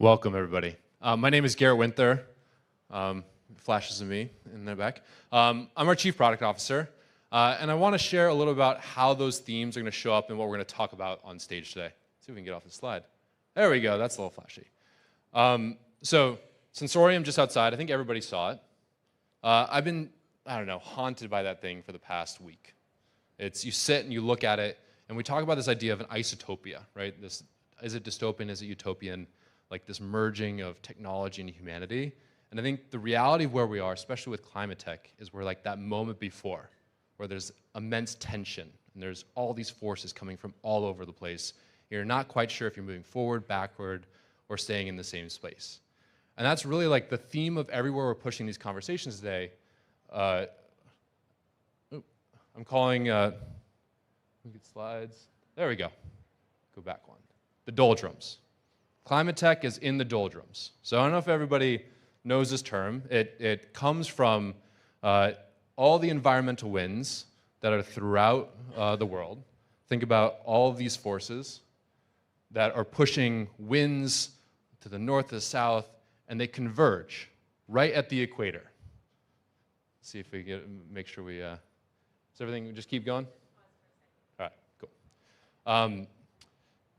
Welcome, everybody. My name is Garrett Winther. Flashes of me in the back. I'm our Chief Product Officer, and I want to share a little about how those themes are going to show up and what we're going to talk about on stage today. Let's see if we can get off the slide. There we go. That's a little flashy. So Sensorium just outside. I think everybody saw it. I've been, haunted by that thing for the past week. You sit and you look at it, and we talk about this idea of an isotopia, right? Is it dystopian? Is it utopian? Like this merging of technology and humanity. And I think the reality of where we are, especially with climate tech, is we're like that moment before, where there's immense tension, and there's all these forces coming from all over the place. You're not quite sure if you're moving forward, backward, or staying in the same space. And that's really like the theme of everywhere we're pushing these conversations today. I'm calling, let me get slides. There we go. Go back one. The doldrums. Climate tech is in the doldrums. So I don't know if everybody knows this term. It comes from all the environmental winds that are throughout the world. Think about all of these forces that are pushing winds to the north, to the south, and they converge right at the equator. Let's see if we make sure we, does everything just keep going? All right, cool.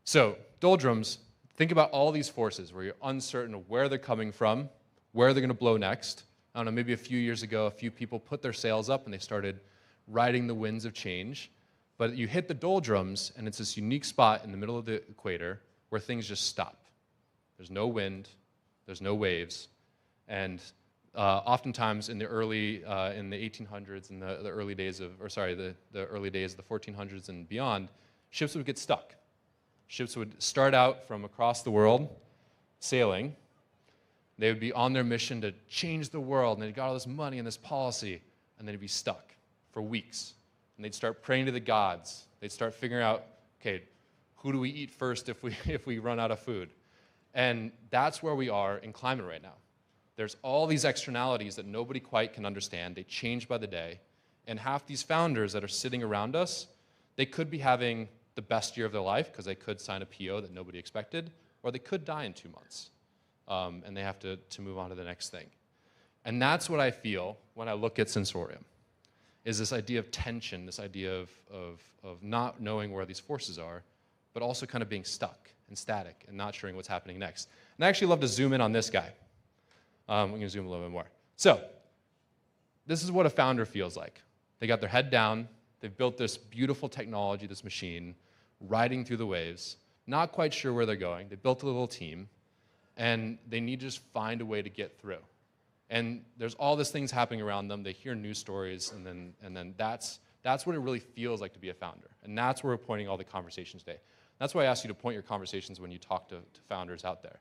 So doldrums, think about all these forces where you're uncertain of where they're coming from, where they're going to blow next. I don't know, maybe a few years ago, a few people put their sails up and they started riding the winds of change. But you hit the doldrums, and it's this unique spot in the middle of the equator where things just stop. There's no wind, there's no waves, and oftentimes in the early, in the 1800s and the early days of, the early days of the 1400s and beyond, ships would get stuck. Ships would start out from across the world, sailing. They would be on their mission to change the world, and they'd got all this money and this policy, and they'd be stuck for weeks. And they'd start praying to the gods. They'd start figuring out, okay, who do we eat first if we run out of food? And that's where we are in climate right now. There's all these externalities that nobody quite can understand. They change by the day. And half these founders that are sitting around us, they could be having the best year of their life because they could sign a PO that nobody expected, or they could die in 2 months, and they have to move on to the next thing. And that's what I feel when I look at Sensorium, is this idea of tension, this idea of not knowing where these forces are, but also kind of being stuck and static and not sure what's happening next. And I actually love to zoom in on this guy. We're going to zoom a little bit more. So this is what a founder feels like. They got their head down. They've built this beautiful technology, this machine, riding through the waves, not quite sure where they're going. They built a little team, and they need to just find a way to get through. And there's all these things happening around them. They hear news stories, and then that's what it really feels like to be a founder. And that's where we're pointing all the conversations today. That's why I asked you to point your conversations when you talk to founders out there.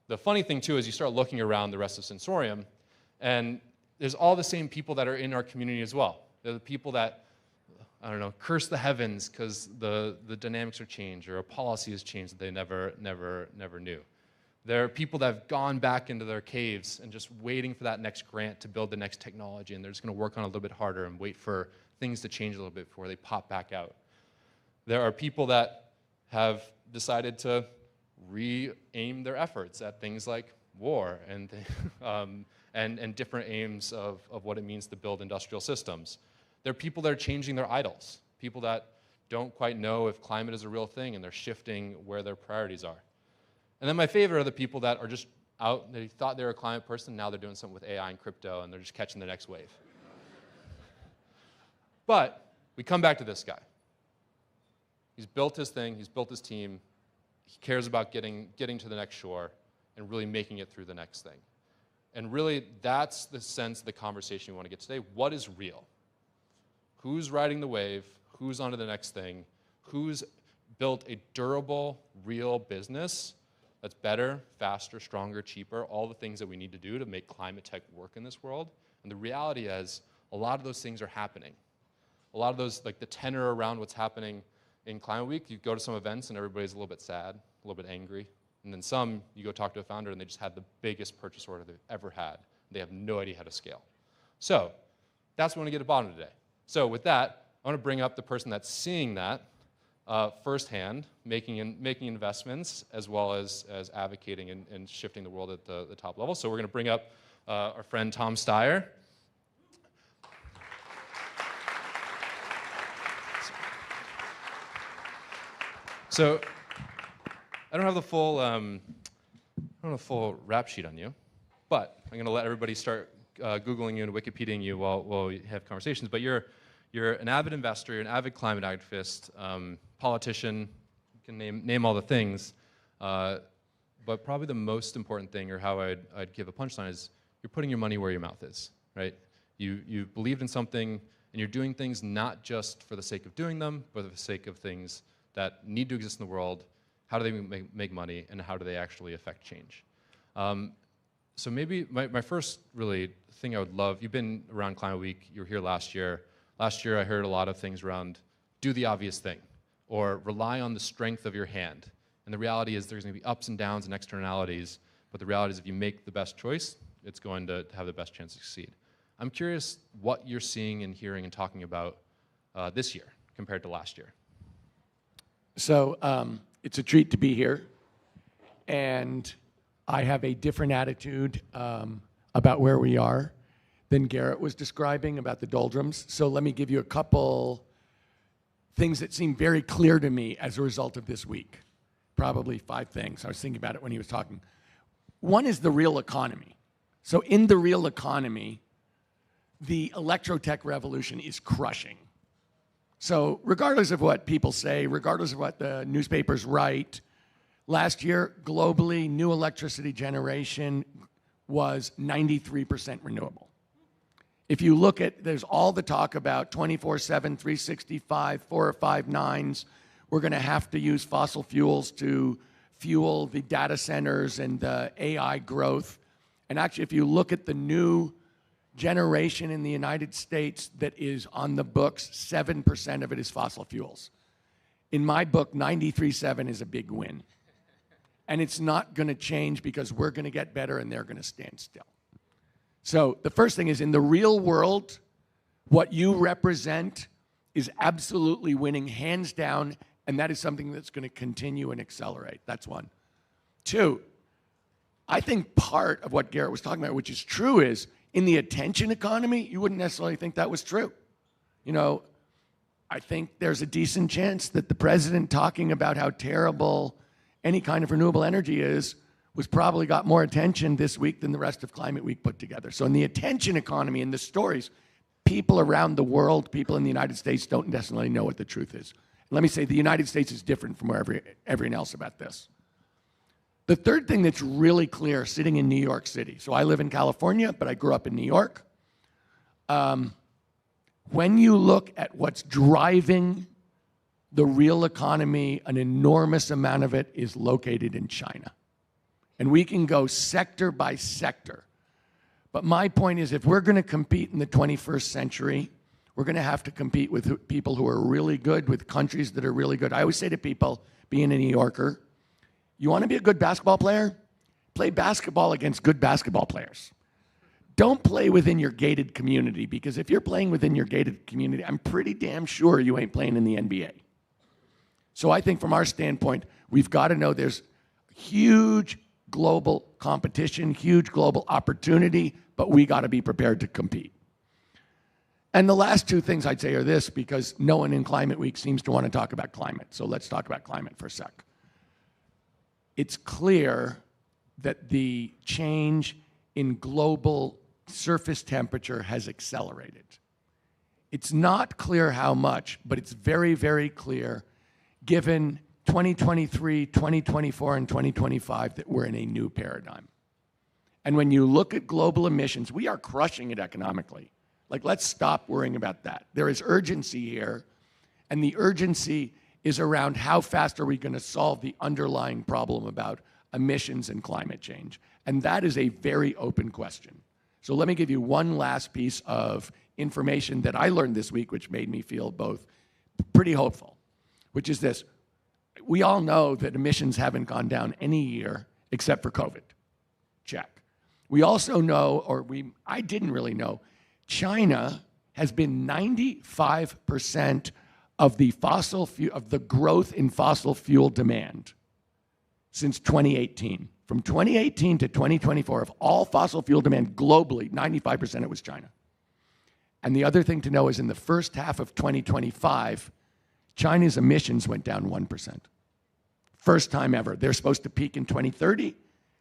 The funny thing, too, is you start looking around the rest of Sensorium, and there's all the same people that are in our community as well. They're the people that curse the heavens because the dynamics are changed or a policy has changed that they never knew. There are people that have gone back into their caves and just waiting for that next grant to build the next technology, and they're just going to work on it a little bit harder and wait for things to change a little bit before they pop back out. There are people that have decided to re-aim their efforts at things like war and different aims of what it means to build industrial systems. There are people that are changing their idols, people that don't quite know if climate is a real thing, and they're shifting where their priorities are. And then my favorite are the people that are just out, they thought they were a climate person, now they're doing something with AI and crypto, and they're just catching the next wave. But we come back to this guy. He's built his thing, he's built his team, he cares about getting to the next shore and really making it through the next thing. And really, that's the sense of the conversation we want to get today. What is real? Who's riding the wave? Who's on to the next thing? Who's built a durable, real business that's better, faster, stronger, cheaper, all the things that we need to do to make climate tech work in this world? And the reality is, a lot of those things are happening. A lot of those, like the tenor around what's happening in Climate Week, you go to some events and everybody's a little bit sad, a little bit angry. And then some, you go talk to a founder and they just had the biggest purchase order they've ever had. They have no idea how to scale. So that's what we want to get to the bottom of today. So with that, I want to bring up the person that's seeing that firsthand, making investments, as well as advocating and shifting the world at the top level. So we're going to bring up our friend Tom Steyer. So I don't have the full rap sheet on you, but I'm going to let everybody start Googling you and Wikipediaing you while we have conversations. But you're an avid investor, you're an avid climate activist, politician, you can name all the things. But probably the most important thing, or how I'd give a punchline, is you're putting your money where your mouth is, right? You believed in something, and you're doing things not just for the sake of doing them, but for the sake of things that need to exist in the world. How do they make money, and how do they actually affect change? So maybe my first really thing I would love, you've been around Climate Week, you were here last year. Last year I heard a lot of things around do the obvious thing, or rely on the strength of your hand. And the reality is there's going to be ups and downs and externalities, but the reality is if you make the best choice, it's going to have the best chance to succeed. I'm curious what you're seeing and hearing and talking about this year compared to last year. So it's a treat to be here, and I have a different attitude about where we are than Garrett was describing about the doldrums. So let me give you a couple things that seem very clear to me as a result of this week. Probably 5 things. I was thinking about it when he was talking. One is the real economy. So in the real economy, the electrotech revolution is crushing. So regardless of what people say, regardless of what the newspapers write, last year, globally, new electricity generation was 93% renewable. If you look at, there's all the talk about 24/7, 365, 4 or 5 nines. We're going to have to use fossil fuels to fuel the data centers and the AI growth. And actually, if you look at the new generation in the United States that is on the books, 7% of it is fossil fuels. In my book, 93.7 is a big win. And it's not going to change because we're going to get better and they're going to stand still. So the first thing is, in the real world, what you represent is absolutely winning hands down, and that is something that's going to continue and accelerate. That's one. 2, I think part of what Garrett was talking about, which is true, is in the attention economy, you wouldn't necessarily think that was true. You know, I think there's a decent chance that the president talking about how terrible any kind of renewable energy is was probably got more attention this week than the rest of Climate Week put together. So in the attention economy, in the stories, people around the world, people in the United States don't necessarily know what the truth is. Let me say the United States is different from everyone else about this. The third thing that's really clear, sitting in New York City, so I live in California, but I grew up in New York. When you look at what's driving the real economy, an enormous amount of it is located in China. And we can go sector by sector. But my point is, if we're going to compete in the 21st century, we're going to have to compete with people who are really good, with countries that are really good. I always say to people, being a New Yorker, you want to be a good basketball player? Play basketball against good basketball players. Don't play within your gated community, because if you're playing within your gated community, I'm pretty damn sure you ain't playing in the NBA. So I think from our standpoint, we've got to know there's huge global competition, huge global opportunity, but we got to be prepared to compete. And the last 2 things I'd say are this, because no one in Climate Week seems to want to talk about climate. So let's talk about climate for a sec. It's clear that the change in global surface temperature has accelerated. It's not clear how much, but it's very, very clear, given 2023, 2024, and 2025, that we're in a new paradigm. And when you look at global emissions, we are crushing it economically. Like, let's stop worrying about that. There is urgency here, and the urgency is around how fast are we going to solve the underlying problem about emissions and climate change. And that is a very open question. So let me give you one last piece of information that I learned this week, which made me feel both pretty hopeful, which is this. We all know that emissions haven't gone down any year except for COVID. Check. We also know, I didn't really know, China has been 95% of the growth in fossil fuel demand since 2018. From 2018 to 2024, of all fossil fuel demand globally, 95% it was China. And the other thing to know is in the first half of 2025, China's emissions went down 1%. First time ever. They're supposed to peak in 2030.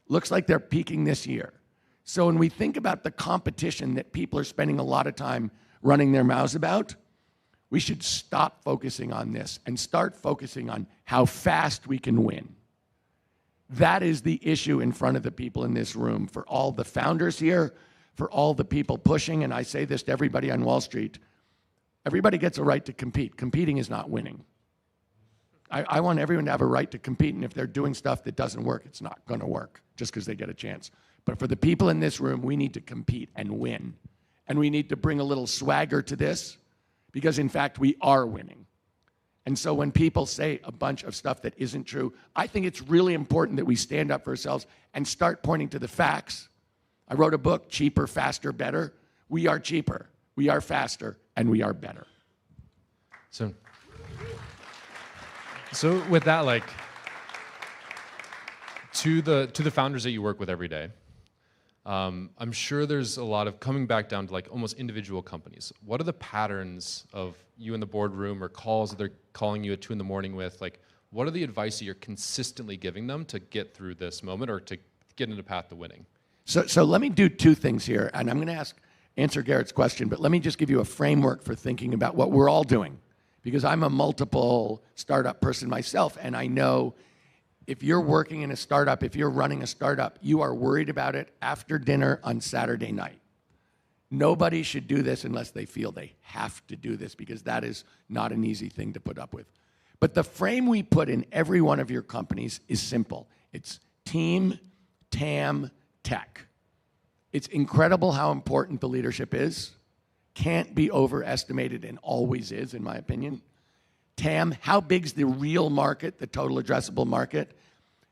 Looks like they're peaking this year. So when we think about the competition that people are spending a lot of time running their mouths about, we should stop focusing on this and start focusing on how fast we can win. That is the issue in front of the people in this room. For all the founders here, for all the people pushing, and I say this to everybody on Wall Street, everybody gets a right to compete. Competing is not winning. I want everyone to have a right to compete, and if they're doing stuff that doesn't work, it's not going to work just because they get a chance. But for the people in this room, we need to compete and win. And we need to bring a little swagger to this, because in fact, we are winning. And so when people say a bunch of stuff that isn't true, I think it's really important that we stand up for ourselves and start pointing to the facts. I wrote a book, Cheaper, Faster, Better. We are cheaper, we are faster, and we are better. So with that, like, to the founders that you work with every day, I'm sure there's a lot of coming back down to like almost individual companies. What are the patterns of you in the boardroom or calls that they're calling you at 2 a.m. with? Like, what are the advice that you're consistently giving them to get through this moment or to get into the path to winning? So let me do 2 things here, and I'm going to answer Garrett's question, but let me just give you a framework for thinking about what we're all doing, because I'm a multiple startup person myself, and I know if you're working in a startup, if you're running a startup, you are worried about it after dinner on Saturday night. Nobody should do this unless they feel they have to do this, because that is not an easy thing to put up with. But the frame we put in every one of your companies is simple. It's team, TAM, tech. It's incredible how important the leadership is. Can't be overestimated and always is, in my opinion. TAM, how big's the real market, the total addressable market?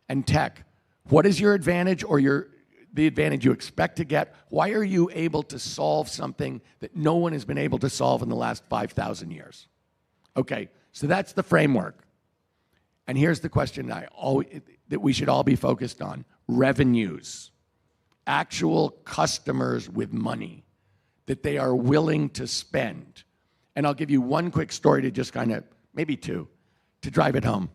And tech, what is your advantage or the advantage you expect to get? Why are you able to solve something that no one has been able to solve in the last 5,000 years? Okay, so that's the framework. And here's the question that we should all be focused on. Revenues. Actual customers with money that they are willing to spend. And I'll give you one quick story to just kind of, maybe 2, to drive it home.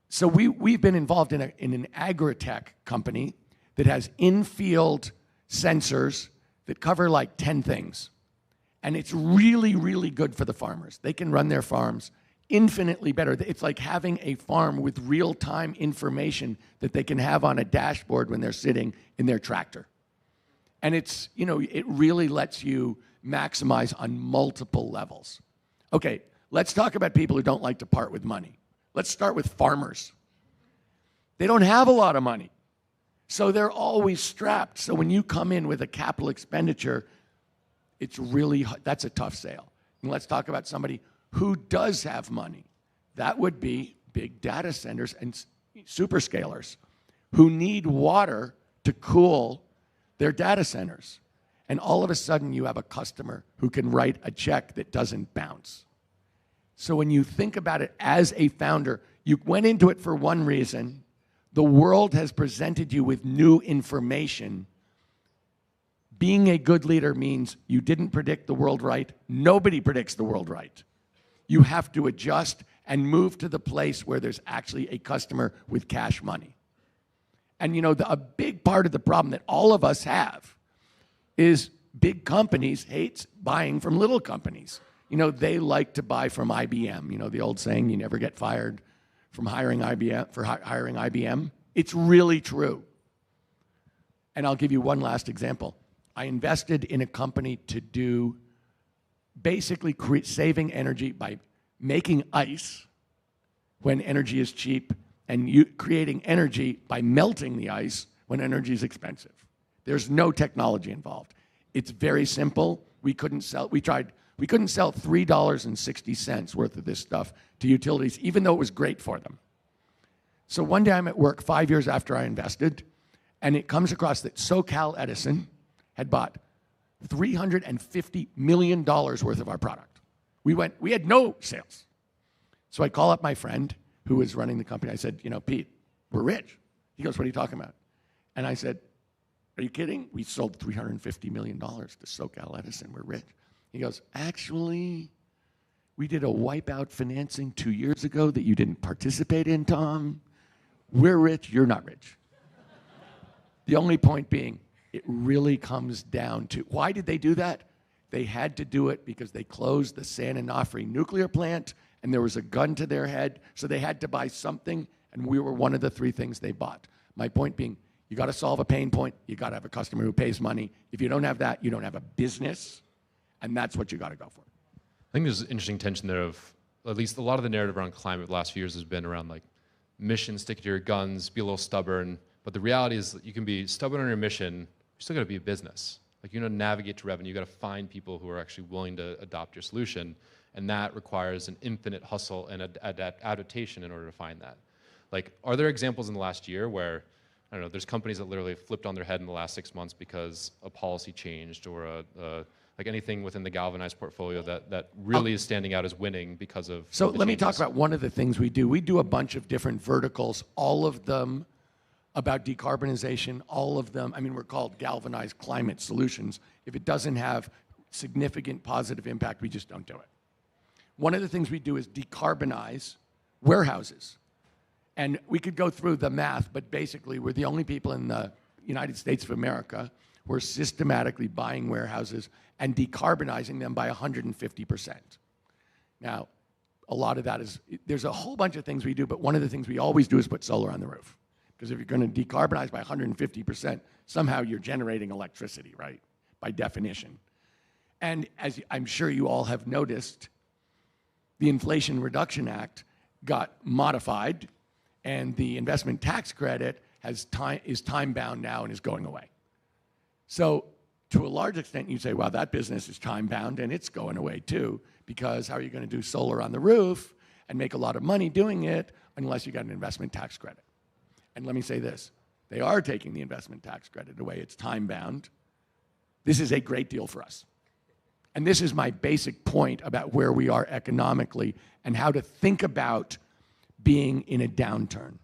So we've been involved in an agri-tech company that has in-field sensors that cover like 10 things. And it's really, really good for the farmers. They can run their farms infinitely better. It's like having a farm with real-time information that they can have on a dashboard when they're sitting in their tractor. And it's, it really lets you maximize on multiple levels. Okay, let's talk about people who don't like to part with money. Let's start with farmers. They don't have a lot of money, so they're always strapped. So when you come in with a capital expenditure, that's a tough sale. And let's talk about somebody who does have money. That would be big data centers and superscalers who need water to cool their data centers. And all of a sudden, you have a customer who can write a check that doesn't bounce. So when you think about it as a founder, you went into it for one reason. The world has presented you with new information. Being a good leader means you didn't predict the world right. Nobody predicts the world right. You have to adjust and move to the place where there's actually a customer with cash money. And a big part of the problem that all of us have is big companies hate buying from little companies. They like to buy from IBM. The old saying, you never get fired from hiring IBM. It's really true. And I'll give you one last example. I invested in a company to do basically saving energy by making ice when energy is cheap and creating energy by melting the ice when energy is expensive. There's no technology involved. It's very simple. We couldn't sell $3.60 worth of this stuff to utilities, even though it was great for them. So one day I'm at work 5 years after I invested, and it comes across that SoCal Edison had bought $350 million worth of our product. We had no sales. So I call up my friend who was running the company. I said, Pete, we're rich. He goes, what are you talking about? And I said, are you kidding? We sold $350 million to SoCal Edison. We're rich. He goes, actually, we did a wipeout financing 2 years ago that you didn't participate in, Tom. We're rich, you're not rich. The only point being, it really comes down to, why did they do that? They had to do it because they closed the San Onofre nuclear plant and there was a gun to their head, so they had to buy something, and we were one of the 3 things they bought. My point being, you got to solve a pain point, you got to have a customer who pays money. If you don't have that, you don't have a business, and that's what you got to go for. I think there's an interesting tension there of, at least a lot of the narrative around climate the last few years has been around like mission, stick to your guns, be a little stubborn. But the reality is that you can be stubborn on your mission, you're still got to be a business. Like, navigate to revenue, you got to find people who are actually willing to adopt your solution. And that requires an infinite hustle and adaptation in order to find that. Like, are there examples in the last year where, I don't know, there's companies that literally flipped on their head in the last 6 months because a policy changed, or like anything within the Galvanize portfolio that really is standing out as winning because of So let me changes? talk about one of the things we do. We do a bunch of different verticals, all of them about decarbonization, all of them, we're called Galvanize Climate Solutions. If it doesn't have significant positive impact, we just don't do it. One of the things we do is decarbonize warehouses. And we could go through the math, but basically we're the only people in the United States of America who are systematically buying warehouses and decarbonizing them by 150%. Now, a lot of that is, there's a whole bunch of things we do, but one of the things we always do is put solar on the roof. Because if you're going to decarbonize by 150%, somehow you're generating electricity, right? By definition. And as I'm sure you all have noticed, the Inflation Reduction Act got modified, and the investment tax credit is time-bound now and is going away. So to a large extent, you say, well, that business is time-bound and it's going away too, because how are you going to do solar on the roof and make a lot of money doing it unless you got an investment tax credit? And let me say this, they are taking the investment tax credit away. It's time-bound. This is a great deal for us. And this is my basic point about where we are economically and how to think about being in a downturn.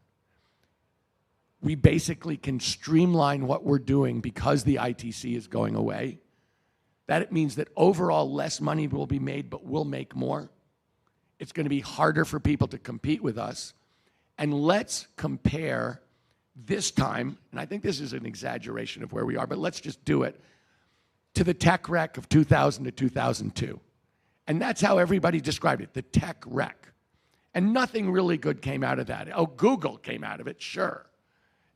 We basically can streamline what we're doing because the ITC is going away. That means that overall less money will be made, but we'll make more. It's going to be harder for people to compete with us. And let's compare this time, and I think this is an exaggeration of where we are, but let's just do it, to the tech wreck of 2000 to 2002. And that's how everybody described it, the tech wreck. And nothing really good came out of that. Oh, Google came out of it, sure.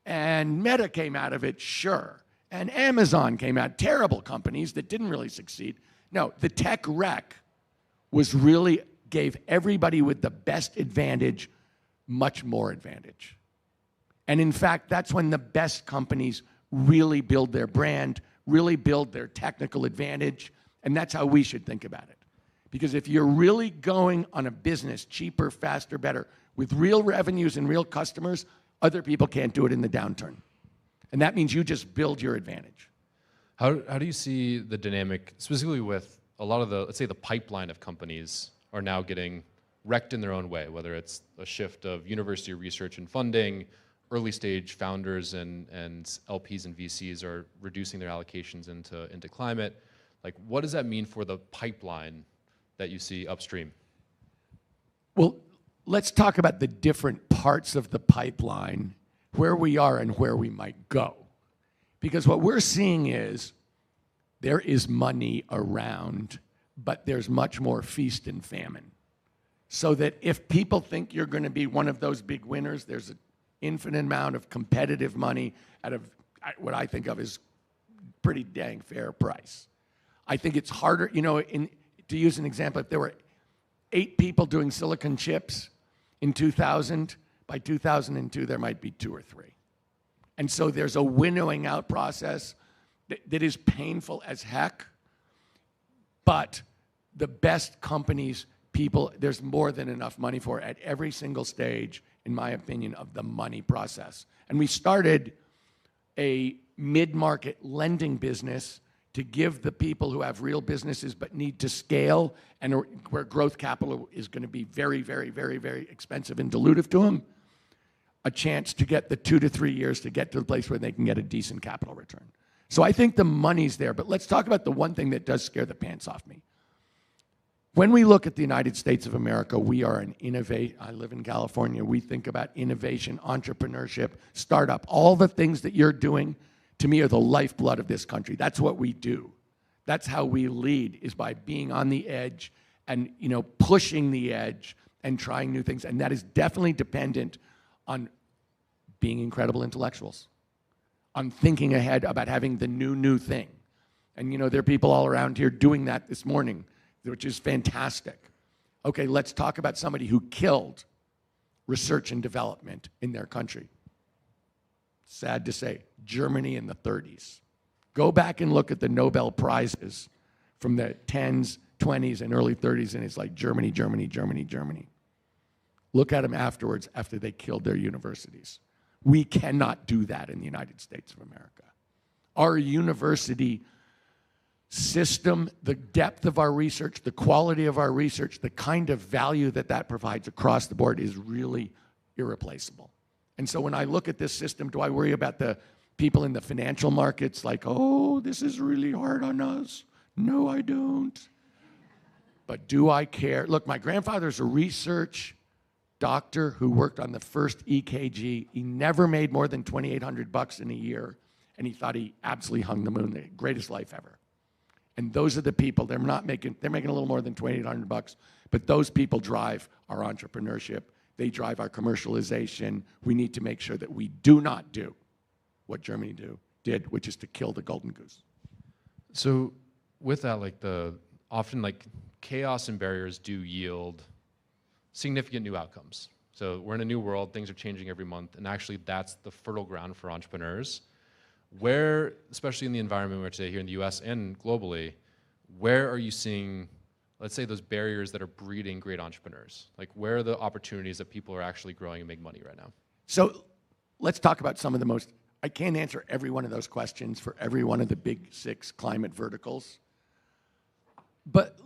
And Meta came out of it, sure. And Amazon came out, terrible companies that didn't really succeed. No, the tech wreck gave everybody with the best advantage much more advantage. And in fact, that's when the best companies really build their brand, really build their technical advantage, and that's how we should think about it. Because if you're really going on a business, cheaper, faster, better, with real revenues and real customers, other people can't do it in the downturn. And that means you just build your advantage. How do you see the dynamic, specifically with a lot of the, let's say the pipeline of companies are now getting wrecked in their own way, whether it's a shift of university research and funding, early stage founders and LPs and VCs are reducing their allocations into climate. Like, what does that mean for the pipeline that you see upstream? Well, let's talk about the different parts of the pipeline, where we are and where we might go. Because what we're seeing is there is money around, but there's much more feast and famine. So that if people think you're going to be one of those big winners, there's an infinite amount of competitive money at what I think of as pretty dang fair price. I think it's harder, to use an example, if there were 8 people doing silicon chips in 2000, by 2002 there might be 2 or 3. And so there's a winnowing out process that is painful as heck, but the best companies, there's more than enough money for at every single stage, in my opinion, of the money process. And we started a mid-market lending business to give the people who have real businesses but need to scale and where growth capital is going to be very, very, very, very expensive and dilutive to them, a chance to get the 2 to 3 years to get to the place where they can get a decent capital return. So I think the money's there, but let's talk about the one thing that does scare the pants off me. When we look at the United States of America, we are an I live in California, we think about innovation, entrepreneurship, startup, all the things that you're doing, to me, are the lifeblood of this country. That's what we do. That's how we lead, is by being on the edge and, pushing the edge and trying new things. And that is definitely dependent on being incredible intellectuals, on thinking ahead about having the new thing. And, there are people all around here doing that this morning, which is fantastic. Okay, let's talk about somebody who killed research and development in their country. Sad to say, Germany in the 30s. Go back and look at the Nobel Prizes from the 10s, 20s, and early 30s, and it's like Germany, Germany, Germany, Germany. Look at them afterwards, after they killed their universities. We cannot do that in the United States of America. Our university system, the depth of our research, the quality of our research, the kind of value that provides across the board is really irreplaceable. And so when I look at this system, do I worry about the people in the financial markets like, oh, this is really hard on us? No, I don't. But do I care? Look, my grandfather's a research doctor who worked on the first EKG. He never made more than $2,800 in a year, and he thought he absolutely hung the moon, the greatest life ever. And those are the people, they're making a little more than $2,800, but those people drive our entrepreneurship. They drive our commercialization. We need to make sure that we do not do what Germany did, which is to kill the golden goose. So with that, often chaos and barriers do yield significant new outcomes. So we're in a new world, things are changing every month, and actually that's the fertile ground for entrepreneurs. Where, especially in the environment we're today here in the US and globally, where are you seeing, let's say, those barriers that are breeding great entrepreneurs? Where are the opportunities that people are actually growing and make money right now? So let's talk about some of the most, I can't answer every one of those questions for every one of the big 6 climate verticals. But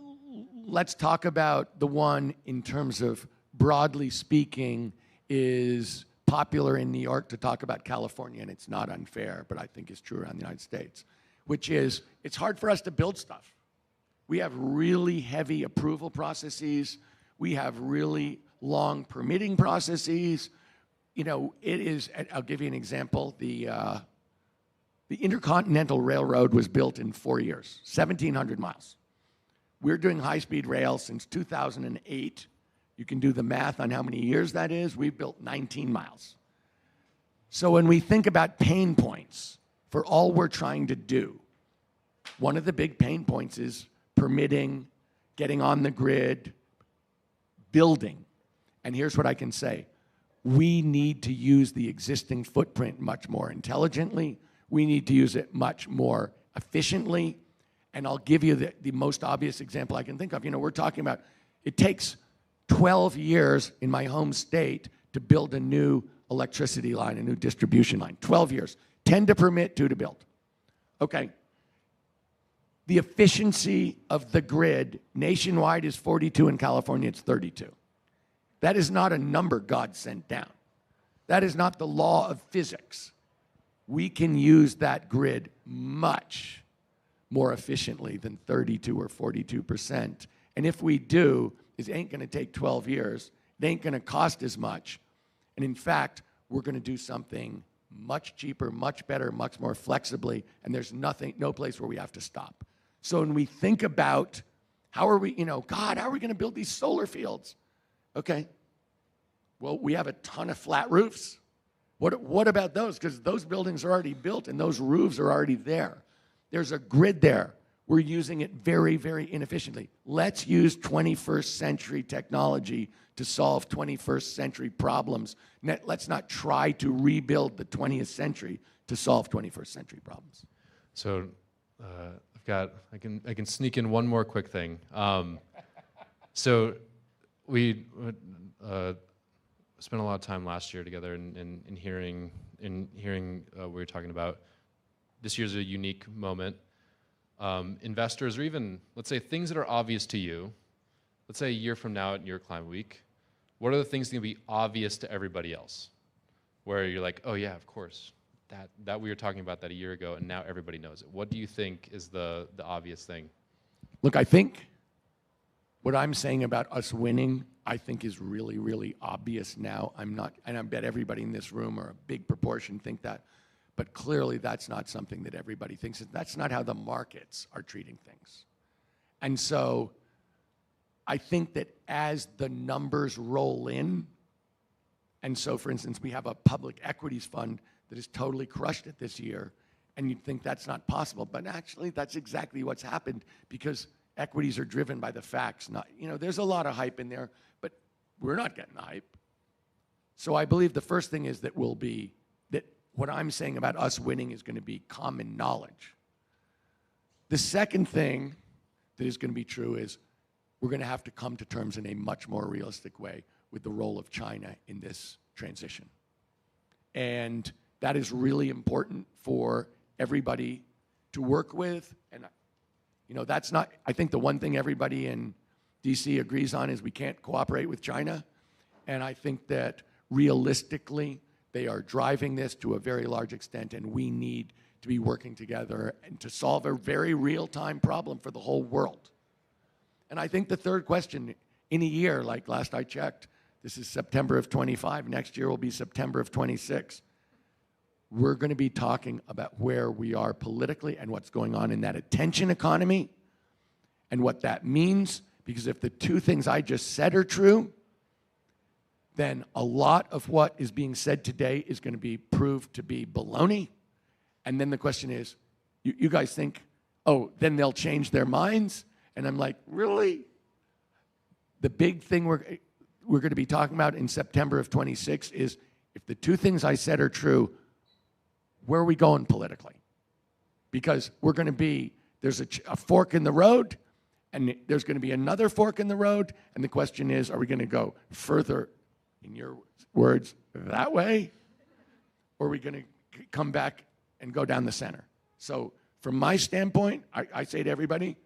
let's talk about the one in terms of, broadly speaking, is popular in New York to talk about California, and it's not unfair, but I think it's true around the United States, which is it's hard for us to build stuff. We have really heavy approval processes. We have really long permitting processes. It is, I'll give you an example. The Intercontinental Railroad was built in 4 years, 1,700 miles. We're doing high-speed rail since 2008. You can do the math on how many years that is. We've built 19 miles. So when we think about pain points for all we're trying to do, one of the big pain points is permitting, getting on the grid, building. And here's what I can say. We need to use the existing footprint much more intelligently. We need to use it much more efficiently. And I'll give you the most obvious example I can think of. We're talking about, it takes 12 years in my home state to build a new electricity line, a new distribution line. 12 years. 10 to permit, 2 to build. Okay. The efficiency of the grid nationwide is 42. In California, it's 32. That is not a number God sent down. That is not the law of physics. We can use that grid much more efficiently than 32 or 42%. And if we do, it ain't going to take 12 years. It ain't going to cost as much. And in fact, we're going to do something much cheaper, much better, much more flexibly, and there's no place where we have to stop. So when we think about how are we, God, how are we going to build these solar fields? Okay, well, we have a ton of flat roofs. What about those? Because those buildings are already built and those roofs are already there. There's a grid there. We're using it very, very inefficiently. Let's use 21st century technology to solve 21st century problems. Let's not try to rebuild the 20th century to solve 21st century problems. So I can sneak in one more quick thing. So we spent a lot of time last year together in hearing what we were talking about. This year's a unique moment. investors, or even, let's say, things that are obvious to you. Let's say a year from now at New York Climate Week, what are the things that will be obvious to everybody else? Where you're like, oh yeah, of course, that we were talking about that a year ago, and now everybody knows it. What do you think is the obvious thing? Look, I think what I'm saying about us winning, I think is really, really obvious now. And I bet everybody in this room, or a big proportion, think that. But clearly that's not something that everybody thinks. That's not how the markets are treating things. And so I think that as the numbers roll in, and so for instance, we have a public equities fund that has totally crushed it this year, and you'd think that's not possible, but actually that's exactly what's happened, because equities are driven by the facts. Not, there's a lot of hype in there, but we're not getting the hype. So I believe the first thing is that what I'm saying about us winning is going to be common knowledge. The second thing that is going to be true is we're going to have to come to terms in a much more realistic way with the role of China in this transition. And that is really important for everybody to work with. And that's not, I think the one thing everybody in DC agrees on is we can't cooperate with China. And I think that realistically, they are driving this to a very large extent, and we need to be working together and to solve a very real-time problem for the whole world. And I think the third question, in a year, like last I checked, this is September of 25, next year will be September of 26. We're going to be talking about where we are politically and what's going on in that attention economy and what that means, because if the two things I just said are true, then a lot of what is being said today is going to be proved to be baloney. And then the question is, you guys think, oh, then they'll change their minds? And I'm like, really? The big thing we're going to be talking about in September of 26 is, if the two things I said are true, where are we going politically? Because we're going to be, there's a fork in the road, and there's going to be another fork in the road, and the question is, are we going to go further, in your words, that way? Or are we going to come back and go down the center? So from my standpoint, I say to everybody,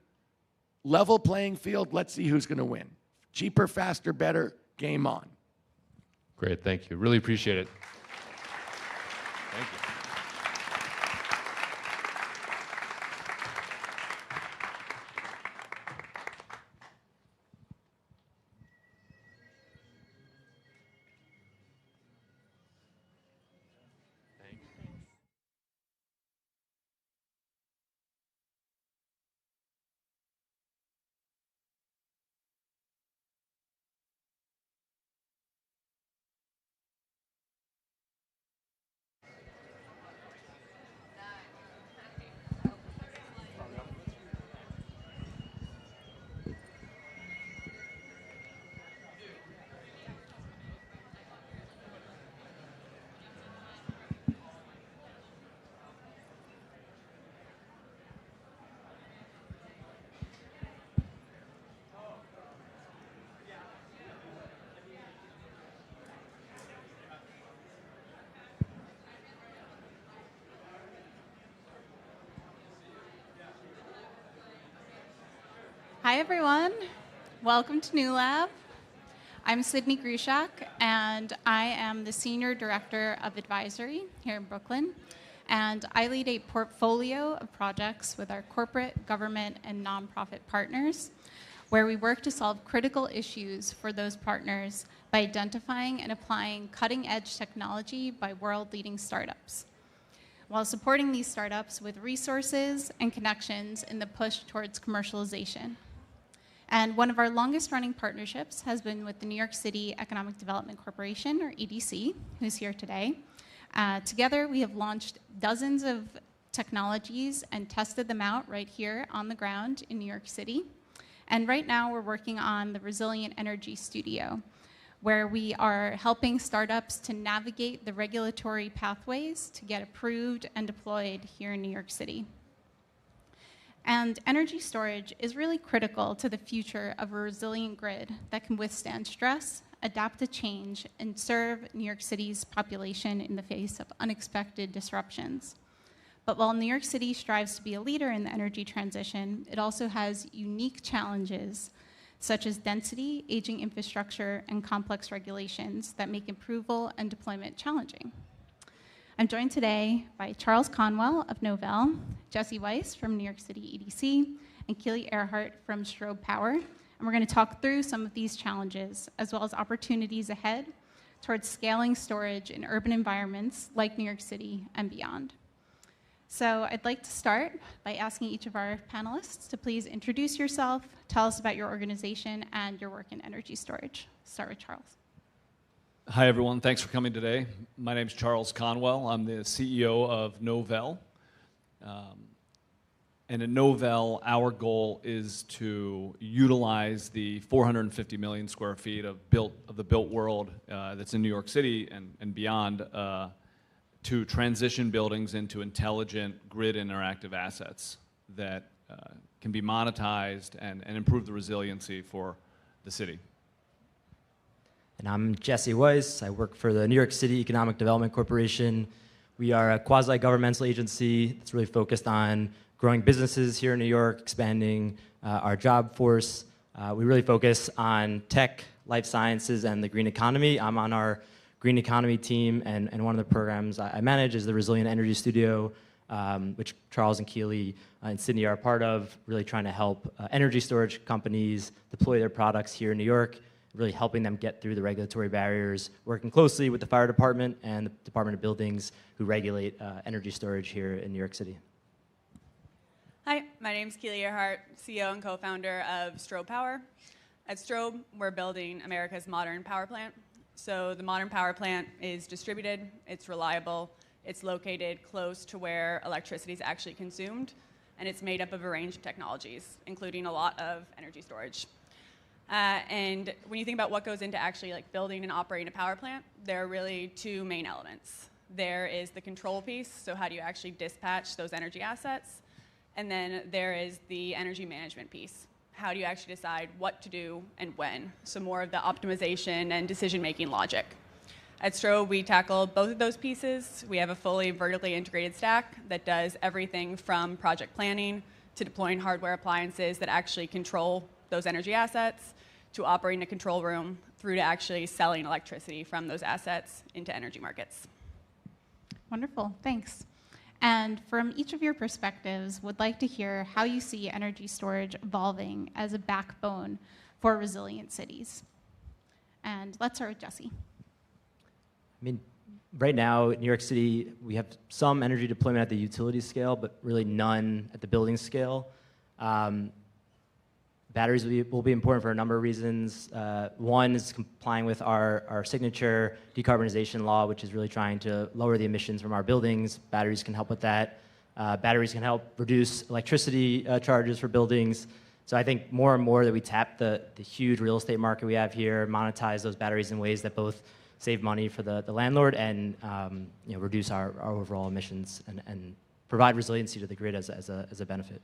level playing field, let's see who's going to win. Cheaper, faster, better, game on. Great, thank you. Really appreciate it. Thank you. Hi, everyone. Welcome to New Lab. I'm Sydney Grushak, and I am the Senior Director of Advisory here in Brooklyn. And I lead a portfolio of projects with our corporate, government, and nonprofit partners, where we work to solve critical issues for those partners by identifying and applying cutting-edge technology by world-leading startups, while supporting these startups with resources and connections in the push towards commercialization. And one of our longest-running partnerships has been with the New York City Economic Development Corporation, or EDC, who's here today. Together, we have launched dozens of technologies and tested them out right here on the ground in New York City. And right now, we're working on the Resilient Energy Studio, where we are helping startups to navigate the regulatory pathways to get approved and deployed here in New York City. And energy storage is really critical to the future of a resilient grid that can withstand stress, adapt to change, and serve New York City's population in the face of unexpected disruptions. But while New York City strives to be a leader in the energy transition, it also has unique challenges such as density, aging infrastructure, and complex regulations that make approval and deployment challenging. I'm joined today by Charles Conwell of Novell, Jesse Weiss from New York City EDC, and Keely Earhart from Strobe Power. And we're going to talk through some of these challenges, as well as opportunities ahead towards scaling storage in urban environments like New York City and beyond. So I'd like to start by asking each of our panelists to please introduce yourself, tell us about your organization and your work in energy storage. Start with Charles. Hi, everyone. Thanks for coming today. My name is Charles Conwell. I'm the CEO of Novell. And at Novell, our goal is to utilize the 450 million square feet of the built world that's in New York City and beyond to transition buildings into intelligent grid interactive assets that can be monetized and improve the resiliency for the city. And I'm Jesse Weiss. I work for the New York City Economic Development Corporation. We are a quasi-governmental agency that's really focused on growing businesses here in New York, expanding our job force. We really focus on tech, life sciences, and the green economy. I'm on our green economy team, and one of the programs I manage is the Resilient Energy Studio, which Charles and Keely and Sydney are a part of, really trying to help energy storage companies deploy their products here in New York, really helping them get through the regulatory barriers, working closely with the fire department and the Department of Buildings who regulate energy storage here in New York City. Hi, my name's Keely Earhart, CEO and co-founder of Strobe Power. At Strobe, we're building America's modern power plant. So the modern power plant is distributed, it's reliable, it's located close to where electricity is actually consumed, and it's made up of a range of technologies, including a lot of energy storage. And when you think about what goes into actually building and operating a power plant, there are really two main elements. There is the control piece, so how do you actually dispatch those energy assets? And then there is the energy management piece. How do you actually decide what to do and when? So more of the optimization and decision-making logic. At Strobe, we tackle both of those pieces. We have a fully vertically integrated stack that does everything from project planning to deploying hardware appliances that actually control those energy assets, to operating a control room, through to actually selling electricity from those assets into energy markets. Wonderful, thanks. And from each of your perspectives, would like to hear how you see energy storage evolving as a backbone for resilient cities. And let's start with Jesse. I mean, right now, in New York City, we have some energy deployment at the utility scale, but really none at the building scale. Batteries will be important for a number of reasons. One is complying with our signature decarbonization law, which is really trying to lower the emissions from our buildings. Batteries can help with that. Batteries can help reduce electricity charges for buildings. So I think more and more that we tap the huge real estate market we have here, monetize those batteries in ways that both save money for the landlord and reduce our overall emissions and provide resiliency to the grid as a benefit.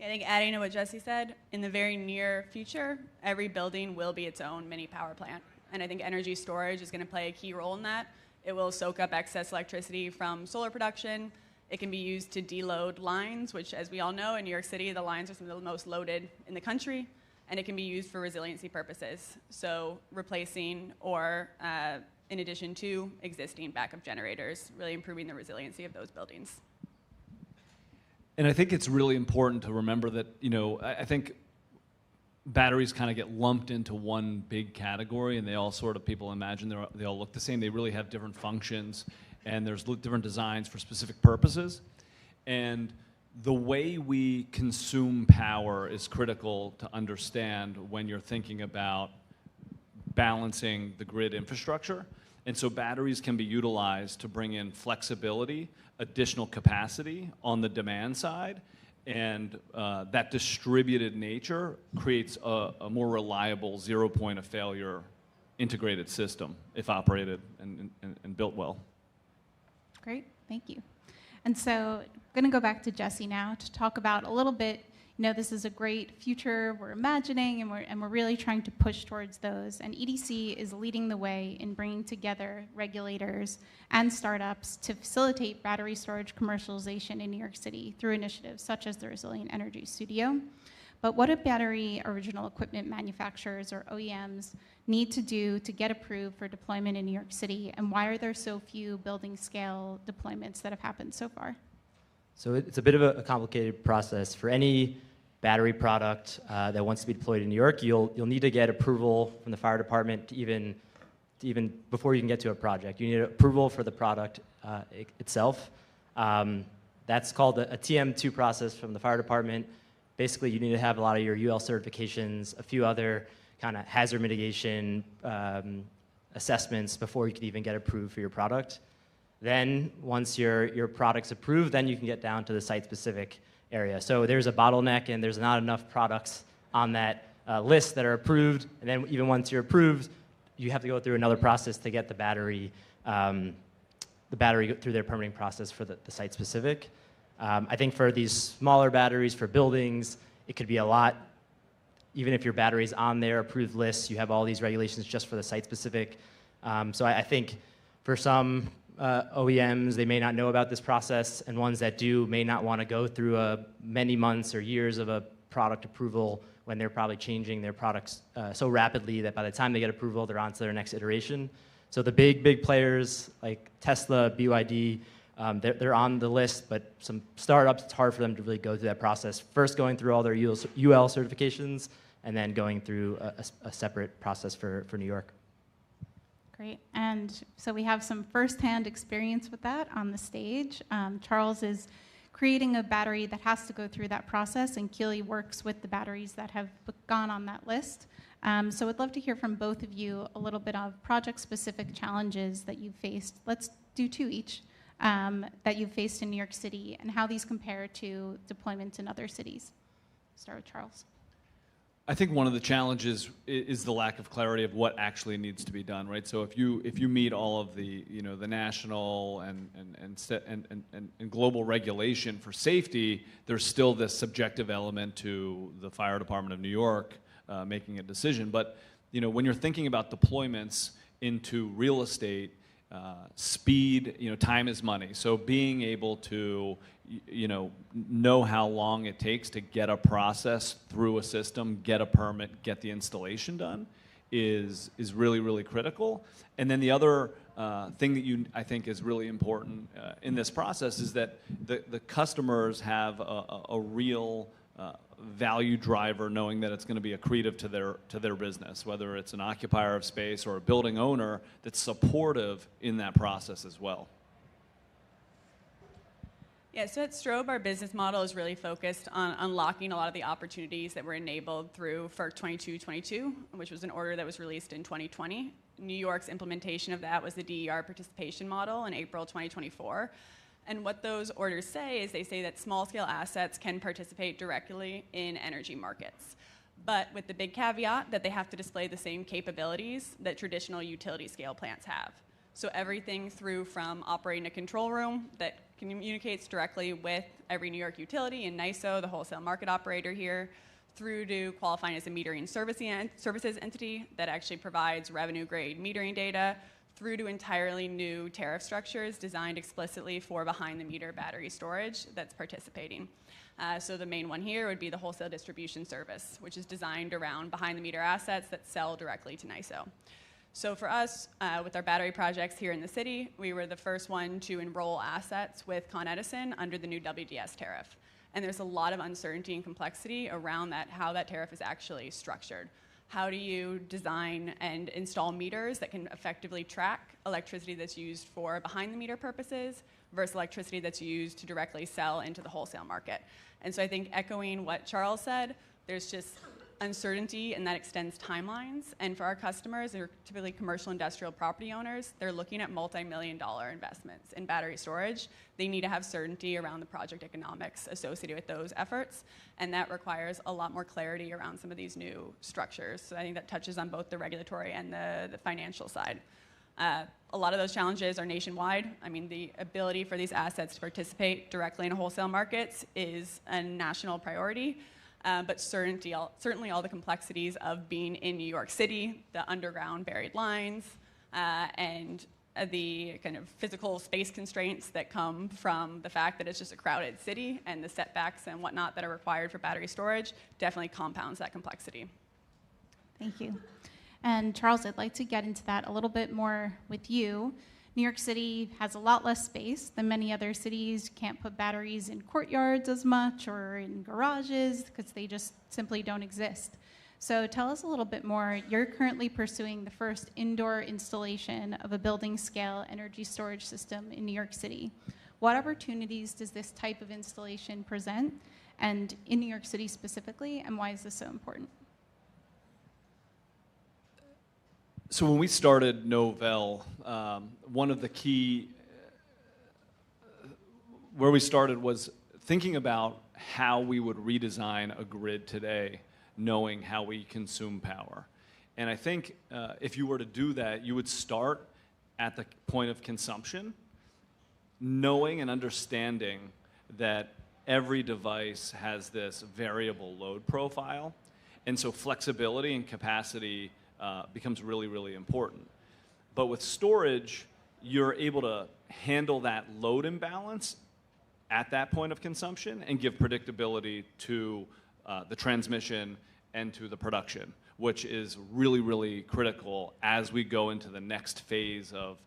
I think adding to what Jesse said, in the very near future, every building will be its own mini power plant. And I think energy storage is going to play a key role in that. It will soak up excess electricity from solar production. It can be used to deload lines, which, as we all know, in New York City, the lines are some of the most loaded in the country. And it can be used for resiliency purposes, so replacing or in addition to existing backup generators, really improving the resiliency of those buildings. And I think it's really important to remember that, I think batteries kind of get lumped into one big category, and they all people imagine they all look the same. They really have different functions, and there's different designs for specific purposes. And the way we consume power is critical to understand when you're thinking about balancing the grid infrastructure. And so batteries can be utilized to bring in flexibility, additional capacity on the demand side, and that distributed nature creates a more reliable zero point of failure integrated system if operated and built well. Great, thank you. And so I'm going to go back to Jesse now to talk about a little bit, this is a great future we're imagining, and we're really trying to push towards those. And EDC is leading the way in bringing together regulators and startups to facilitate battery storage commercialization in New York City through initiatives such as the Resilient Energy Studio. But what do battery original equipment manufacturers, or OEMs, need to do to get approved for deployment in New York City, and why are there so few building scale deployments that have happened so far? So it's a bit of a complicated process. For any battery product that wants to be deployed in New York, you'll need to get approval from the fire department to even before you can get to a project. You need approval for the product itself. That's called a TM2 process from the fire department. Basically, you need to have a lot of your UL certifications, a few other kind of hazard mitigation assessments before you can even get approved for your product. Then, once your product's approved, then you can get down to the site-specific area. So there's a bottleneck, and there's not enough products on that list that are approved. And then even once you're approved, you have to go through another process to get the battery through their permitting process for the site-specific. I think for these smaller batteries for buildings, it could be a lot. Even if your battery's on their approved list, you have all these regulations just for the site-specific. So I think for some OEMs, they may not know about this process, and ones that do may not want to go through many months or years of a product approval when they're probably changing their products so rapidly that by the time they get approval, they're on to their next iteration. So the big players like Tesla, BYD, they're on the list, but some startups, it's hard for them to really go through that process. First going through all their UL certifications, and then going through a separate process for New York. Great, and so we have some firsthand experience with that on the stage. Charles is creating a battery that has to go through that process, and Keely works with the batteries that have gone on that list. So I'd love to hear from both of you a little bit of project-specific challenges that you've faced. Let's do two each, that you've faced in New York City, and how these compare to deployments in other cities. Start with Charles. I think one of the challenges is the lack of clarity of what actually needs to be done, right? So if you meet all of the the national and global regulation for safety, there's still this subjective element to the fire department of New York making a decision. But when you're thinking about deployments into real estate, speed, time is money. So being able to know how long it takes to get a process through a system, get a permit, get the installation done is really, really critical. And then the other thing that I think is really important in this process is that the customers have a real value driver, knowing that it's going to be accretive to their business, whether it's an occupier of space or a building owner that's supportive in that process as well. Yeah, so at Strobe, our business model is really focused on unlocking a lot of the opportunities that were enabled through FERC 2222, which was an order that was released in 2020. New York's implementation of that was the DER participation model in April 2024. And what those orders say is they say that small-scale assets can participate directly in energy markets, but with the big caveat that they have to display the same capabilities that traditional utility-scale plants have. So everything through from operating a control room that communicates directly with every New York utility and NYSO, the wholesale market operator here, through to qualifying as a metering services entity that actually provides revenue-grade metering data, through to entirely new tariff structures designed explicitly for behind-the-meter battery storage that's participating. So the main one here would be the wholesale distribution service, which is designed around behind-the-meter assets that sell directly to NYSO. So for us, with our battery projects here in the city, we were the first one to enroll assets with Con Edison under the new WDS tariff. And there's a lot of uncertainty and complexity around that, how that tariff is actually structured. How do you design and install meters that can effectively track electricity that's used for behind-the-meter purposes versus electricity that's used to directly sell into the wholesale market? And so I think echoing what Charles said, there's just uncertainty, and that extends timelines. And for our customers, they're typically commercial industrial property owners, they're looking at multi-million-dollar investments in battery storage. They need to have certainty around the project economics associated with those efforts, and that requires a lot more clarity around some of these new structures. So I think that touches on both the regulatory and the financial side. A lot of those challenges are nationwide. I mean, the ability for these assets to participate directly in wholesale markets is a national priority. but certainly all the complexities of being in New York City, the underground buried lines, and the kind of physical space constraints that come from the fact that it's just a crowded city, and the setbacks and whatnot that are required for battery storage definitely compounds that complexity. Thank you. And Charles, I'd like to get into that a little bit more with you. New York City has a lot less space than many other cities. You can't put batteries in courtyards as much or in garages because they just simply don't exist. So tell us a little bit more. You're currently pursuing the first indoor installation of a building scale energy storage system in New York City. What opportunities does this type of installation present, and in New York City specifically, and why is this so important? So when we started Novell, one of the key, where we started was thinking about how we would redesign a grid today, knowing how we consume power. And I think if you were to do that, you would start at the point of consumption, knowing and understanding that every device has this variable load profile. And so flexibility and capacity becomes really, really important. But with storage, you're able to handle that load imbalance at that point of consumption and give predictability to the transmission and to the production, which is really, really critical as we go into the next phase of,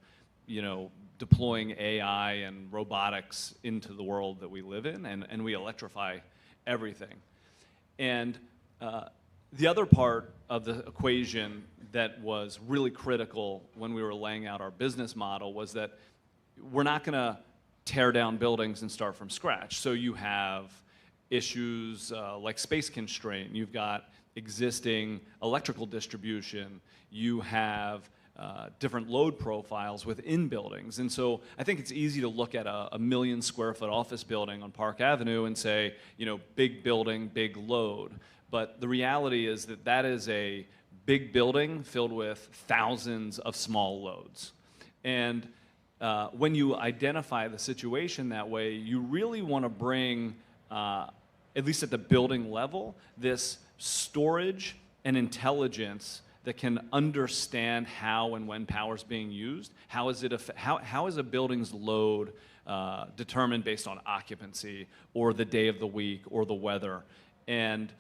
deploying AI and robotics into the world that we live in, and we electrify everything. And the other part of the equation that was really critical when we were laying out our business model was that we're not going to tear down buildings and start from scratch. So you have issues like space constraint. You've got existing electrical distribution. You have different load profiles within buildings. And so I think it's easy to look at a 1 million square foot office building on Park Avenue and say, big building, big load. But the reality is that that is a big building filled with thousands of small loads. And when you identify the situation that way, you really want to bring, at least at the building level, this storage and intelligence that can understand how and when power is being used. How is a building's load determined based on occupancy or the day of the week or the weather? And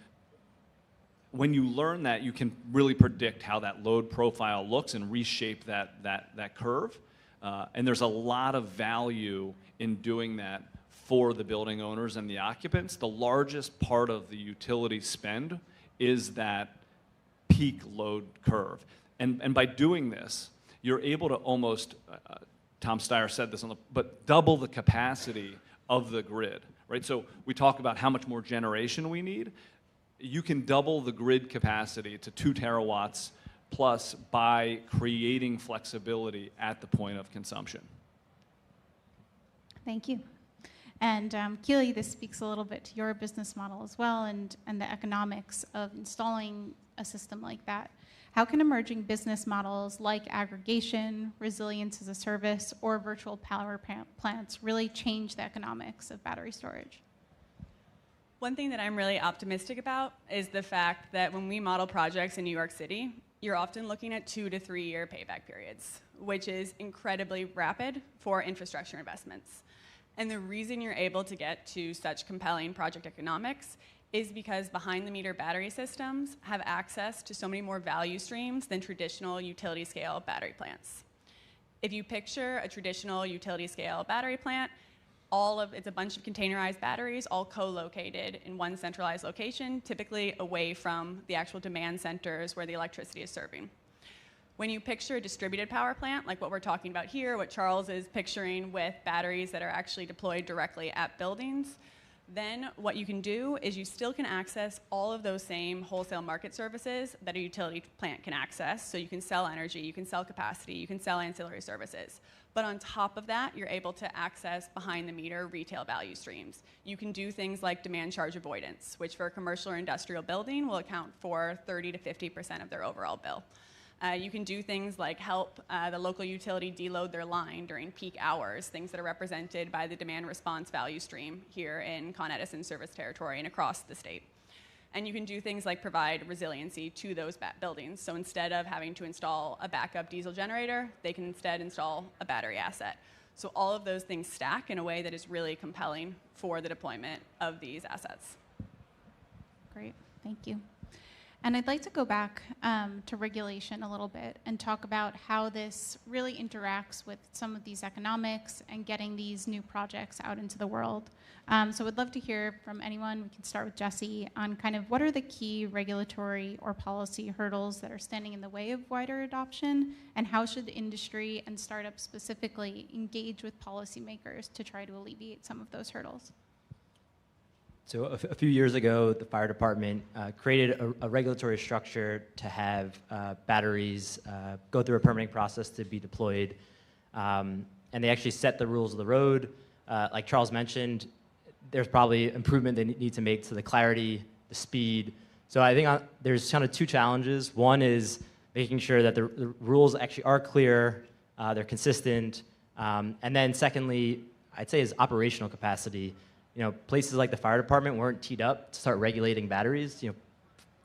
when you learn that, you can really predict how that load profile looks and reshape that curve. And there's a lot of value in doing that for the building owners and the occupants. The largest part of the utility spend is that peak load curve. And by doing this, you're able to almost, Tom Steyer said this, but double the capacity of the grid, right? So we talk about how much more generation we need. You can double the grid capacity to 2 terawatts plus by creating flexibility at the point of consumption. Thank you. And Keely, this speaks a little bit to your business model as well, and the economics of installing a system like that. How can emerging business models like aggregation, resilience as a service, or virtual power plants really change the economics of battery storage? One thing that I'm really optimistic about is the fact that when we model projects in New York City, you're often looking at 2 to 3 year payback periods, which is incredibly rapid for infrastructure investments. And the reason you're able to get to such compelling project economics is because behind-the-meter battery systems have access to so many more value streams than traditional utility-scale battery plants. If you picture a traditional utility-scale battery plant, it's a bunch of containerized batteries all co-located in one centralized location, typically away from the actual demand centers where the electricity is serving. When you picture a distributed power plant, like what we're talking about here, what Charles is picturing with batteries that are actually deployed directly at buildings, then what you can do is you still can access all of those same wholesale market services that a utility plant can access. So you can sell energy, you can sell capacity, you can sell ancillary services. But on top of that, you're able to access behind-the-meter retail value streams. You can do things like demand charge avoidance, which for a commercial or industrial building will account for 30 to 50% of their overall bill. You can do things like help the local utility deload their line during peak hours, things that are represented by the demand response value stream here in Con Edison service territory and across the state. And you can do things like provide resiliency to those buildings. So instead of having to install a backup diesel generator, they can instead install a battery asset. So all of those things stack in a way that is really compelling for the deployment of these assets. Great, thank you. And I'd like to go back to regulation a little bit and talk about how this really interacts with some of these economics and getting these new projects out into the world. So I'd love to hear from anyone. We can start with Jesse on kind of what are the key regulatory or policy hurdles that are standing in the way of wider adoption, and how should the industry and startups specifically engage with policymakers to try to alleviate some of those hurdles? So a few years ago, the fire department created a regulatory structure to have batteries go through a permitting process to be deployed. And they actually set the rules of the road. Like Charles mentioned, there's probably improvement they need to make to the clarity, the speed. So I think there's kind of two challenges. One is making sure that the rules actually are clear, they're consistent. And then secondly, I'd say is operational capacity. You know, places like the fire department weren't teed up to start regulating batteries. You know,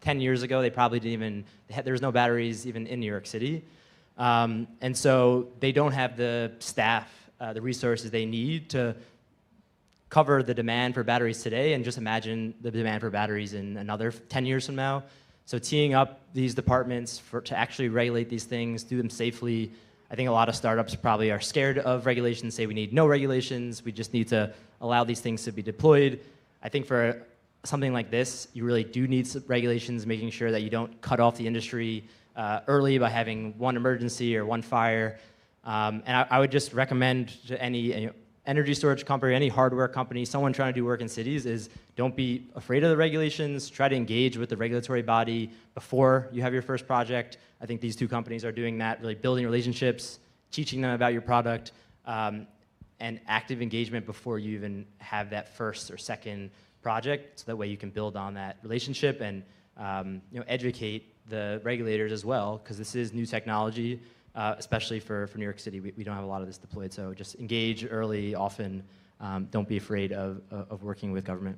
10 years ago, they probably didn't even, there was no batteries even in New York City. And so they don't have the staff, the resources they need to cover the demand for batteries today, and just imagine the demand for batteries in another 10 years from now. So teeing up these departments to actually regulate these things, do them safely. I think a lot of startups probably are scared of regulations, say we need no regulations, we just need to allow these things to be deployed. I think for something like this, you really do need some regulations, making sure that you don't cut off the industry early by having one emergency or one fire. And I would just recommend to any energy storage company, any hardware company, someone trying to do work in cities is don't be afraid of the regulations, try to engage with the regulatory body before you have your first project. I think these two companies are doing that, really building relationships, teaching them about your product, and active engagement before you even have that first or second project, so that way you can build on that relationship and educate the regulators as well, because this is new technology, especially for New York City. We don't have a lot of this deployed, so just engage early, often. Don't be afraid of working with government.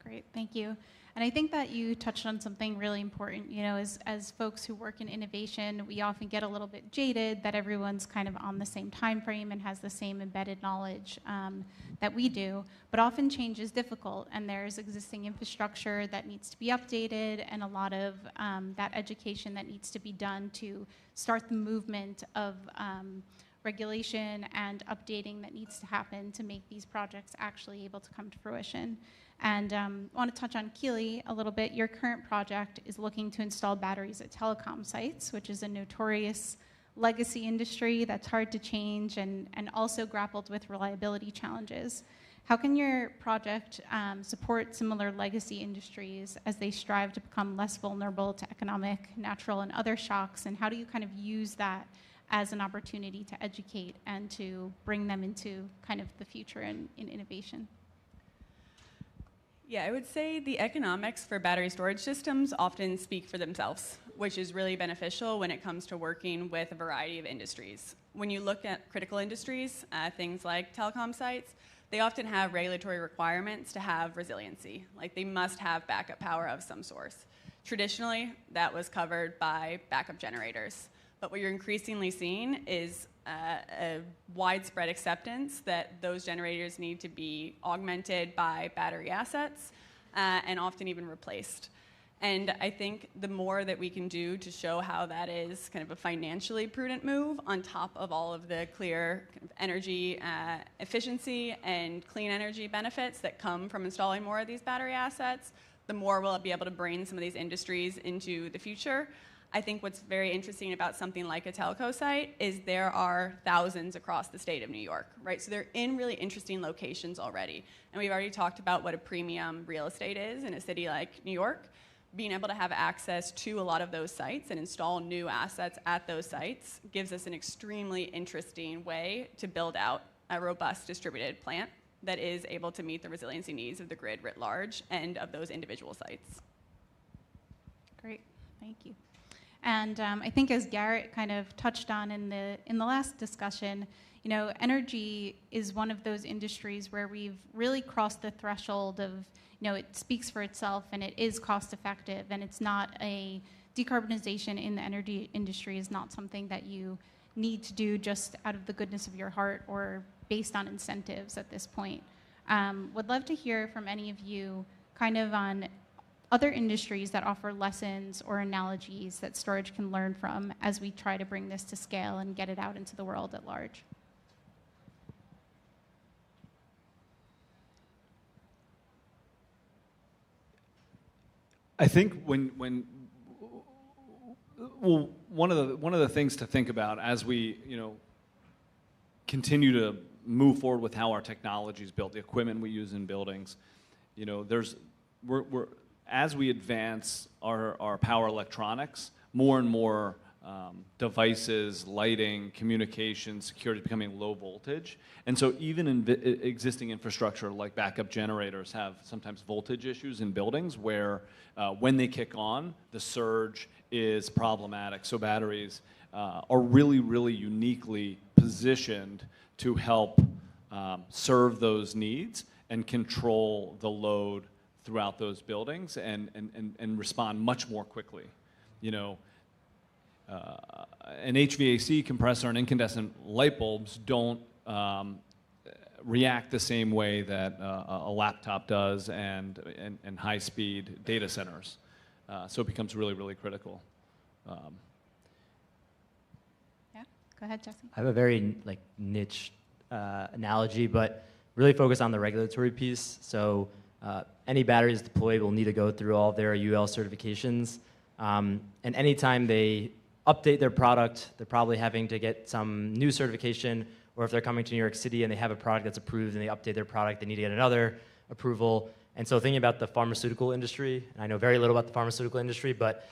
Great, thank you. And I think that you touched on something really important. You know, as folks who work in innovation, we often get a little bit jaded that everyone's kind of on the same time frame and has the same embedded knowledge that we do. But often change is difficult, and there's existing infrastructure that needs to be updated, and a lot of that education that needs to be done to start the movement of regulation and updating that needs to happen to make these projects actually able to come to fruition. And I want to touch on Keely a little bit. Your current project is looking to install batteries at telecom sites, which is a notorious legacy industry that's hard to change and also grappled with reliability challenges. How can your project support similar legacy industries as they strive to become less vulnerable to economic, natural, and other shocks? And how do you kind of use that as an opportunity to educate and to bring them into kind of the future in innovation? Yeah, I would say the economics for battery storage systems often speak for themselves, which is really beneficial when it comes to working with a variety of industries. When you look at critical industries, things like telecom sites, they often have regulatory requirements to have resiliency. Like they must have backup power of some source. Traditionally, that was covered by backup generators. But what you're increasingly seeing is a widespread acceptance that those generators need to be augmented by battery assets and often even replaced. And I think the more that we can do to show how that is kind of a financially prudent move on top of all of the clear kind of energy efficiency and clean energy benefits that come from installing more of these battery assets, the more we'll be able to bring some of these industries into the future. I think what's very interesting about something like a telco site is there are thousands across the state of New York, right? So they're in really interesting locations already. And we've already talked about what a premium real estate is in a city like New York. Being able to have access to a lot of those sites and install new assets at those sites gives us an extremely interesting way to build out a robust distributed plant that is able to meet the resiliency needs of the grid writ large and of those individual sites. Great, thank you. And I think as Garrett kind of touched on in the last discussion, you know, energy is one of those industries where we've really crossed the threshold of, you know, it speaks for itself and it is cost effective, and it's not a decarbonization in the energy industry is not something that you need to do just out of the goodness of your heart or based on incentives at this point. Would love to hear from any of you kind of on other industries that offer lessons or analogies that storage can learn from as we try to bring this to scale and get it out into the world at large. I think one of the things to think about as we, you know, continue to move forward with how our technology is built, the equipment we use in buildings, you know, as we advance our power electronics, more and more devices, lighting, communication, security becoming low voltage. And so even in existing infrastructure like backup generators have sometimes voltage issues in buildings where when they kick on, the surge is problematic. So batteries are really, really uniquely positioned to help serve those needs and control the load throughout those buildings and respond much more quickly. You know, an HVAC compressor and incandescent light bulbs don't react the same way that a laptop does and high-speed data centers. So it becomes really, really critical. Yeah, go ahead, Jesse. I have a very niche analogy, but really focus on the regulatory piece. So any batteries deployed will need to go through all of their UL certifications. And anytime they update their product, they're probably having to get some new certification, or if they're coming to New York City and they have a product that's approved and they update their product, they need to get another approval. And so thinking about the pharmaceutical industry, and I know very little about the pharmaceutical industry, but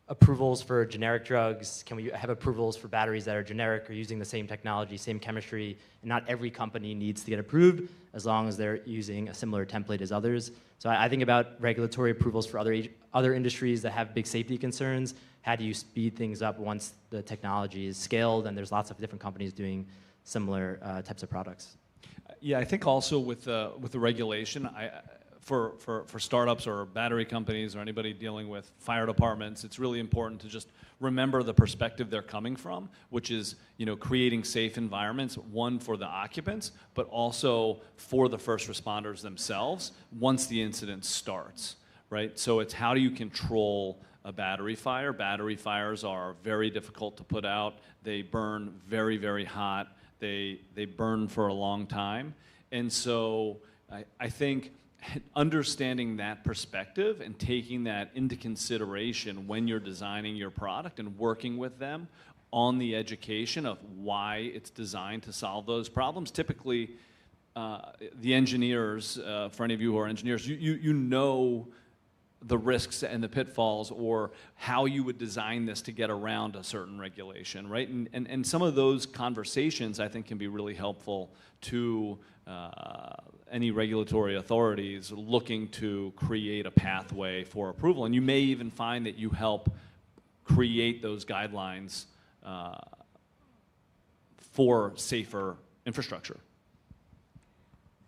approvals for generic drugs, can we have approvals for batteries that are generic or using the same technology, same chemistry? And not every company needs to get approved as long as they're using a similar template as others. So I think about regulatory approvals for other industries that have big safety concerns. How do you speed things up once the technology is scaled and there's lots of different companies doing similar types of products? Yeah, I think also with the regulation, for startups or battery companies or anybody dealing with fire departments, it's really important to just remember the perspective they're coming from, which is, you know, creating safe environments, one for the occupants, but also for the first responders themselves once the incident starts, right? So it's how do you control a battery fire? Battery fires are very difficult to put out. They burn very, very hot. They burn for a long time. And so I think understanding that perspective and taking that into consideration when you're designing your product and working with them on the education of why it's designed to solve those problems. Typically, the engineers, for any of you who are engineers, you know the risks and the pitfalls or how you would design this to get around a certain regulation, right? And some of those conversations, I think, can be really helpful to any regulatory authorities looking to create a pathway for approval. And you may even find that you help create those guidelines for safer infrastructure.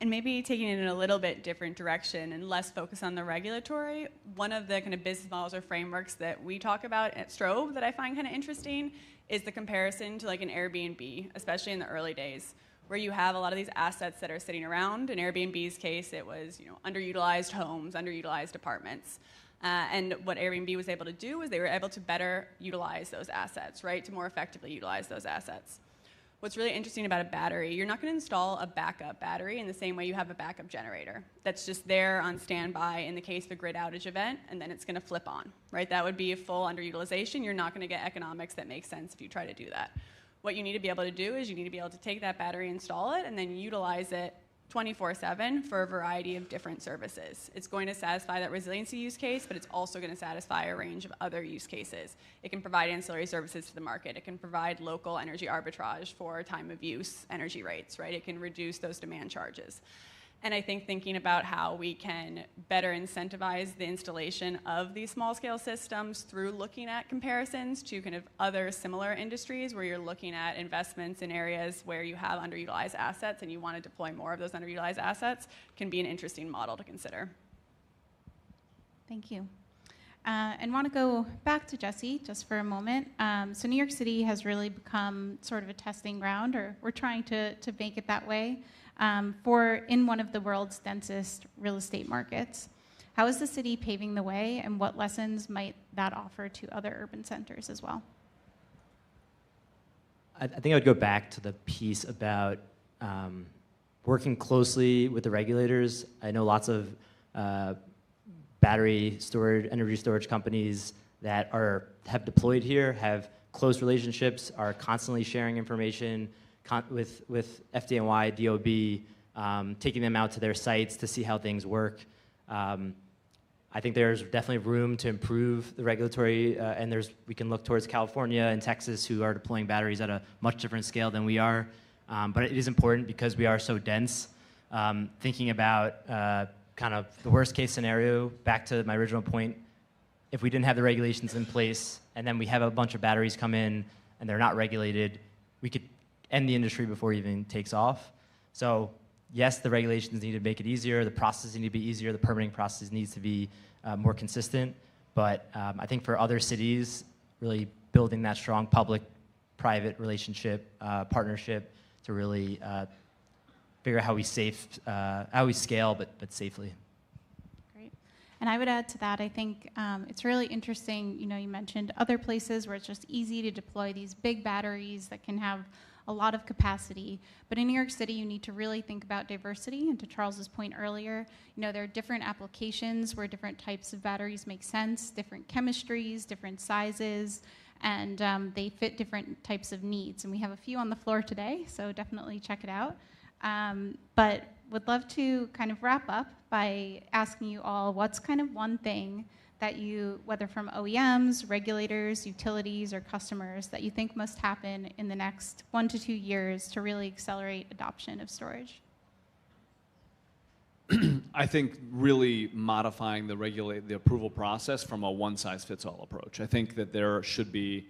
And maybe taking it in a little bit different direction and less focus on the regulatory, one of the kind of business models or frameworks that we talk about at Strobe that I find kind of interesting is the comparison to like an Airbnb, especially in the early days, where you have a lot of these assets that are sitting around. In Airbnb's case, it was, you know, underutilized homes, underutilized apartments. And what Airbnb was able to do was they were able to better utilize those assets, right, to more effectively utilize those assets. What's really interesting about a battery, you're not going to install a backup battery in the same way you have a backup generator that's just there on standby in the case of a grid outage event, and then it's going to flip on, right? That would be a full underutilization. You're not going to get economics that make sense if you try to do that. What you need to be able to do is you need to be able to take that battery, install it, and then utilize it 24/7 for a variety of different services. It's going to satisfy that resiliency use case, but it's also going to satisfy a range of other use cases. It can provide ancillary services to the market. It can provide local energy arbitrage for time of use energy rates, right? It can reduce those demand charges. And I think thinking about how we can better incentivize the installation of these small-scale systems through looking at comparisons to kind of other similar industries where you're looking at investments in areas where you have underutilized assets and you want to deploy more of those underutilized assets can be an interesting model to consider. Thank you. And want to go back to Jesse just for a moment. So New York City has really become sort of a testing ground, or we're trying to make it that way, in one of the world's densest real estate markets. How is the city paving the way, and what lessons might that offer to other urban centers as well? I think I would go back to the piece about working closely with the regulators. I know lots of battery storage, energy storage companies that have deployed here, have close relationships, are constantly sharing information with FDNY, DOB, taking them out to their sites to see how things work. I think there's definitely room to improve the regulatory, and we can look towards California and Texas, who are deploying batteries at a much different scale than we are. But it is important because we are so dense. Thinking about kind of the worst case scenario, back to my original point, if we didn't have the regulations in place and then we have a bunch of batteries come in and they're not regulated, we could end the industry before it even takes off. So yes, the regulations need to make it easier, the processes need to be easier, the permitting process needs to be more consistent. But I think for other cities, really building that strong public-private relationship, partnership to really figure out how we scale, but safely. Great. And I would add to that, I think it's really interesting, you mentioned other places where it's just easy to deploy these big batteries that can have a lot of capacity. But in New York City, you need to really think about diversity. And to Charles's point earlier, there are different applications where different types of batteries make sense, different chemistries, different sizes, and they fit different types of needs. And we have a few on the floor today, so definitely check it out. But would love to kind of wrap up by asking you all, what's kind of one thing that you, whether from OEMs, regulators, utilities, or customers, that you think must happen in the next 1 to 2 years to really accelerate adoption of storage? I think really modifying the approval process from a one-size-fits-all approach. I think that there should be,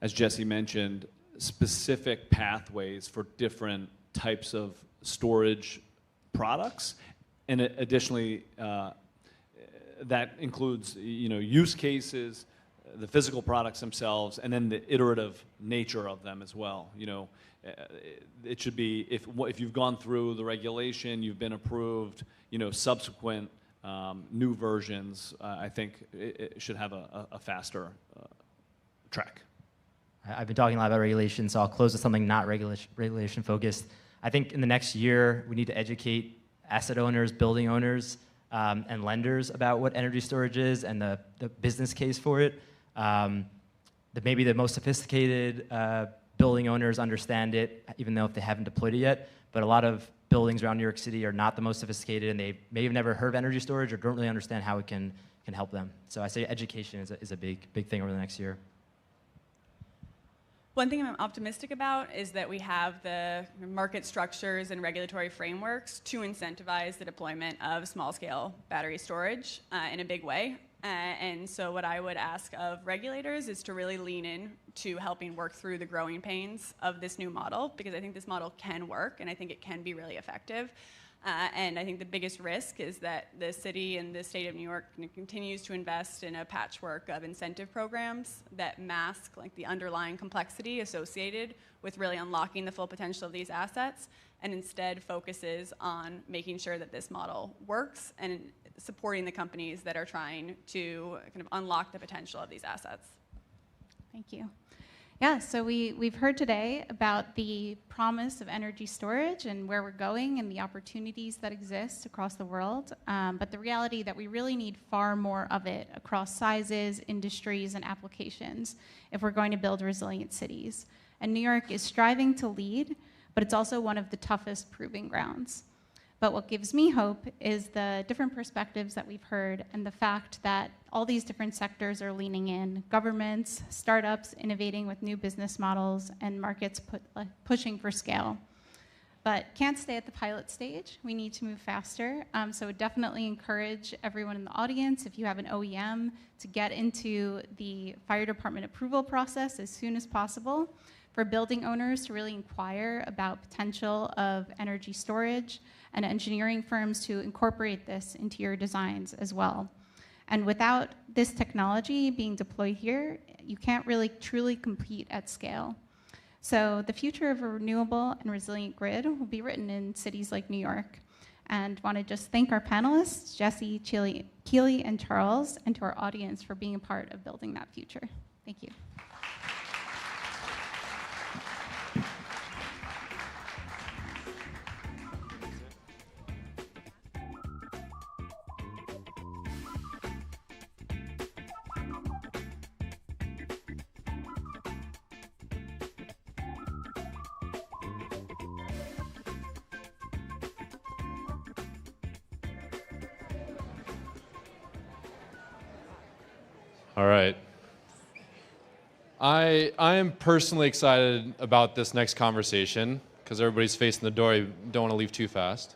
as Jesse mentioned, specific pathways for different types of storage products, and additionally, that includes use cases, the physical products themselves, and then the iterative nature of them as well. It should be if you've gone through the regulation, you've been approved. Subsequent new versions, I think it should have a faster track. I've been talking a lot about regulation, so I'll close with something not regulation focused. I think in the next year, we need to educate asset owners, building owners, and lenders about what energy storage is and the business case for it. Maybe the most sophisticated building owners understand it, even though if they haven't deployed it yet. But a lot of buildings around New York City are not the most sophisticated, and they may have never heard of energy storage or don't really understand how it can help them. So I say education is a big thing over the next year. One thing I'm optimistic about is that we have the market structures and regulatory frameworks to incentivize the deployment of small-scale battery storage in a big way. And so what I would ask of regulators is to really lean in to helping work through the growing pains of this new model, because I think this model can work, and I think it can be really effective. And I think the biggest risk is that the city and the state of New York continues to invest in a patchwork of incentive programs that mask the underlying complexity associated with really unlocking the full potential of these assets, and instead focuses on making sure that this model works and supporting the companies that are trying to kind of unlock the potential of these assets. Thank you. Yeah, so we've heard today about the promise of energy storage and where we're going and the opportunities that exist across the world, but the reality that we really need far more of it across sizes, industries, and applications if we're going to build resilient cities. And New York is striving to lead, but it's also one of the toughest proving grounds. But what gives me hope is the different perspectives that we've heard and the fact that all these different sectors are leaning in: governments, startups innovating with new business models, and markets pushing for scale. but can't stay at the pilot stage. We need to move faster. So definitely encourage everyone in the audience, if you have an OEM, to get into the fire department approval process as soon as possible. For building owners to really inquire about potential of energy storage, and engineering firms to incorporate this into your designs as well. And without this technology being deployed here, you can't really truly compete at scale. So the future of a renewable and resilient grid will be written in cities like New York. And want to just thank our panelists, Jesse, Keely, and Charles, and to our audience for being a part of building that future. Thank you. All right. I am personally excited about this next conversation because everybody's facing the door. You don't want to leave too fast.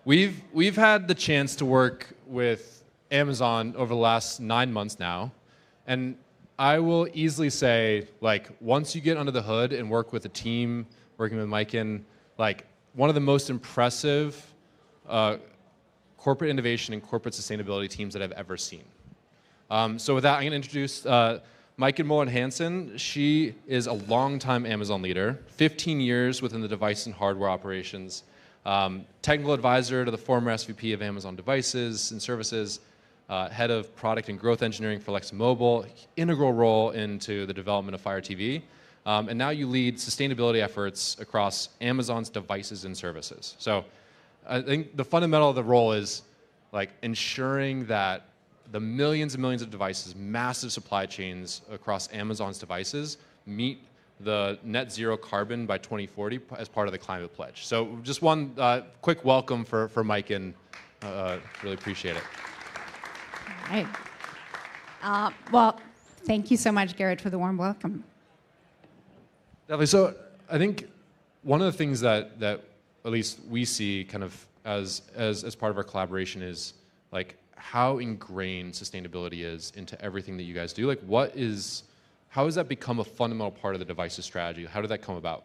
We've had the chance to work with Amazon over the last 9 months now, and I will easily say, like, once you get under the hood and work with a team, working with Miken, like, one of the most impressive corporate innovation and corporate sustainability teams that I've ever seen. So with that, I'm going to introduce Miken Molen-Hansen. She is a longtime Amazon leader, 15 years within the device and hardware operations, technical advisor to the former SVP of Amazon Devices and Services, head of product and growth engineering for ExxonMobil, integral role into the development of Fire TV. And now you lead sustainability efforts across Amazon's devices and services. So I think the fundamental of the role is like ensuring that the millions and millions of devices, massive supply chains across Amazon's devices meet the net zero carbon by 2040 as part of the climate pledge. So just one quick welcome for Miken. Really appreciate it. All right. Well, thank you so much, Garrett, for the warm welcome. Definitely. So I think one of the things that at least we see kind of as part of our collaboration is like how ingrained sustainability is into everything that you guys do. Like how has that become a fundamental part of the devices strategy? How did that come about?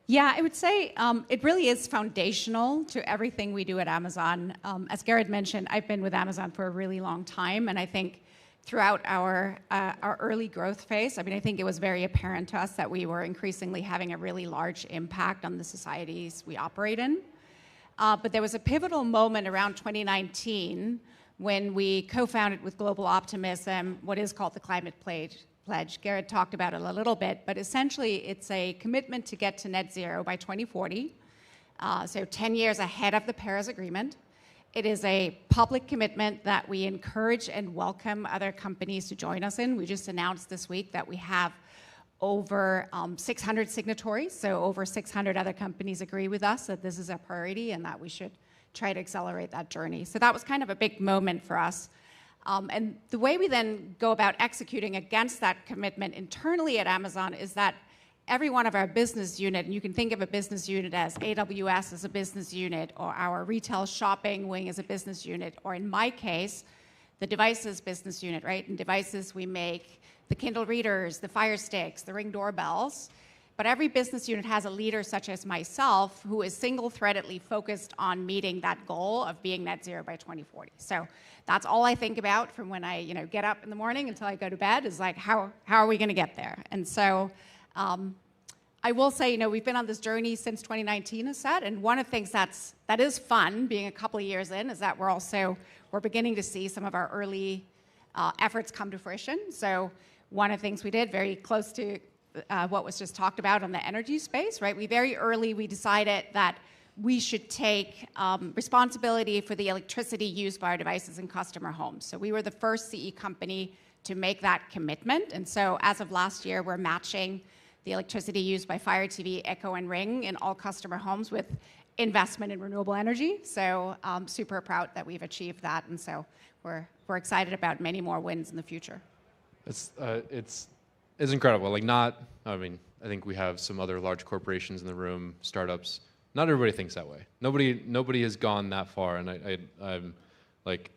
Yeah, I would say it really is foundational to everything we do at Amazon. As Garrett mentioned, I've been with Amazon for a really long time, and I think throughout our early growth phase, I mean, I think it was very apparent to us that we were increasingly having a really large impact on the societies we operate in. But there was a pivotal moment around 2019 when we co-founded with Global Optimism what is called the Climate Pledge. Garrett talked about it a little bit, but essentially it's a commitment to get to net zero by 2040, so 10 years ahead of the Paris Agreement. It is a public commitment that we encourage and welcome other companies to join us in. We just announced this week that we have over 600 signatories, so over 600 other companies agree with us that this is a priority and that we should try to accelerate that journey. So that was kind of a big moment for us. And the way we then go about executing against that commitment internally at Amazon is that every one of our business unit, and you can think of a business unit as AWS as a business unit, or our retail shopping wing as a business unit, or in my case, the devices business unit, right? In devices we make the Kindle readers, the Fire Sticks, the Ring doorbells. But every business unit has a leader such as myself who is single-threadedly focused on meeting that goal of being net zero by 2040. So that's all I think about from when I get up in the morning until I go to bed is like, how are we going to get there? And so I will say, we've been on this journey since 2019, as said, and one of the things that is fun, being a couple of years in, is that we're beginning to see some of our early efforts come to fruition. So one of the things we did, very close to what was just talked about on the energy space, right? We decided that we should take responsibility for the electricity used by our devices in customer homes. So we were the first CE company to make that commitment. And so as of last year, we're matching the electricity used by Fire TV, Echo, and Ring in all customer homes with investment in renewable energy. So I'm super proud that we've achieved that. And so we're excited about many more wins in the future. It's incredible. Like I think we have some other large corporations in the room, startups. Not everybody thinks that way. Nobody has gone that far, and I'm like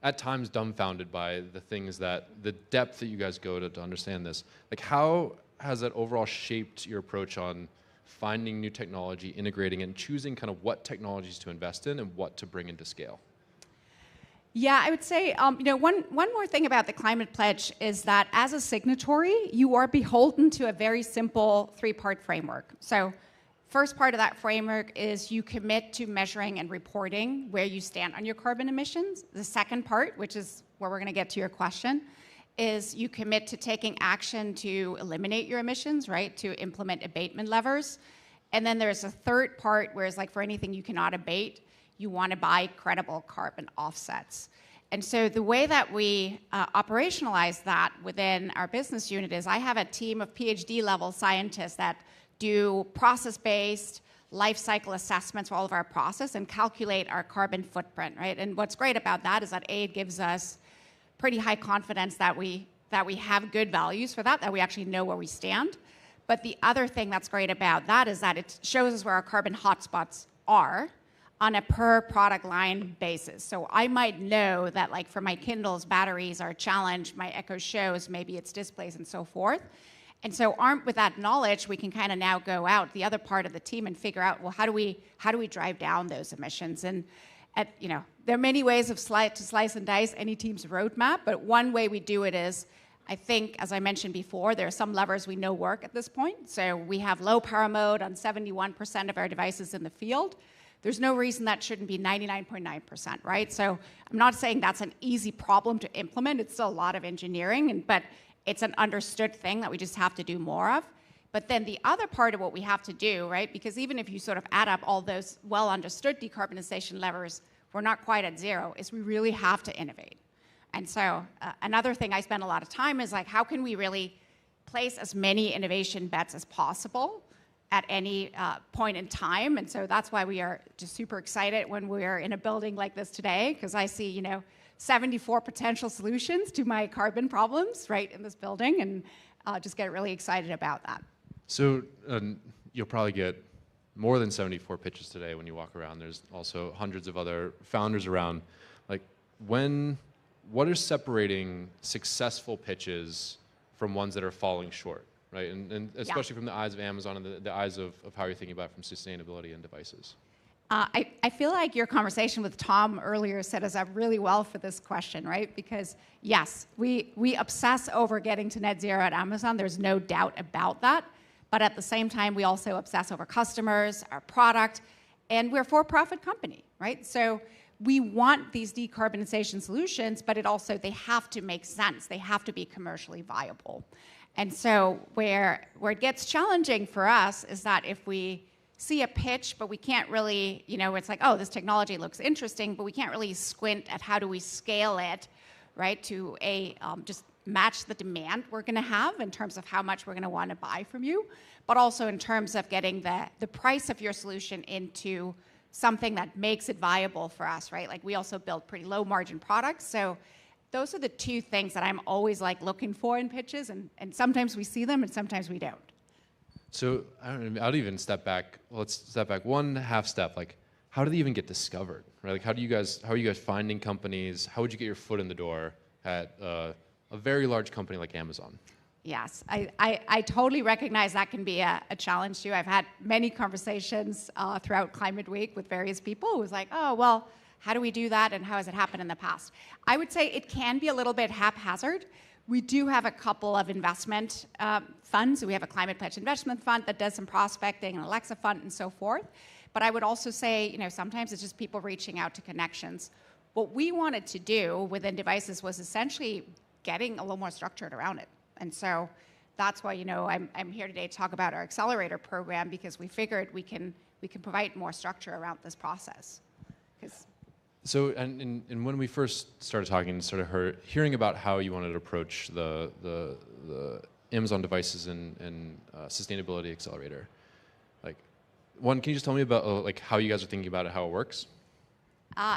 at times dumbfounded by the depth that you guys go to understand this. Like, how has that overall shaped your approach on finding new technology, integrating it, and choosing kind of what technologies to invest in and what to bring into scale? Yeah, I would say, one more thing about the Climate Pledge is that as a signatory, you are beholden to a very simple three-part framework. So first part of that framework is you commit to measuring and reporting where you stand on your carbon emissions. The second part, which is where we're going to get to your question, is you commit to taking action to eliminate your emissions, right, to implement abatement levers. And then there's a third part where it's like for anything you cannot abate, you want to buy credible carbon offsets. And so the way that we operationalize that within our business unit is I have a team of PhD level scientists that do process-based life cycle assessments for all of our process and calculate our carbon footprint, right? And what's great about that is that it gives us pretty high confidence that we have good values for that we actually know where we stand. But the other thing that's great about that is that it shows us where our carbon hotspots are on a per product line basis. So I might know that like for my Kindles, batteries are a challenge, my Echo shows, maybe it's displays and so forth. And so armed with that knowledge, we can kind of now go out, the other part of the team, and figure out, well, how do we drive down those emissions? And there are many ways to slice and dice any team's roadmap, but one way we do it is, I think, as I mentioned before, there are some levers we know work at this point. So we have low power mode on 71% of our devices in the field. There's no reason that shouldn't be 99.9%, right? So I'm not saying that's an easy problem to implement. It's still a lot of engineering, but it's an understood thing that we just have to do more of. But then the other part of what we have to do, right, because even if you sort of add up all those well understood decarbonization levers, we're not quite at zero, is we really have to innovate. And so another thing I spend a lot of time is like, how can we really place as many innovation bets as possible at any point in time? And so that's why we are just super excited when we're in a building like this today, because I see, 74 potential solutions to my carbon problems right in this building, and just get really excited about that. So you'll probably get more than 74 pitches today when you walk around. There's also hundreds of other founders around. Like, what is separating successful pitches from ones that are falling short, right? And especially from the eyes of Amazon and the eyes of how you're thinking about it from sustainability and devices. I feel like your conversation with Tom earlier set us up really well for this question, right? Because yes, we obsess over getting to net zero at Amazon. There's no doubt about that. But at the same time, we also obsess over customers, our product, and we're a for-profit company, right? So we want these decarbonization solutions, but they have to make sense. They have to be commercially viable. And so where it gets challenging for us is that if we see a pitch, but we can't really, it's like, oh, this technology looks interesting, but we can't really squint at how do we scale it, right, to just match the demand we're going to have in terms of how much we're going to want to buy from you, but also in terms of getting the price of your solution into something that makes it viable for us, right? Like, we also build pretty low margin products. So those are the two things that I'm always like looking for in pitches, and sometimes we see them and sometimes we don't. So I'll even step back. Well, let's step back one half step. Like, how do they even get discovered, right? Like, how are you guys finding companies? How would you get your foot in the door at a very large company like Amazon? Yes, I totally recognize that can be a challenge too. I've had many conversations throughout Climate Week with various people who was like, oh, well, how do we do that and how has it happened in the past? I would say it can be a little bit haphazard. We do have a couple of investment funds. We have a Climate Pledge investment fund that does some prospecting, an Alexa fund, and so forth. But I would also say, sometimes it's just people reaching out to connections. What we wanted to do within devices was essentially getting a little more structured around it. And so that's why, I'm here today to talk about our accelerator program, because we figured we can provide more structure around this process. So, and when we first started talking, started hearing about how you wanted to approach the Amazon devices and sustainability accelerator, like, one, can you just tell me about like how you guys are thinking about it, how it works?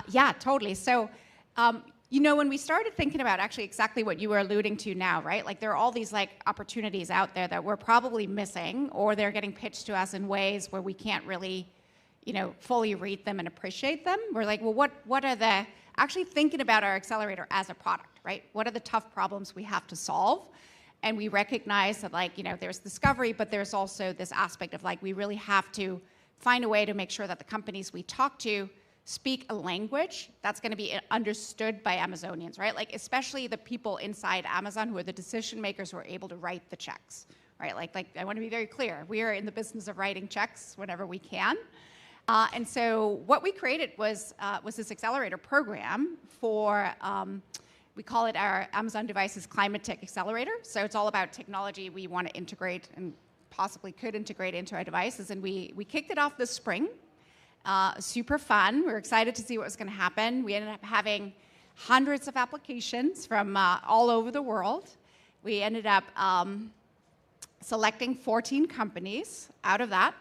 Yeah, totally. So You know, when we started thinking about actually exactly what you were alluding to now, right? Like there are all these like opportunities out there that we're probably missing, or they're getting pitched to us in ways where we can't really, you know, fully read them and appreciate them. We're like, well, what are the, actually thinking about our accelerator as a product, right? What are the tough problems we have to solve? And we recognize that, like, you know, there's discovery, but there's also this aspect of like, we really have to find a way to make sure that the companies we talk to speak a language that's going to be understood by Amazonians, right? Like, especially the people inside Amazon who are the decision makers who are able to write the checks, right? Like I want to be very clear. We are in the business of writing checks whenever we can. And so what we created was this accelerator program for, we call it our Amazon Devices Climate Tech Accelerator. So it's all about technology we want to integrate and possibly could integrate into our devices. And we kicked it off this spring. Super fun. We were excited to see what was going to happen. We ended up having hundreds of applications from all over the world. We ended up selecting 14 companies out of that,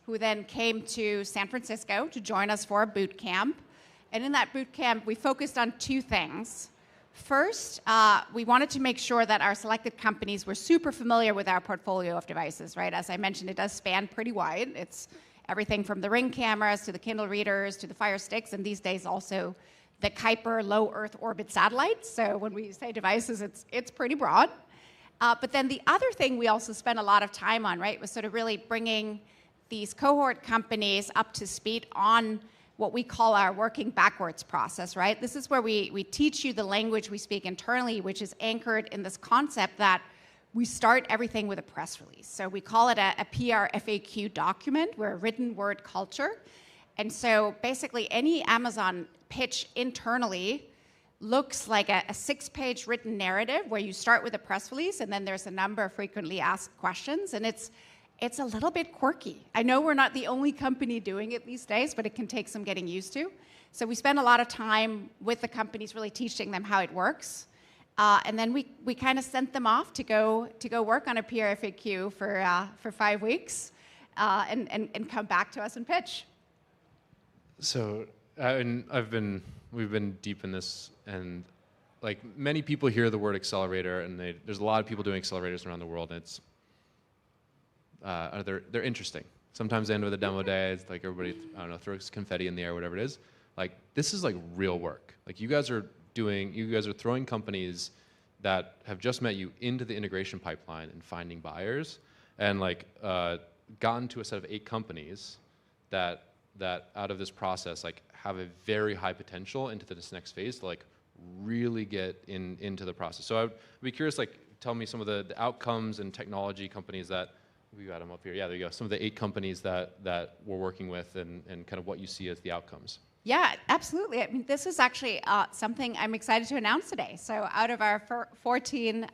who then came to San Francisco to join us for a boot camp. And in that boot camp, we focused on two things. First, we wanted to make sure that our selected companies were super familiar with our portfolio of devices, right? As I mentioned, it does span pretty wide. It's everything from the Ring cameras to the Kindle readers to the Fire Sticks, and these days also the Kuiper low Earth orbit satellites. So when we say devices, it's pretty broad. But then the other thing we also spent a lot of time on, right, was sort of really bringing these cohort companies up to speed on what we call our working backwards process, right? This is where we teach you the language we speak internally, which is anchored in this concept that we start everything with a press release. So we call it a PR FAQ document. We're a written word culture. And so basically any Amazon pitch internally looks like a 6-page written narrative where you start with a press release and then there's a number of frequently asked questions. And it's a little bit quirky. I know we're not the only company doing it these days, but it can take some getting used to. So we spend a lot of time with the companies really teaching them how it works. And then we kind of sent them off to go work on a PR FAQ for 5 weeks and come back to us and pitch. So we've been deep in this, and like many people hear the word accelerator, and there's a lot of people doing accelerators around the world, and it's they're interesting. Sometimes the end of the demo day, it's like everybody, I don't know, throws confetti in the air, whatever it is. Like, this is like real work. Like, you guys are throwing companies that have just met you into the integration pipeline and finding buyers, and like gotten to a set of 8 companies that out of this process like have a very high potential into this next phase to like really get into the process. So I'd be curious, like, tell me some of the outcomes and technology companies that we got them up here. Yeah, there you go. Some of the 8 companies that we're working with, and kind of what you see as the outcomes. Yeah, absolutely. I mean, this is actually something I'm excited to announce today. So out of our 14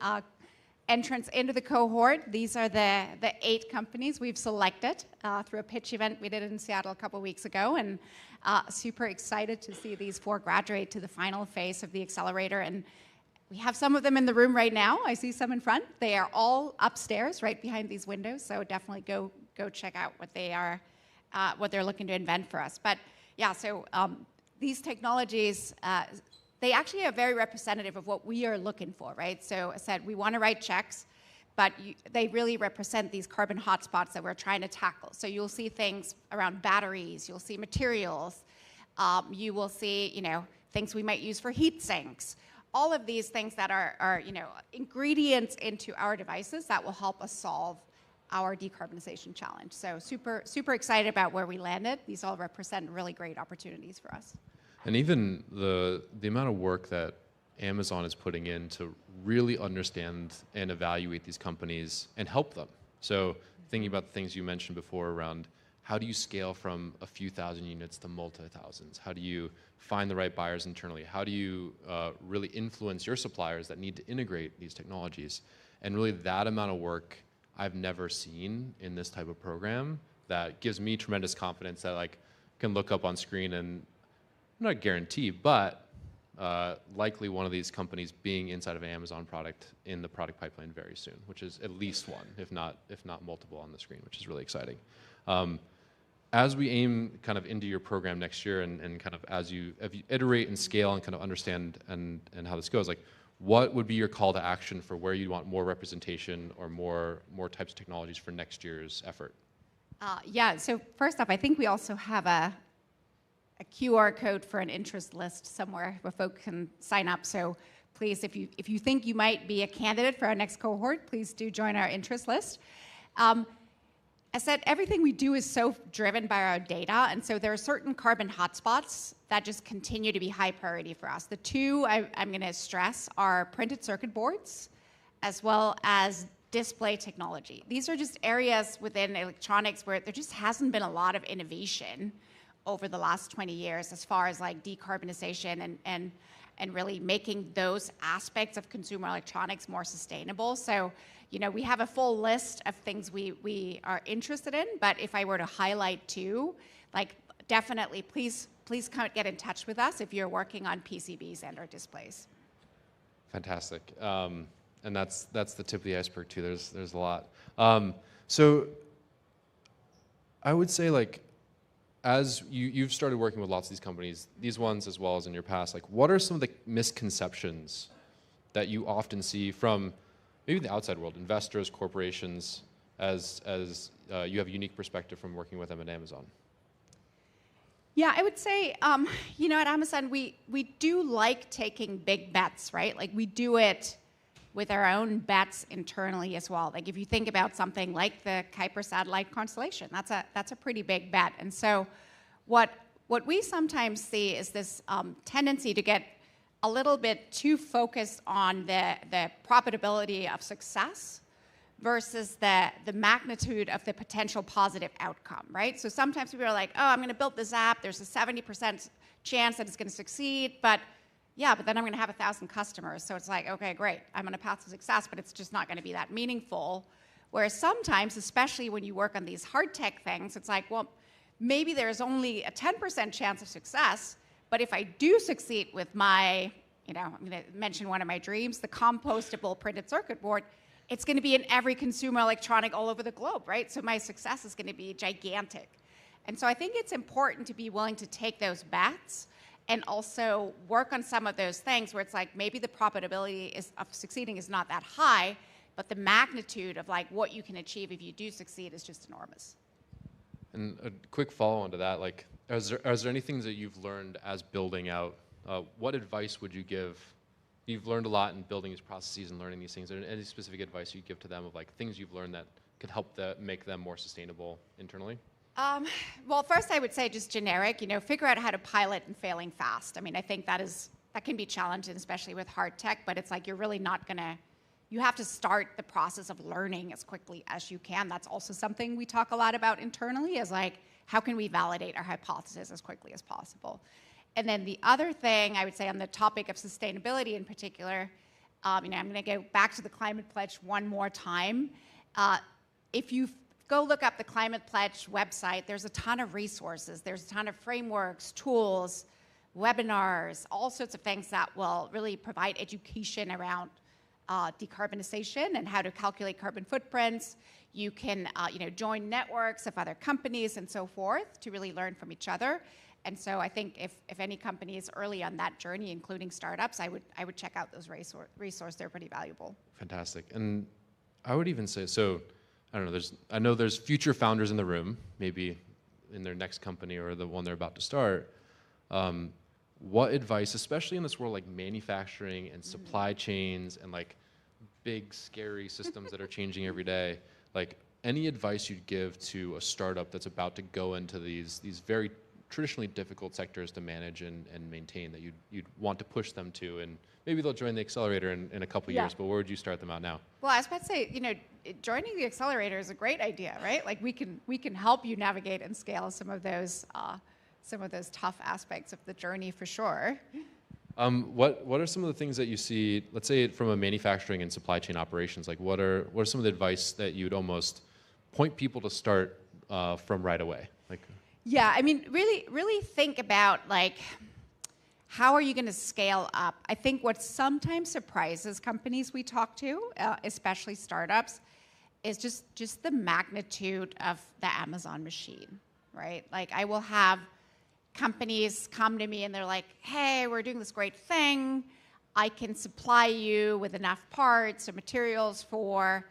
entrants into the cohort, these are the 8 companies we've selected through a pitch event we did in Seattle a couple weeks ago, and super excited to see these 4 graduate to the final phase of the accelerator. And we have some of them in the room right now. I see some in front. They are all upstairs right behind these windows, so definitely go check out what they're looking to invent for us. But yeah, so these technologies, they actually are very representative of what we are looking for, right? So I said we want to write checks, but they really represent these carbon hotspots that we're trying to tackle. So you'll see things around batteries, you'll see materials, you will see, you know, things we might use for heat sinks. All of these things that are you know, ingredients into our devices that will help us solve our decarbonization challenge. So super excited about where we landed. These all represent really great opportunities for us. And even the amount of work that Amazon is putting in to really understand and evaluate these companies and help them. So thinking about the things you mentioned before around how do you scale from a few thousand units to multi-thousands? How do you find the right buyers internally? How do you really influence your suppliers that need to integrate these technologies? And really that amount of work I've never seen in this type of program that gives me tremendous confidence that like can look up on screen and not guarantee, but likely one of these companies being inside of an Amazon product in the product pipeline very soon, which is at least one, if not multiple on the screen, which is really exciting. as we aim kind of into your program next year and kind of as you iterate and scale and kind of understand and how this goes, like what would be your call to action for where you want more representation or more types of technologies for next year's effort? Yeah, so first off, I think we also have a QR code for an interest list somewhere where folks can sign up. So please, if you think you might be a candidate for our next cohort, please do join our interest list. I said everything we do is so driven by our data, and so there are certain carbon hotspots that just continue to be high priority for us. The two I'm going to stress are printed circuit boards as well as display technology. These are just areas within electronics where there just hasn't been a lot of innovation over the last 20 years as far as like decarbonization and really making those aspects of consumer electronics more sustainable. So, you know, we have a full list of things we are interested in, but if I were to highlight two, like definitely please come get in touch with us if you're working on PCBs and or displays. Fantastic. And that's the tip of the iceberg too. There's a lot. So I would say, like, as you've started working with lots of these companies, these ones as well as in your past, like what are some of the misconceptions that you often see from maybe the outside world, investors, corporations, as you have a unique perspective from working with them at Amazon? Yeah, I would say, you know, at Amazon, we do like taking big bets, right? Like we do it with our own bets internally as well. Like if you think about something like the Kuiper satellite constellation, that's a pretty big bet. And so what we sometimes see is this tendency to get a little bit too focused on the probability of success versus the magnitude of the potential positive outcome, right? So sometimes people are like, oh, I'm going to build this app. There's a 70% chance that it's going to succeed, but then I'm going to have 1,000 customers. So it's like, okay, great. I'm on a path to success, but it's just not going to be that meaningful. Whereas sometimes, especially when you work on these hard tech things, it's like, well, maybe there's only a 10% chance of success, but if I do succeed with my, you know, I'm going to mention one of my dreams, the compostable printed circuit board, it's going to be in every consumer electronic all over the globe, right? So my success is going to be gigantic. And so I think it's important to be willing to take those bets and also work on some of those things where it's like maybe the probability of succeeding is not that high, but the magnitude of like what you can achieve if you do succeed is just enormous. And a quick follow-on to that, like, are there any things that you've learned as building out? What advice would you give? You've learned a lot in building these processes and learning these things. Are there any specific advice you'd give to them of like things you've learned that could help make them more sustainable internally? Well, first I would say just generic, you know, figure out how to pilot and failing fast. I mean, I think that can be challenging, especially with hard tech, but it's like you're really not gonna, you have to start the process of learning as quickly as you can. That's also something we talk a lot about internally is like, how can we validate our hypothesis as quickly as possible? And then the other thing I would say on the topic of sustainability in particular, you know, I'm gonna go back to the Climate Pledge one more time. If you go look up the Climate Pledge website, there's a ton of resources. There's a ton of frameworks, tools, webinars, all sorts of things that will really provide education around decarbonization and how to calculate carbon footprints. You can you know, join networks of other companies and so forth to really learn from each other. And so I think if any company is early on that journey, including startups, I would check out those resources. They're pretty valuable. Fantastic. And I would even say, so I don't know, I know there's future founders in the room, maybe in their next company or the one they're about to start. What advice, especially in this world like manufacturing and supply chains and like big scary systems that are changing every day, like any advice you'd give to a startup that's about to go into these very traditionally difficult sectors to manage and maintain that you'd want to push them to, and maybe they'll join the accelerator in a couple of years, but where would you start them out now? Well, I was about to say, you know, joining the accelerator is a great idea, right? Like we can help you navigate and scale some of those tough aspects of the journey for sure. What are some of the things that you see, let's say from a manufacturing and supply chain operations, like what are some of the advice that you'd almost point people to start from right away? Like, yeah, I mean, really think about like, how are you going to scale up? I think what sometimes surprises companies we talk to, especially startups, is just the magnitude of the Amazon machine, right? Like I will have companies come to me and they're like, hey, we're doing this great thing. I can supply you with enough parts or materials for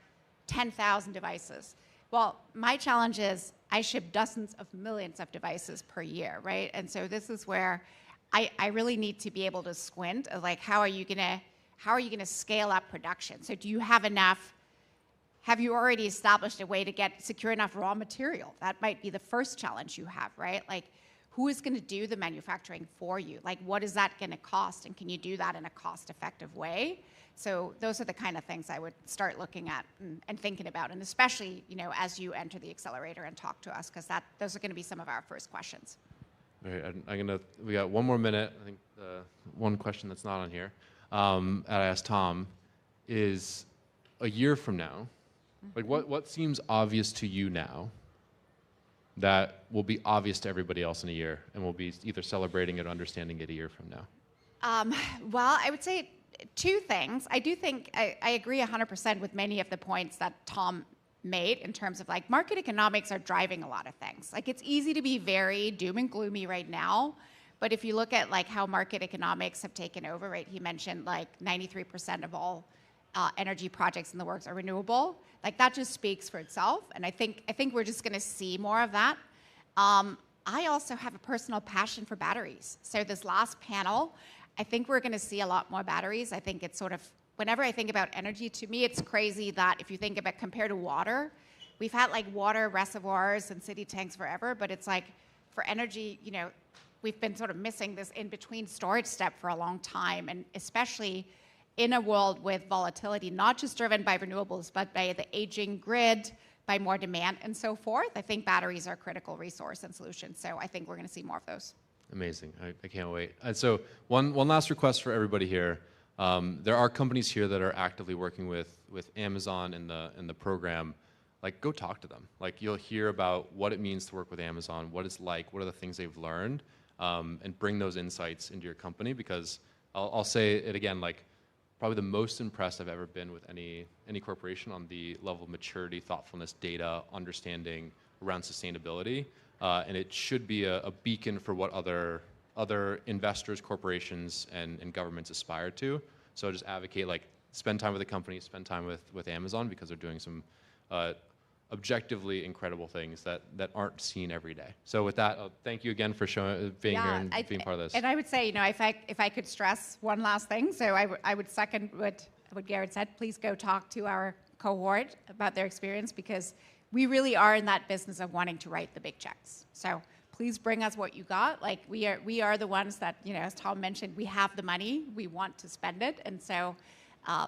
10,000 devices. Well, my challenge is I ship dozens of millions of devices per year, right? And so this is where I really need to be able to squint of like, how are you gonna scale up production? So do you have enough? Have you already established a way to secure enough raw material? That might be the first challenge you have, right? Like, who is going to do the manufacturing for you? Like, what is that going to cost? And can you do that in a cost-effective way? So those are the kind of things I would start looking at and thinking about, and especially, as you enter the accelerator and talk to us, because those are going to be some of our first questions. All right, we got one more minute. I think one question that's not on here, that I asked Tom, is a year from now, like what seems obvious to you now that will be obvious to everybody else in a year, and we'll be either celebrating it or understanding it a year from now? Well, I would say two things. I do think I agree 100% with many of the points that Tom made in terms of like market economics are driving a lot of things. Like it's easy to be very doom and gloomy right now, but if you look at like how market economics have taken over, right? He mentioned like 93% of all energy projects in the works are renewable. Like that just speaks for itself, and I think we're just going to see more of that. I also have a personal passion for batteries. So this last panel, I think we're going to see a lot more batteries. I think it's sort of, whenever I think about energy, to me it's crazy that if you think about compared to water, we've had like water reservoirs and city tanks forever, but it's like for energy, we've been sort of missing this in-between storage step for a long time, and especially in a world with volatility, not just driven by renewables, but by the aging grid, by more demand and so forth. I think batteries are a critical resource and solution. So I think we're going to see more of those. Amazing. I can't wait. And so one last request for everybody here. There are companies here that are actively working with Amazon in the program. Like, go talk to them. Like, you'll hear about what it means to work with Amazon, what it's like, what are the things they've learned, and bring those insights into your company, because I'll say it again, like, probably the most impressed I've ever been with any corporation on the level of maturity, thoughtfulness, data, understanding around sustainability. And it should be a beacon for what other investors, corporations, and governments aspire to. So just advocate, like, spend time with the company, spend time with Amazon, because they're doing some objectively incredible things that aren't seen every day. So with that, thank you again for being here and being part of this. And I would say, if I could stress one last thing, so I would second what Garrett said. Please go talk to our cohort about their experience, because we really are in that business of wanting to write the big checks. So please bring us what you got. Like we are the ones that, as Tom mentioned, we have the money, we want to spend it, and so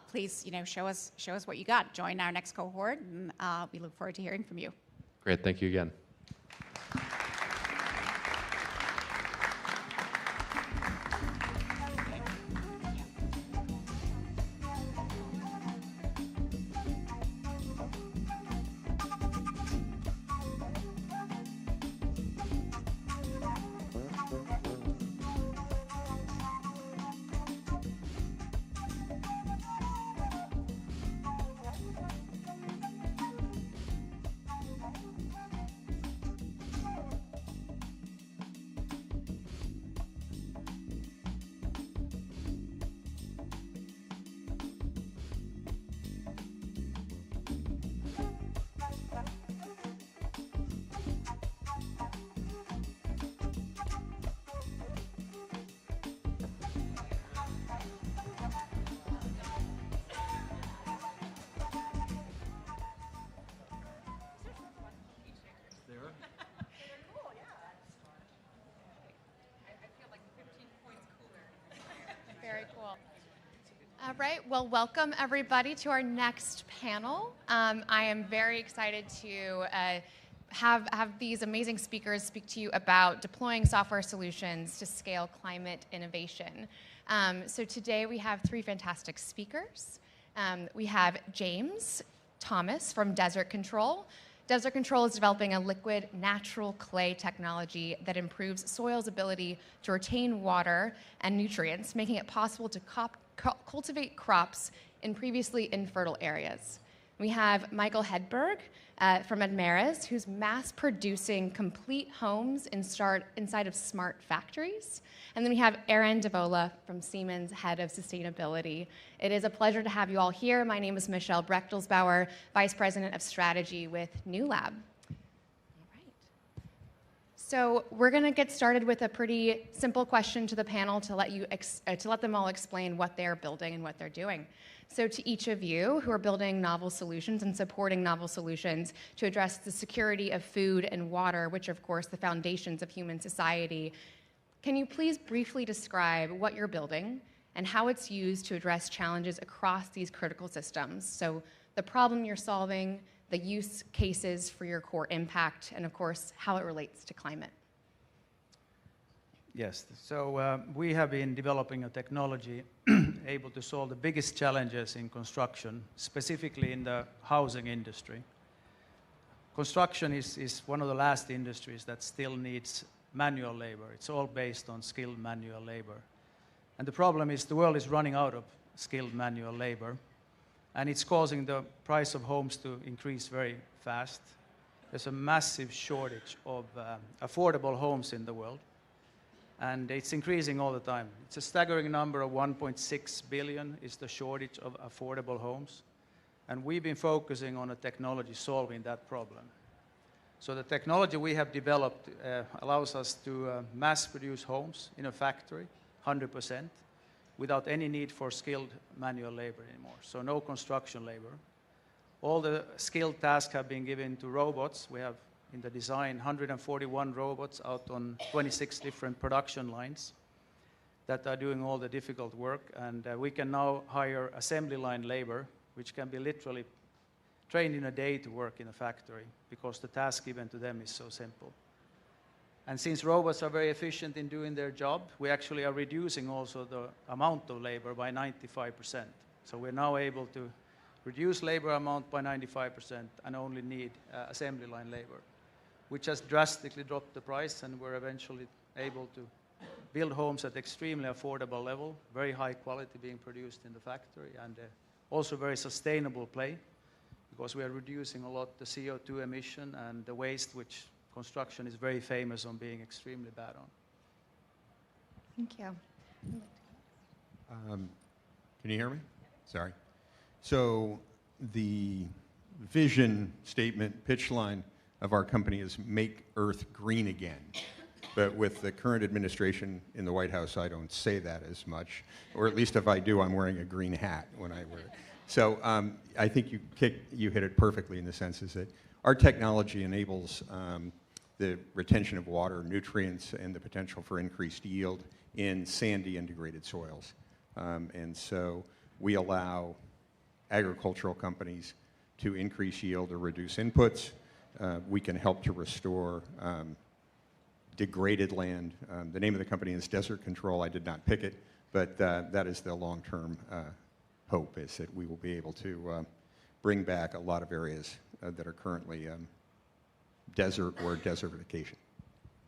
please, show us what you got. Join our next cohort, and we look forward to hearing from you. Great, thank you again. Very cool. All right, well, welcome everybody to our next panel. I am very excited to have these amazing speakers speak to you about deploying software solutions to scale climate innovation. So today we have three fantastic speakers. We have James Thomas from Desert Control. Desert Control is developing a liquid natural clay technology that improves soil's ability to retain water and nutrients, making it possible to cultivate crops in previously infertile areas. We have Michael Hedberg from Admaris, who's mass producing complete homes inside of smart factories. And then we have Eryn Devola from Siemens, head of sustainability. It is a pleasure to have you all here. My name is Michelle Brechtelsbauer, Vice President of Strategy with New Lab. So we're going to get started with a pretty simple question to the panel to let them all explain what they're building and what they're doing. So to each of you who are building novel solutions and supporting novel solutions to address the security of food and water, which are, of course, the foundations of human society, can you please briefly describe what you're building and how it's used to address challenges across these critical systems? So the problem you're solving, the use cases for your core impact, and of course, how it relates to climate. Yes, so we have been developing a technology able to solve the biggest challenges in construction, specifically in the housing industry. Construction is one of the last industries that still needs manual labor. It's all based on skilled manual labor. And the problem is the world is running out of skilled manual labor. And it's causing the price of homes to increase very fast. There's a massive shortage of affordable homes in the world. And it's increasing all the time. It's a staggering number of 1.6 billion is the shortage of affordable homes. And we've been focusing on a technology solving that problem. So the technology we have developed allows us to mass produce homes in a factory, 100%. Without any need for skilled manual labor anymore. So no construction labor. All the skilled tasks have been given to robots. We have in the design 141 robots out on 26 different production lines that are doing all the difficult work. And we can now hire assembly line labor, which can be literally trained in a day to work in a factory because the task given to them is so simple. And since robots are very efficient in doing their job, we actually are reducing also the amount of labor by 95%. So we're now able to reduce labor amount by 95% and only need assembly line labor, which has drastically dropped the price, and we're eventually able to build homes at extremely affordable level, very high quality being produced in the factory, and also very sustainable play, because we are reducing a lot the CO2 emission and the waste, which construction is very famous on being extremely bad on. Thank you. Can you hear me? Sorry. So the vision statement, pitch line of our company is make Earth green again. But with the current administration in the White House, I don't say that as much. Or at least if I do, I'm wearing a green hat when I wear it. So I think you hit it perfectly in the sense is that our technology enables the retention of water, nutrients, and the potential for increased yield in sandy and degraded soils. And so we allow agricultural companies to increase yield or reduce inputs. We can help to restore degraded land. The name of the company is Desert Control. I did not pick it, but that is the long-term hope, is that we will be able to bring back a lot of areas that are currently desert or desertification.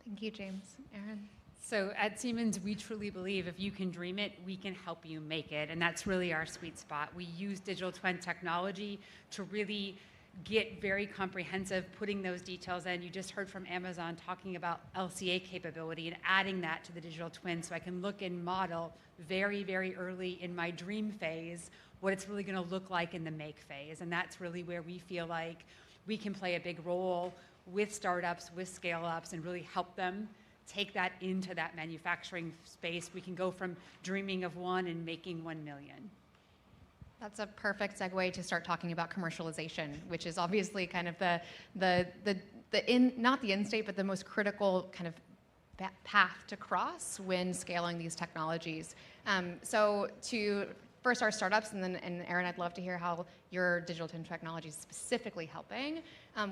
Thank you, James. Eryn? So at Siemens, we truly believe if you can dream it, we can help you make it. And that's really our sweet spot. We use digital twin technology to really get very comprehensive, putting those details in. You just heard from Amazon talking about LCA capability and adding that to the digital twin so I can look and model very, very early in my dream phase what it's really going to look like in the make phase. And that's really where we feel like we can play a big role with startups, with scale-ups, and really help them take that into that manufacturing space. We can go from dreaming of one and making 1 million. That's a perfect segue to start talking about commercialization, which is obviously kind of not the end state, but the most critical kind of path to cross when scaling these technologies. So to first our startups, and Eryn, I'd love to hear how your digital twin technology is specifically helping.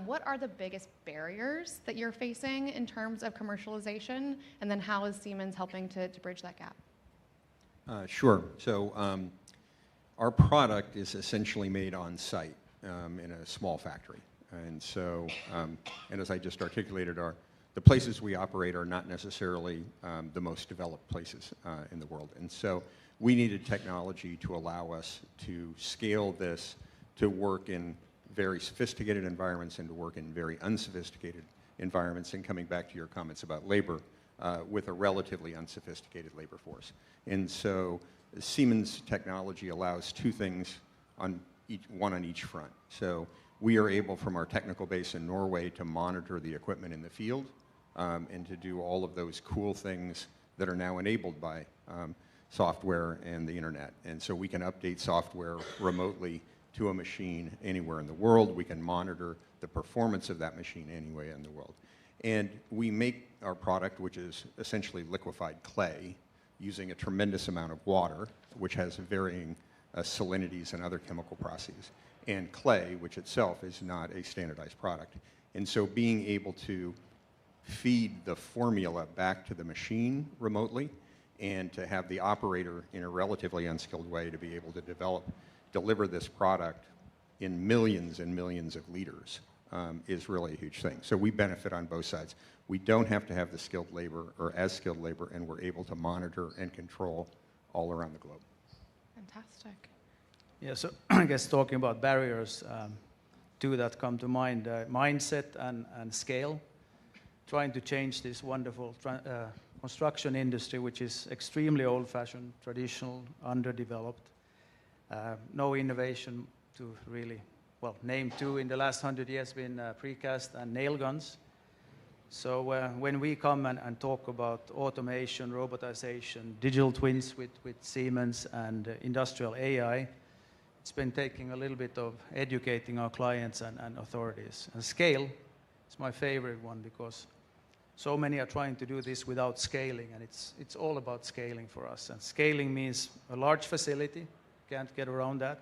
What are the biggest barriers that you're facing in terms of commercialization, and then how is Siemens helping to bridge that gap? Sure. So our product is essentially made on site in a small factory. And so, and as I just articulated, the places we operate are not necessarily the most developed places in the world. And so we needed technology to allow us to scale this to work in very sophisticated environments and to work in very unsophisticated environments, and coming back to your comments about labor, with a relatively unsophisticated labor force. And so Siemens technology allows two things, one on each front. So we are able, from our technical base in Norway, to monitor the equipment in the field and to do all of those cool things that are now enabled by software and the internet. And so we can update software remotely to a machine anywhere in the world. We can monitor the performance of that machine anywhere in the world. And we make our product, which is essentially liquefied clay, using a tremendous amount of water, which has varying salinities and other chemical processes, and clay, which itself is not a standardized product. And so being able to feed the formula back to the machine remotely and to have the operator in a relatively unskilled way to be able to deliver this product in millions and millions of liters is really a huge thing. So we benefit on both sides. We don't have to have the skilled labor or as skilled labor, and we're able to monitor and control all around the globe. Fantastic. Yeah, so I guess talking about barriers, two that come to mind, mindset and scale. Trying to change this wonderful construction industry, which is extremely old-fashioned, traditional, underdeveloped. No innovation to really, well, name two in the last 100 years been precast and nail guns. So when we come and talk about automation, robotization, digital twins with Siemens and industrial AI, it's been taking a little bit of educating our clients and authorities. And scale is my favorite one, because so many are trying to do this without scaling, and it's all about scaling for us. And scaling means a large facility. Can't get around that.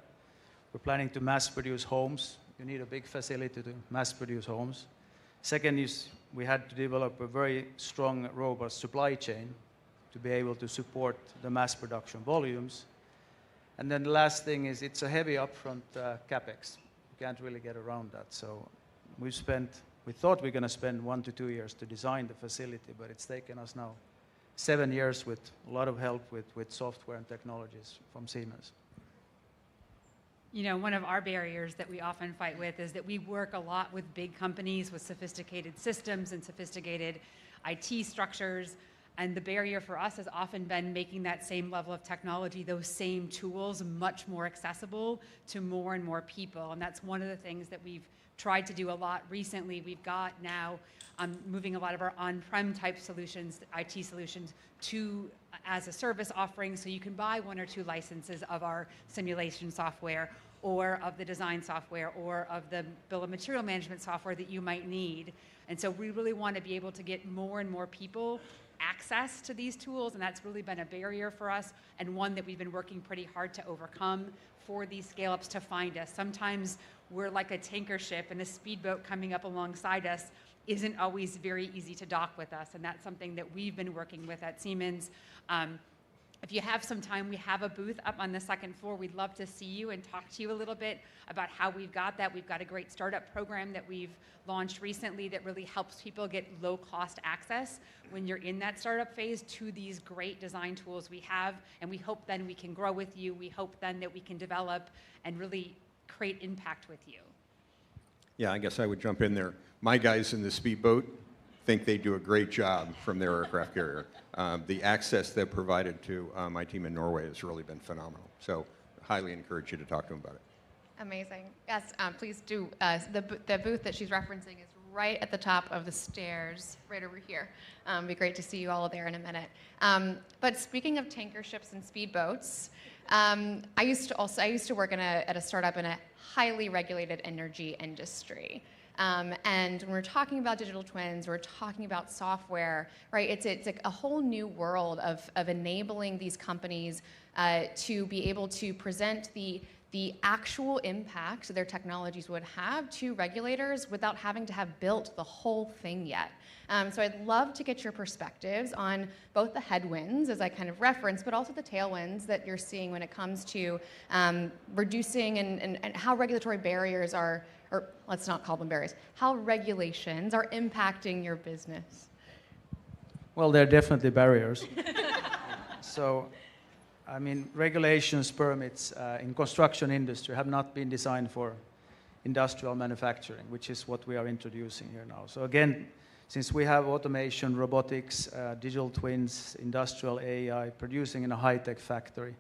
We're planning to mass produce homes. You need a big facility to mass produce homes. Second is we had to develop a very strong, robust supply chain to be able to support the mass production volumes. And then the last thing is it's a heavy upfront capex. You can't really get around that. So we thought we were going to spend 1 to 2 years to design the facility, but it's taken us now 7 years with a lot of help with software and technologies from Siemens. You know, one of our barriers that we often fight with is that we work a lot with big companies with sophisticated systems and sophisticated IT structures. And the barrier for us has often been making that same level of technology, those same tools, much more accessible to more and more people. And that's one of the things that we've tried to do a lot recently. We've got now moving a lot of our on-prem type solutions, IT solutions, to as a service offering, so you can buy 1 or 2 licenses of our simulation software or of the design software or of the bill of material management software that you might need. And so we really want to be able to get more and more people access to these tools, and that's really been a barrier for us, and one that we've been working pretty hard to overcome for these scale-ups to find us. Sometimes we're like a tanker ship, and a speedboat coming up alongside us isn't always very easy to dock with us, and that's something that we've been working with at Siemens. If you have some time, we have a booth up on the 2nd floor. We'd love to see you and talk to you a little bit about how we've got that. We've got a great startup program that we've launched recently that really helps people get low-cost access when you're in that startup phase to these great design tools we have. And we hope then we can grow with you. We hope then that we can develop and really create impact with you. Yeah, I guess I would jump in there. My guys in the speedboat think they do a great job from their aircraft carrier. The access they've provided to my team in Norway has really been phenomenal. So highly encourage you to talk to them about it. Amazing. Yes, please do. The booth that she's referencing is right at the top of the stairs, right over here. It'd be great to see you all there in a minute. But speaking of tanker ships and speedboats, I used to work at a startup in a highly regulated energy industry. And when we're talking about digital twins, we're talking about software, right? It's like a whole new world of enabling these companies to be able to present the actual impact their technologies would have to regulators without having to have built the whole thing yet. So I'd love to get your perspectives on both the headwinds, as I kind of referenced, but also the tailwinds that you're seeing when it comes to reducing and how regulatory barriers are, or let's not call them barriers, how regulations are impacting your business. Well, there are definitely barriers. So, I mean, regulations, permits in construction industry have not been designed for industrial manufacturing, which is what we are introducing here now. So again, since we have automation, robotics, digital twins, industrial AI, producing in a high-tech factory,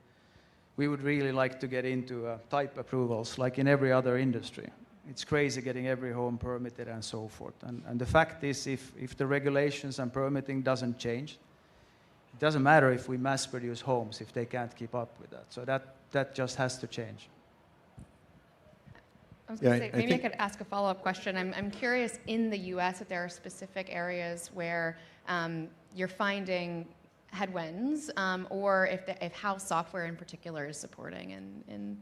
we would really like to get into type approvals like in every other industry. It's crazy getting every home permitted and so forth. And the fact is, if the regulations and permitting doesn't change, it doesn't matter if we mass produce homes if they can't keep up with that. So that just has to change. I was going to say, maybe I could ask a follow-up question. I'm curious, in the U.S., if there are specific areas where you're finding headwinds, or if how software in particular is supporting in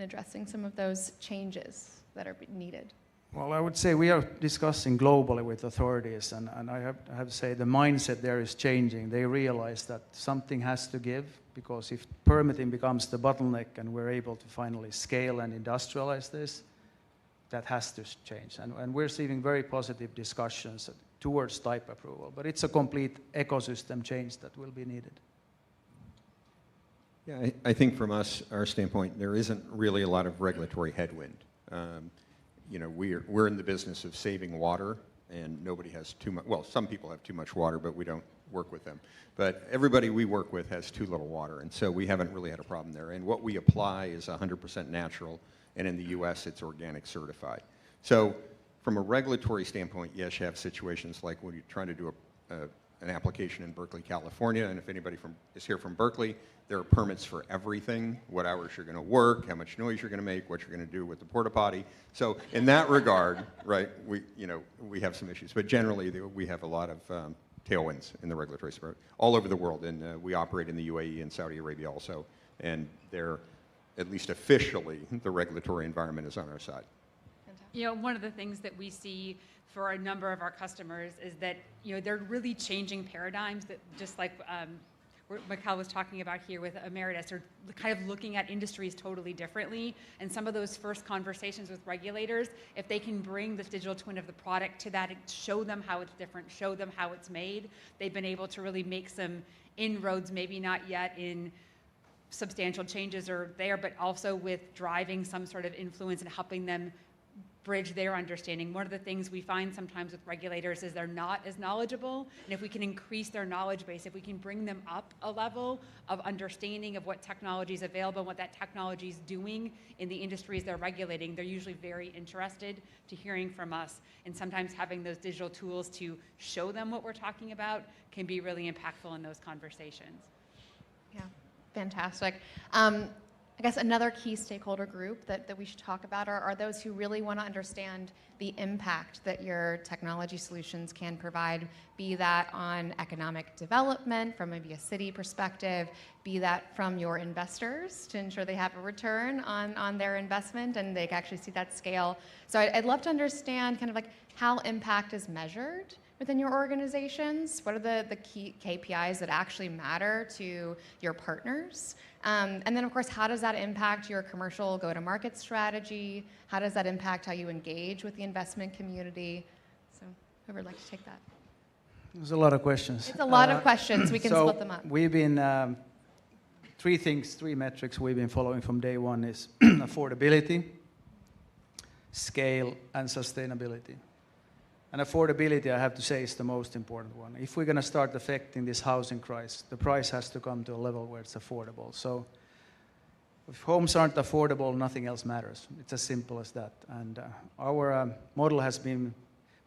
addressing some of those changes that are needed. Well, I would say we are discussing globally with authorities, and I have to say the mindset there is changing. They realize that something has to give, because if permitting becomes the bottleneck and we're able to finally scale and industrialize this, that has to change. And we're seeing very positive discussions towards type approval. But it's a complete ecosystem change that will be needed. Yeah, I think from our standpoint, there isn't really a lot of regulatory headwind. You know, we're in the business of saving water, and nobody has too much. Well, some people have too much water, but we don't work with them. But everybody we work with has too little water, and so we haven't really had a problem there. And what we apply is 100% natural. And in the US, it's organic certified. So from a regulatory standpoint, yes, you have situations like when you're trying to do an application in Berkeley, California, and if anybody is here from Berkeley, there are permits for everything, what hours you're going to work, how much noise you're going to make, what you're going to do with the porta potty. So in that regard, right, we have some issues. But generally, we have a lot of tailwinds in the regulatory support all over the world. And we operate in the UAE and Saudi Arabia also. And they're, at least officially, the regulatory environment is on our side. You know, one of the things that we see for a number of our customers is that, you know, they're really changing paradigms that, just like Mikhail was talking about here with Emeritus, they're kind of looking at industries totally differently. And some of those first conversations with regulators, if they can bring this digital twin of the product to that, show them how it's different, show them how it's made, they've been able to really make some inroads, maybe not yet in substantial changes are there, but also with driving some sort of influence and helping them bridge their understanding. One of the things we find sometimes with regulators is they're not as knowledgeable, and if we can increase their knowledge base, if we can bring them up a level of understanding of what technology is available and what that technology is doing in the industries they're regulating, they're usually very interested to hearing from us, and sometimes having those digital tools to show them what we're talking about can be really impactful in those conversations. Yeah. Fantastic. I guess another key stakeholder group that we should talk about are those who really want to understand the impact that your technology solutions can provide, be that on economic development from maybe a city perspective, be that from your investors to ensure they have a return on their investment and they can actually see that scale. So I'd love to understand kind of like how impact is measured within your organizations. What are the key KPIs that actually matter to your partners? And then, of course, how does that impact your commercial go-to-market strategy? How does that impact how you engage with the investment community? So whoever would like to take that. There's a lot of questions. It's a lot of questions. We can split them up. We've been, three metrics we've been following from day one is affordability, scale, and sustainability. And affordability, I have to say, is the most important one. If we're going to start affecting this housing crisis, the price has to come to a level where it's affordable. So if homes aren't affordable, nothing else matters. It's as simple as that. And our model has been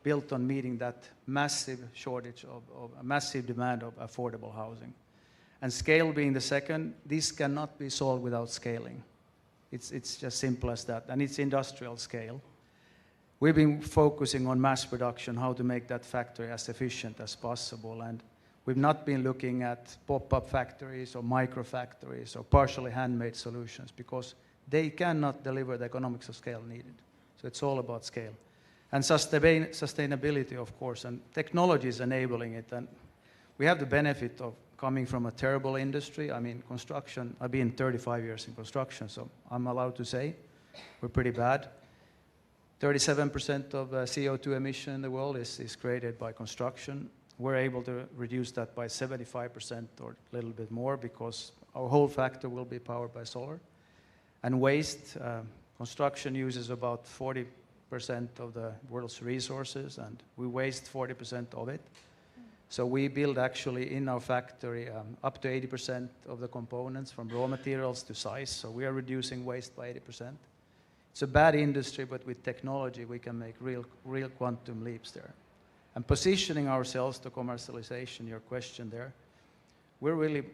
built on meeting that massive shortage of a massive demand of affordable housing. And scale being the second, this cannot be solved without scaling. It's just simple as that. And it's industrial scale. We've been focusing on mass production, how to make that factory as efficient as possible. And we've not been looking at pop-up factories or micro factories or partially handmade solutions because they cannot deliver the economics of scale needed. So it's all about scale. And sustainability, of course, and technology is enabling it. And we have the benefit of coming from a terrible industry. I mean, construction, I've been 35 years in construction, so I'm allowed to say we're pretty bad. 37% of CO2 emission in the world is created by construction. We're able to reduce that by 75% or a little bit more because our whole factory will be powered by solar. And waste, construction uses about 40 of the world's resources, and we waste 40% of it. So we build actually in our factory up to 80% of the components from raw materials to size. So we are reducing waste by 80%. It's a bad industry, but with technology we can make real quantum leaps there. And positioning ourselves to commercialization, your question there, we're really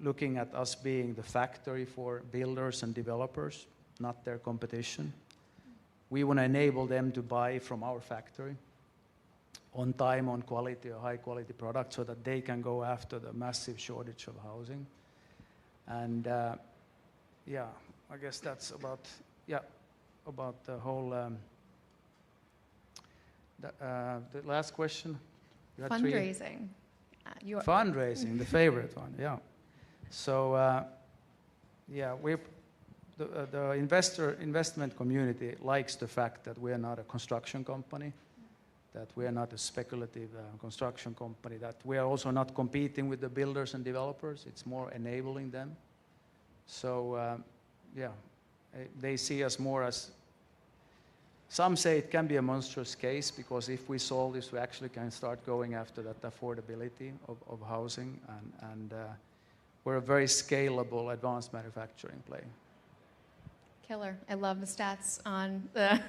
looking at us being the factory for builders and developers, not their competition. We want to enable them to buy from our factory on time, on quality, a high quality product, so that they can go after the massive shortage of housing. And yeah, I guess that's about the whole, the last question. You had three. Fundraising. Fundraising, the favorite one, yeah. So yeah, the investment community likes the fact that we are not a construction company, that we are not a speculative construction company, that we are also not competing with the builders and developers. It's more enabling them. So yeah, they see us more as, some say it can be a monstrous case, because if we solve this, we actually can start going after that affordability of housing, and we're a very scalable advanced manufacturing play. Killer. I love the stats on the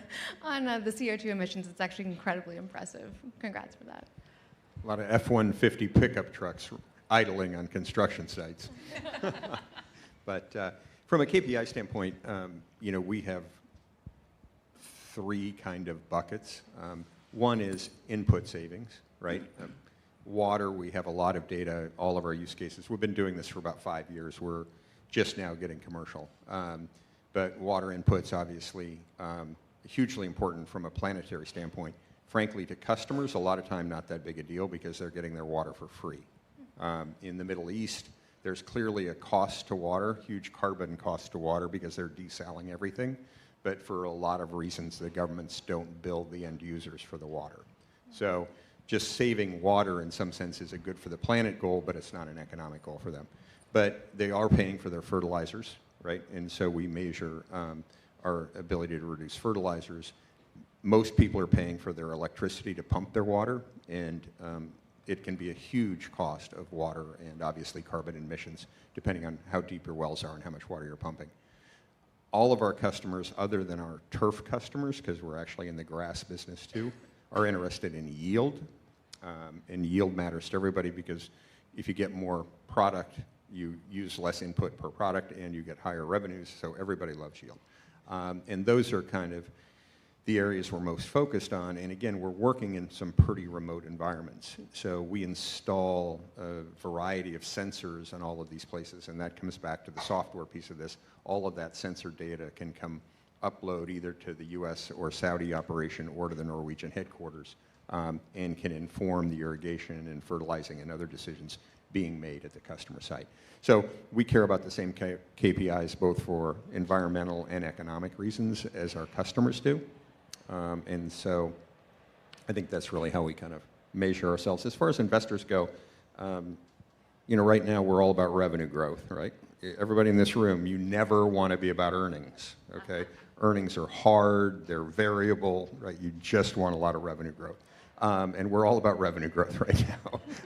CO2 emissions. It's actually incredibly impressive. Congrats for that. A lot of F-150 pickup trucks idling on construction sites. But from a KPI standpoint, you know, we have three kind of buckets. One is input savings, right? Water, we have a lot of data, all of our use cases. We've been doing this for about 5 years. We're just now getting commercial. But water inputs, obviously, hugely important from a planetary standpoint. Frankly, to customers, a lot of time not that big a deal, because they're getting their water for free. In the Middle East, there's clearly a cost to water, huge carbon cost to water, because they're desaling everything. But for a lot of reasons, the governments don't bill the end users for the water. So just saving water in some sense is a good for the planet goal, but it's not an economic goal for them. But they are paying for their fertilizers, right? And so we measure our ability to reduce fertilizers. Most people are paying for their electricity to pump their water, and it can be a huge cost of water and obviously carbon emissions, depending on how deep your wells are and how much water you're pumping. All of our customers, other than our turf customers, because we're actually in the grass business too, are interested in yield. And yield matters to everybody, because if you get more product, you use less input per product and you get higher revenues, so everybody loves yield. And those are kind of the areas we're most focused on. And again, we're working in some pretty remote environments. So we install a variety of sensors in all of these places, and that comes back to the software piece of this. All of that sensor data can come upload either to the US or Saudi operation or to the Norwegian headquarters, and can inform the irrigation and fertilizing and other decisions being made at the customer site. So we care about the same KPIs, both for environmental and economic reasons, as our customers do. And so I think that's really how we kind of measure ourselves. As far as investors go, you know, right now we're all about revenue growth, right? Everybody in this room, you never want to be about earnings, okay? Earnings are hard, they're variable, right? You just want a lot of revenue growth. And we're all about revenue growth right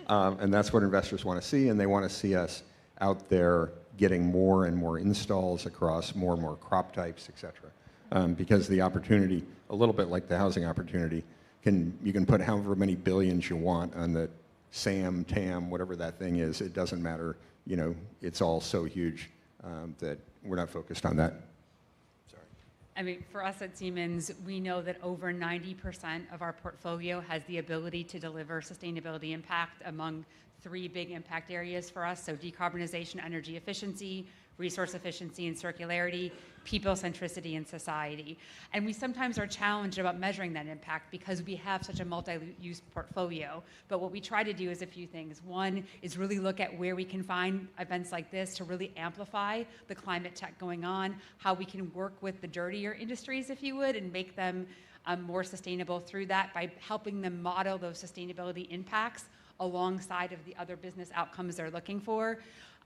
now. And that's what investors want to see, and they want to see us out there getting more and more installs across more and more crop types, et cetera. Because the opportunity, a little bit like the housing opportunity, you can put however many billions you want on the SAM, TAM, whatever that thing is. It doesn't matter. You know, it's all so huge that we're not focused on that. Sorry. I mean, for us at Siemens, we know that over 90% of our portfolio has the ability to deliver sustainability impact among 3 big impact areas for us. So decarbonization, energy efficiency, resource efficiency and circularity, people centricity and society. And we sometimes are challenged about measuring that impact because we have such a multi-use portfolio. But what we try to do is a few things. One is really look at where we can find events like this to really amplify the climate tech going on, how we can work with the dirtier industries, if you would, and make them more sustainable through that by helping them model those sustainability impacts alongside of the other business outcomes they're looking for.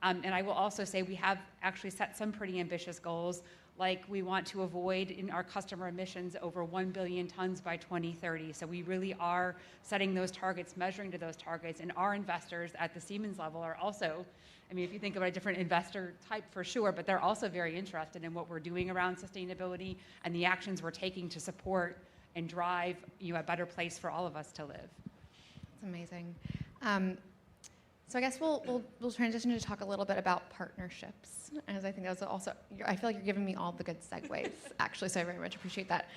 And I will also say we have actually set some pretty ambitious goals like we want to avoid in our customer emissions over 1 billion tons by 2030. So we really are setting those targets, measuring to those targets, and our investors at the Siemens level are also, I mean, if you think about a different investor type for sure, but they're also very interested in what we're doing around sustainability and the actions we're taking to support and drive, you know, a better place for all of us to live. That's amazing. So I guess we'll transition to talk a little bit about partnerships, as I think that was also, I feel like you're giving me all the good segues, actually, so I very much appreciate that.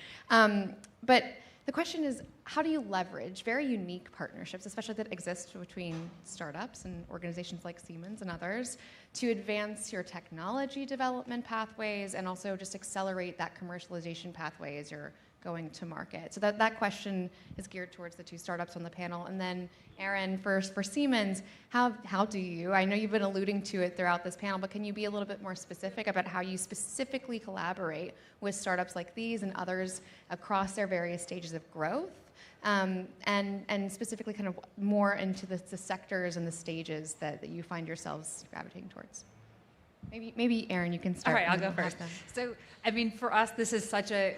But the question is, how do you leverage very unique partnerships, especially that exist between startups and organizations like Siemens and others, to advance your technology development pathways and also just accelerate that commercialization pathway as you're going to market? So that question is geared towards the two startups on the panel. And then, Eryn, for Siemens, how do you, I know you've been alluding to it throughout this panel, but can you be a little bit more specific about how you specifically collaborate with startups like these and others across their various stages of growth? And specifically kind of more into the sectors and the stages that you find yourselves gravitating towards? Maybe Eryn, you can start. All right, I'll go first. So, I mean, for us, this is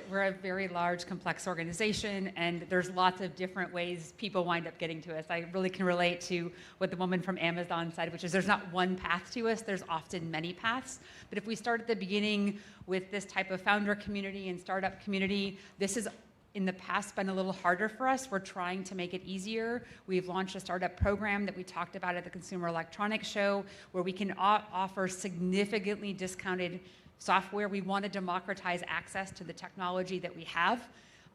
we're a very large, complex organization, and there's lots of different ways people wind up getting to us. I really can relate to what the woman from Amazon said, which is there's not one path to us, there's often many paths. But if we start at the beginning with this type of founder community and startup community, this is in the past been a little harder for us. We're trying to make it easier. We've launched a startup program that we talked about at the Consumer Electronics Show where we can offer significantly discounted software. We want to democratize access to the technology that we have.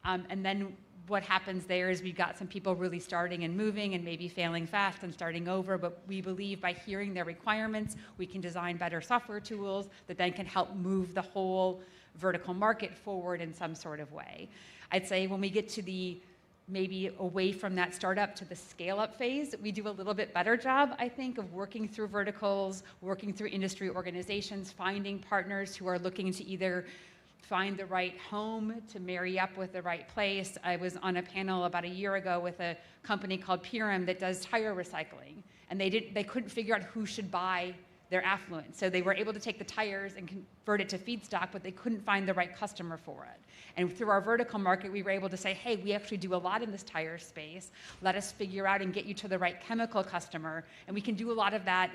And then what happens there is we've got some people really starting and moving and maybe failing fast and starting over, but we believe by hearing their requirements, we can design better software tools that then can help move the whole vertical market forward in some sort of way. I'd say when we get to the maybe away from that startup to the scale-up phase, we do a little bit better job, I think, of working through verticals, working through industry organizations, finding partners who are looking to either find the right home to marry up with the right place. I was on a panel about a year ago with a company called Pyram that does tire recycling, and they couldn't figure out who should buy their affluent. So they were able to take the tires and convert it to feedstock, but they couldn't find the right customer for it. And through our vertical market, we were able to say, hey, we actually do a lot in this tire space. Let us figure out and get you to the right chemical customer. And we can do a lot of that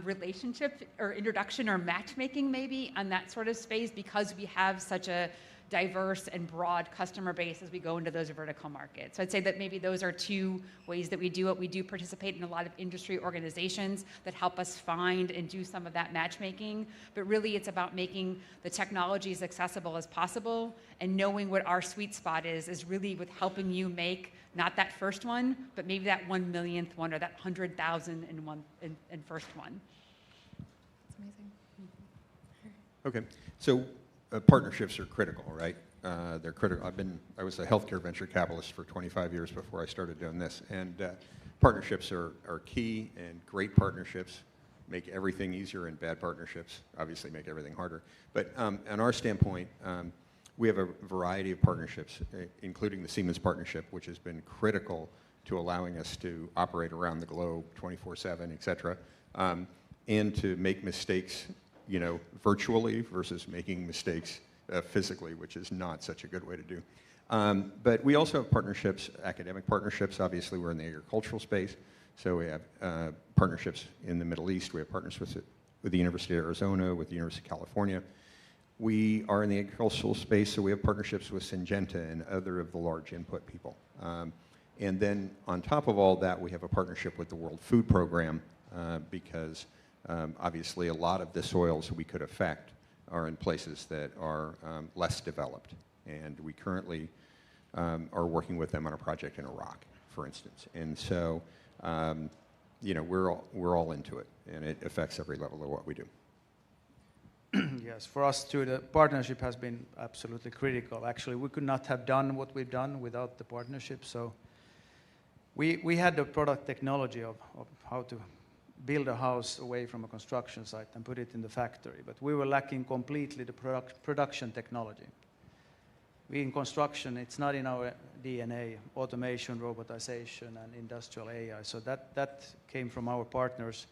relationship or introduction or matchmaking maybe on that sort of space because we have such a diverse and broad customer base as we go into those vertical markets. So I'd say that maybe those are two ways that we do it. We do participate in a lot of industry organizations that help us find and do some of that matchmaking, but really it's about making the technology as accessible as possible and knowing what our sweet spot is really with helping you make not that first one, but maybe that 1 millionth one or that 100,000 in first one. That's amazing. Okay, so partnerships are critical, right? They're critical. I was a healthcare venture capitalist for 25 years before I started doing this, and partnerships are key, and great partnerships make everything easier, and bad partnerships obviously make everything harder. But on our standpoint, we have a variety of partnerships, including the Siemens partnership, which has been critical to allowing us to operate around the globe 24/7, et cetera, and to make mistakes virtually versus making mistakes physically, which is not such a good way to do. But we also have partnerships, academic partnerships. Obviously, we're in the agricultural space, so we have partnerships in the Middle East. We have partnerships with the University of Arizona, with the University of California. We are in the agricultural space, so we have partnerships with Syngenta and other of the large input people. And then on top of all that, we have a partnership with the World Food Program because obviously, a lot of the soils we could affect are in places that are less developed. And we currently are working with them on a project in Iraq, for instance. And so, we're all into it, and it affects every level of what we do. Yes, for us too, the partnership has been absolutely critical. Actually, we could not have done what we've done without the partnership. So we had the product technology of how to build a house away from a construction site and put it in the factory. But we were lacking completely the production technology. We in construction, it's not in our DNA, automation, robotization, and industrial AI. So that came from our partners.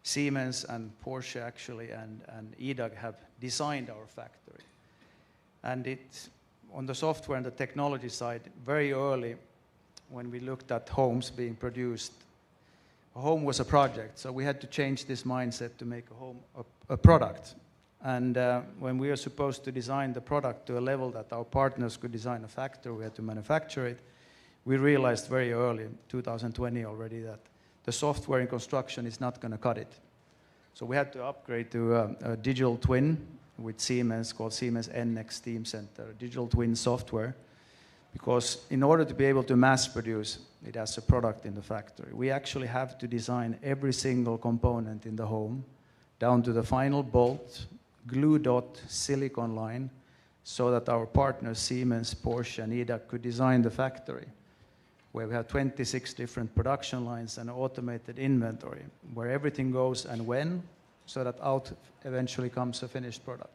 Siemens and Porsche actually and EDAG have designed our factory. And it's on the software and the technology side, very early when we looked at homes being produced, a home was a project, so we had to change this mindset to make a home a product. And when we were supposed to design the product to a level that our partners could design a factory, we had to manufacture it, we realized very early, in 2020 already, that the software in construction is not going to cut it. So we had to upgrade to a digital twin with Siemens, called Siemens NX Team Center, digital twin software, because in order to be able to mass produce it as a product in the factory, we actually have to design every single component in the home, down to the final bolt, glue dot, silicon line, so that our partners, Siemens, Porsche, and EDAC, could design the factory, where we have 26 different production lines and automated inventory, where everything goes and when, so that out eventually comes a finished product.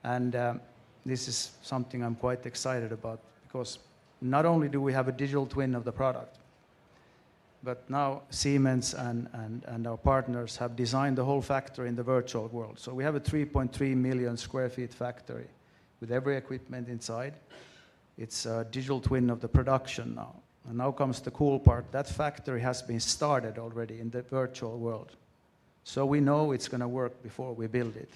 And this is something I'm quite excited about, because not only do we have a digital twin of the product, but now Siemens and our partners have designed the whole factory in the virtual world. So we have a 3.3 million square feet factory with every equipment inside. It's a digital twin of the production now. And now comes the cool part. That factory has been started already in the virtual world. So we know it's going to work before we build it.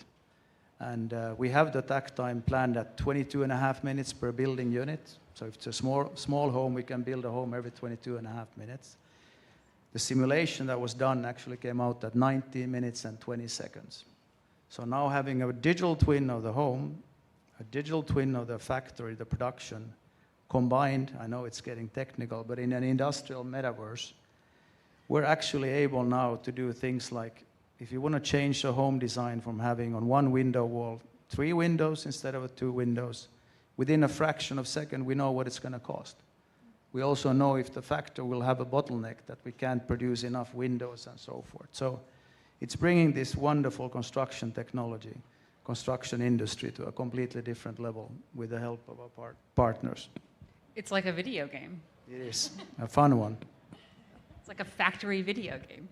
And we have the takt time planned at 22.5 minutes per building unit. So if it's a small home, we can build a home every 22.5 minutes. The simulation that was done actually came out at 90 minutes and 20 seconds. So now having a digital twin of the home, a digital twin of the factory, the production, combined, I know it's getting technical, but in an industrial metaverse, we're actually able now to do things like, if you want to change a home design from having on one window wall 3 windows instead of 2 windows, within a fraction of a second, we know what it's going to cost. We also know if the factory will have a bottleneck that we can't produce enough windows and so forth. So it's bringing this wonderful construction technology, construction industry to a completely different level with the help of our partners. It's like a video game. It is a fun one. It's like a factory video game.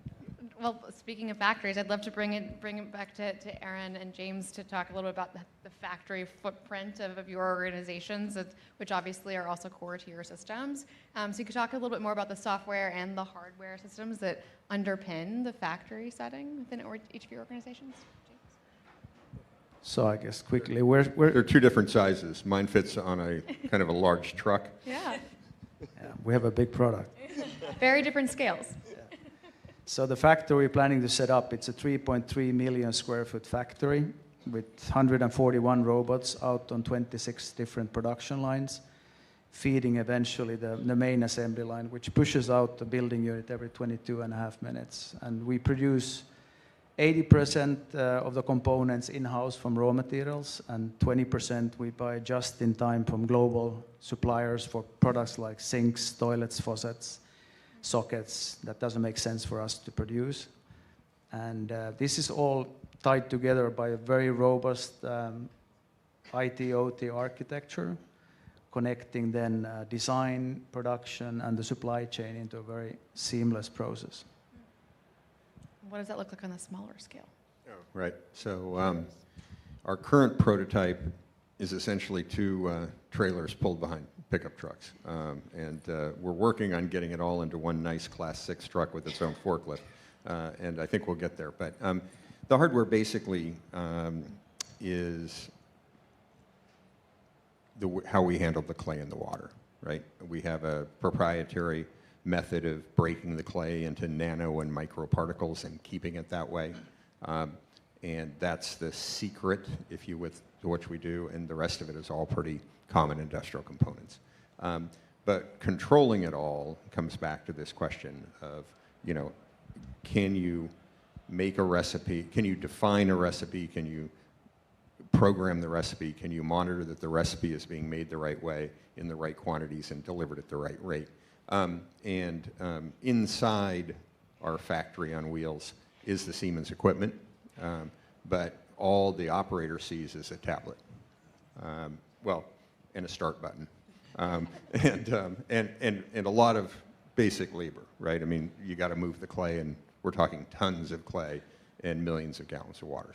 Well, speaking of factories, I'd love to bring it back to Eryn and James to talk a little bit about the factory footprint of your organizations, which obviously are also core to your systems. So you could talk a little bit more about the software and the hardware systems that underpin the factory setting within each of your organizations. So I guess quickly, They're 2 different sizes. Mine fits on a kind of a large truck. Yeah. Yeah, we have a big product. Very different scales. So the factory we're planning to set up, it's a 3.3 million square foot factory with 141 robots out on 26 different production lines, feeding eventually the main assembly line, which pushes out the building unit every 22.5 minutes. And we produce 80% of the components in-house from raw materials, and 20% we buy just in time from global suppliers for products like sinks, toilets, faucets, sockets that doesn't make sense for us to produce. And this is all tied together by a very robust IT/OT architecture, connecting then design, production, and the supply chain into a very seamless process. What does that look like on a smaller scale? Oh, right. So our current prototype is essentially 2 trailers pulled behind pickup trucks. And we're working on getting it all into one nice Class 6 truck with its own forklift. And I think we'll get there. But the hardware basically is how we handle the clay in the water, right? We have a proprietary method of breaking the clay into nano and micro particles and keeping it that way. And that's the secret, if you with to what we do, and the rest of it is all pretty common industrial components. But controlling it all comes back to this question of, can you make a recipe? Can you define a recipe? Can you program the recipe? Can you monitor that the recipe is being made the right way, in the right quantities, and delivered at the right rate? Inside our factory on wheels is the Siemens equipment, but all the operator sees is a tablet. And a start button. And a lot of basic labor, right? I mean, you got to move the clay, and we're talking tons of clay and millions of gallons of water.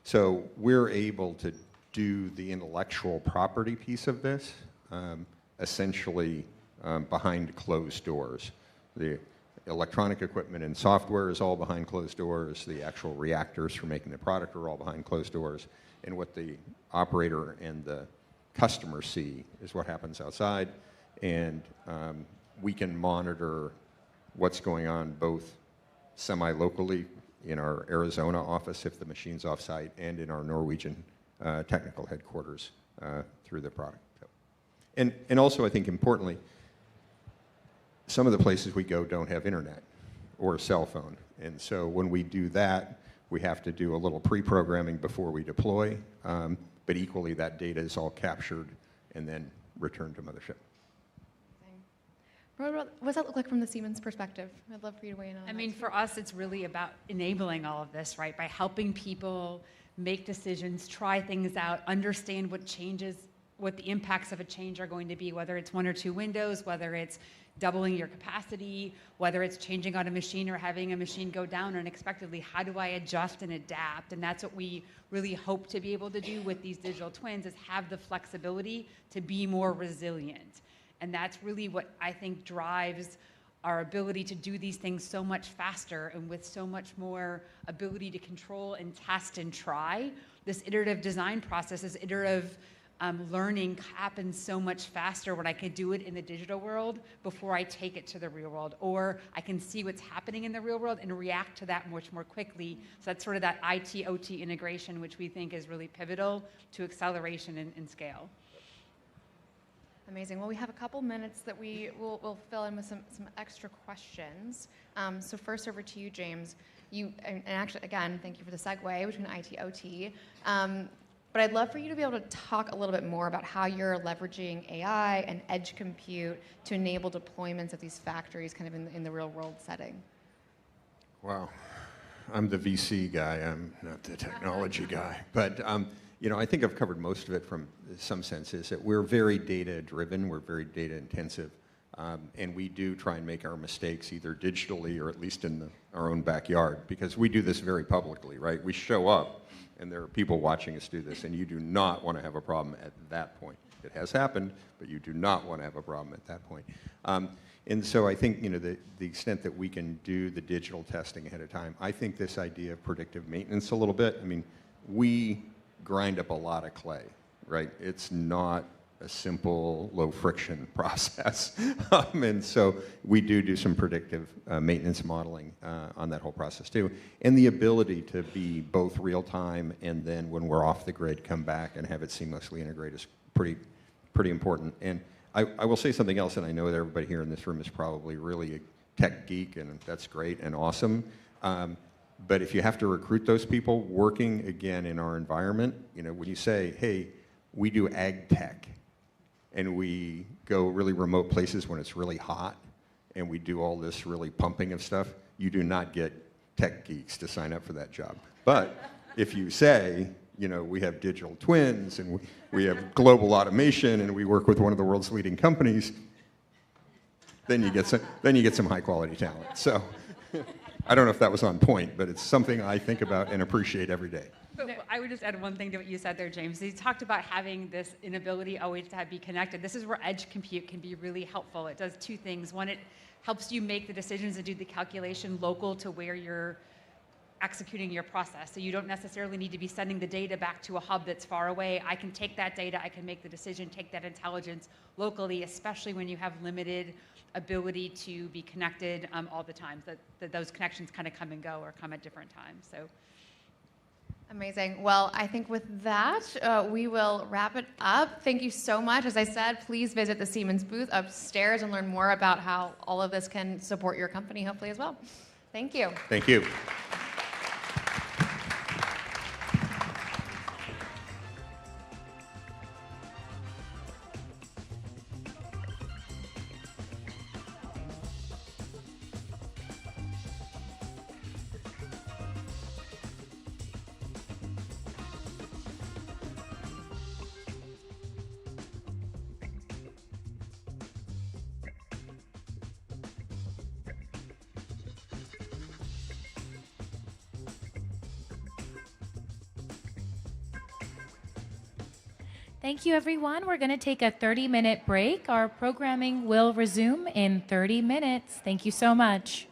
So we're able to do the intellectual property piece of this, essentially behind closed doors. The electronic equipment and software is all behind closed doors. The actual reactors for making the product are all behind closed doors. And what the operator and the customer see is what happens outside. And we can monitor what's going on both semi-locally in our Arizona office if the machine's off-site, and in our Norwegian technical headquarters through the product. And also, I think importantly, some of the places we go don't have internet or a cell phone. And so when we do that, we have to do a little pre-programming before we deploy. But equally, that data is all captured and then returned to mothership. What does that look like from the Siemens perspective? I'd love for you to weigh in on that. I mean, for us, it's really about enabling all of this, right? By helping people make decisions, try things out, understand what changes, what the impacts of a change are going to be, whether it's 1 or 2 windows, whether it's doubling your capacity, whether it's changing on a machine or having a machine go down unexpectedly. How do I adjust and adapt? And that's what we really hope to be able to do with these digital twins, is have the flexibility to be more resilient. And that's really what I think drives our ability to do these things so much faster and with so much more ability to control and test and try. This iterative design process, this iterative learning happens so much faster when I can do it in the digital world before I take it to the real world. Or I can see what's happening in the real world and react to that much more quickly. So that's sort of that IT-OT integration, which we think is really pivotal to acceleration and scale. Amazing. Well, we have a couple minutes that we'll fill in with some extra questions. So first over to you, James. And actually, again, thank you for the segue between IT, OT. But I'd love for you to be able to talk a little bit more about how you're leveraging AI and edge compute to enable deployments of these factories kind of in the real world setting. Wow. I'm the VC guy. I'm not the technology guy. But you know, I think I've covered most of it from some sense, is that we're very data driven, we're very data intensive, and we do try and make our mistakes either digitally or at least in our own backyard, because we do this very publicly, right? We show up and there are people watching us do this, and you do not want to have a problem at that point. It has happened, but you do not want to have a problem at that point. And so I think, you know, the extent that we can do the digital testing ahead of time, I think this idea of predictive maintenance a little bit, I mean, we grind up a lot of clay, right? It's not a simple low friction process. And so we do some predictive maintenance modeling on that whole process too. And the ability to be both real time and then when we're off the grid, come back and have it seamlessly integrate is pretty important. And I will say something else, and I know that everybody here in this room is probably really a tech geek, and that's great and awesome. But if you have to recruit those people working, again, in our environment, you know, when you say, hey, we do ag tech, and we go really remote places when it's really hot, and we do all this really pumping of stuff, you do not get tech geeks to sign up for that job. But if you say, you know, we have digital twins, and we have global automation, and we work with one of the world's leading companies, then you get some high quality talent. So. I don't know if that was on point, but it's something I think about and appreciate every day. But I would just add one thing to what you said there, James. You talked about having this inability always to be connected. This is where edge compute can be really helpful. It does 2 things. One, it helps you make the decisions and do the calculation local to where you're executing your process. So you don't necessarily need to be sending the data back to a hub that's far away. I can take that data, I can make the decision, take that intelligence locally, especially when you have limited ability to be connected all the time. That those connections kind of come and go or come at different times. So. Amazing. Well, I think with that, we will wrap it up. Thank you so much. As I said, please visit the Siemens booth upstairs and learn more about how all of this can support your company, hopefully, as well. Thank you. Thank you. Thank you, everyone. We're going to take a 30-minute break. Our programming will resume in 30 minutes. Thank you so much.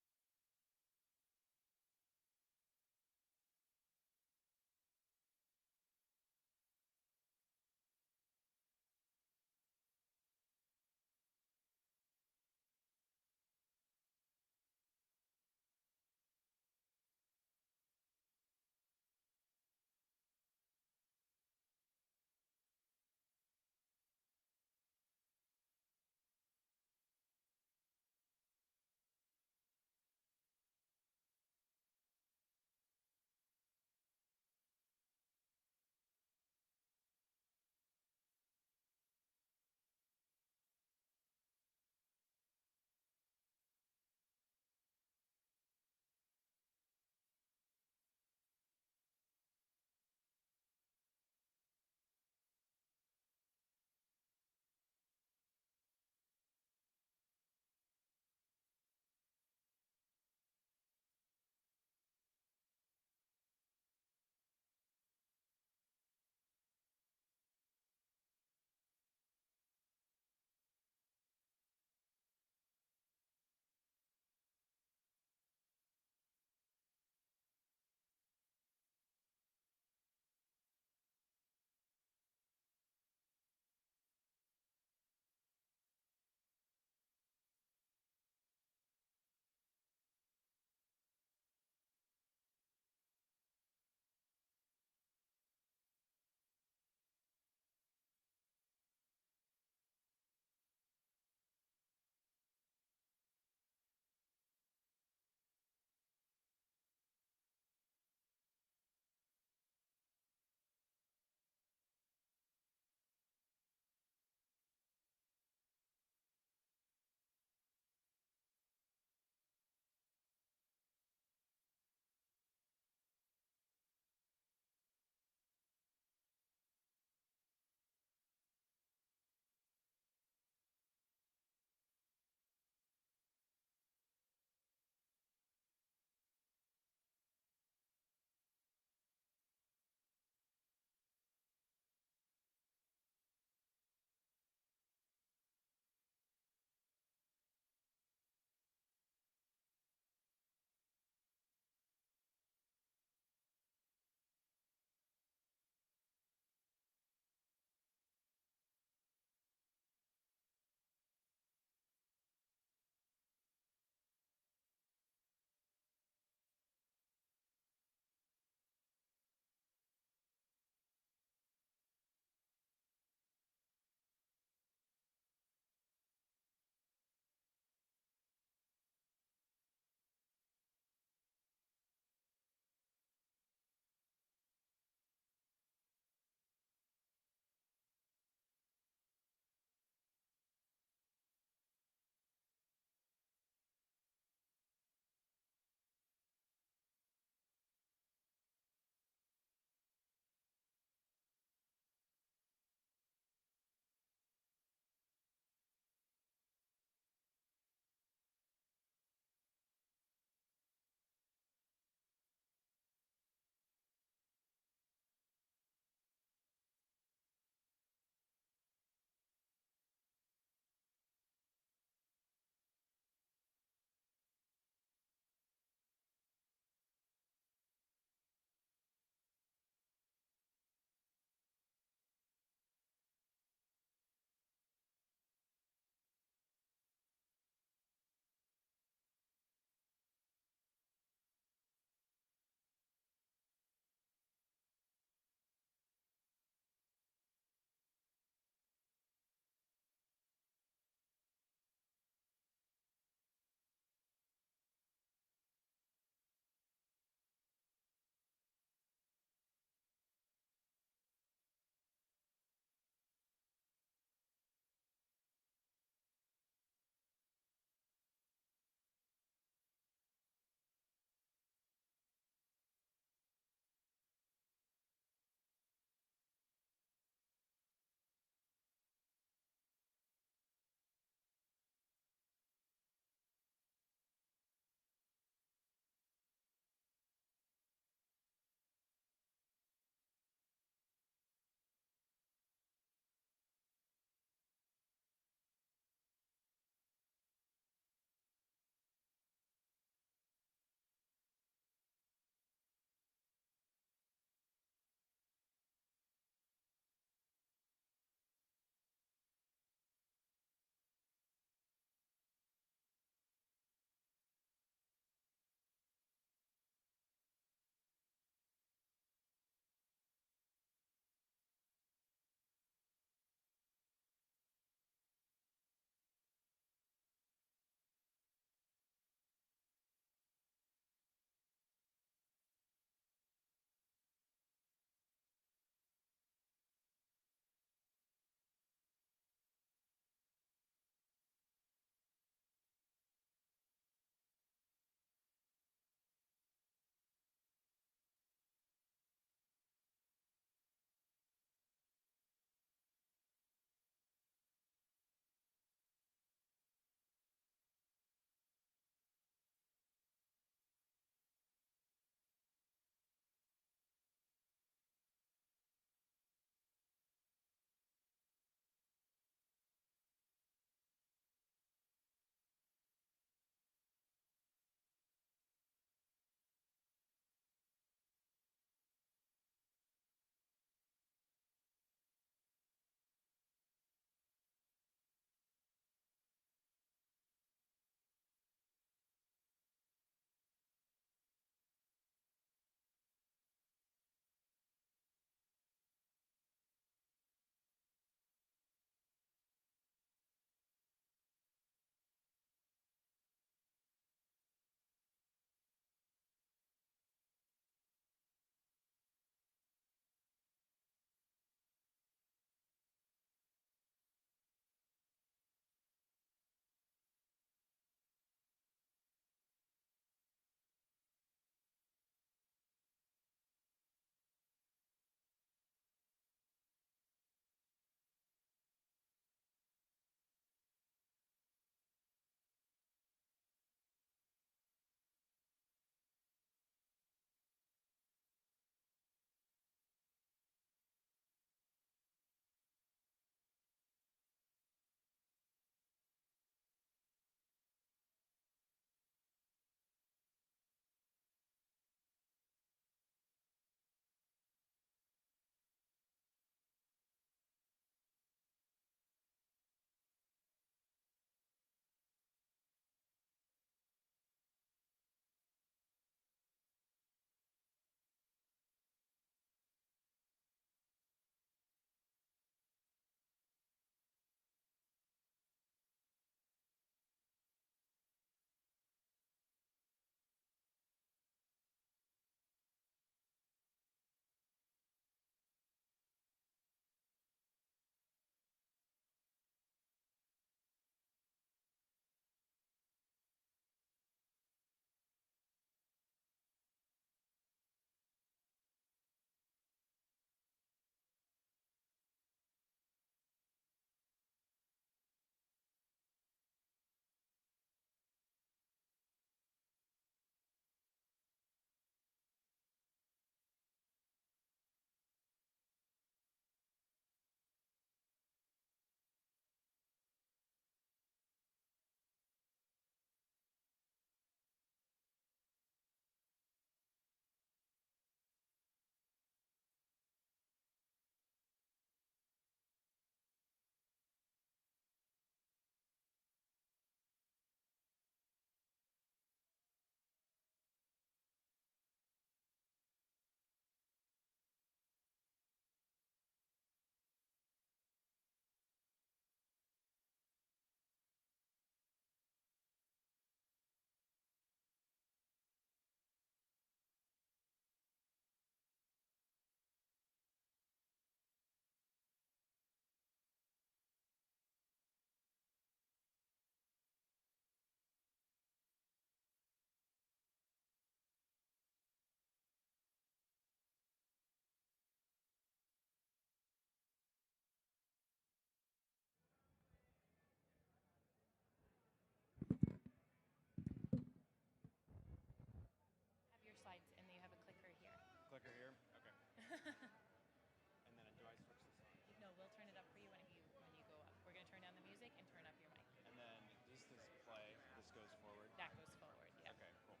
And then do I switch this on? No, we'll turn it up for you when you go up. We're going to turn down the music and turn up your mic. And then does this play? This goes forward? That goes forward, yeah. Okay, cool.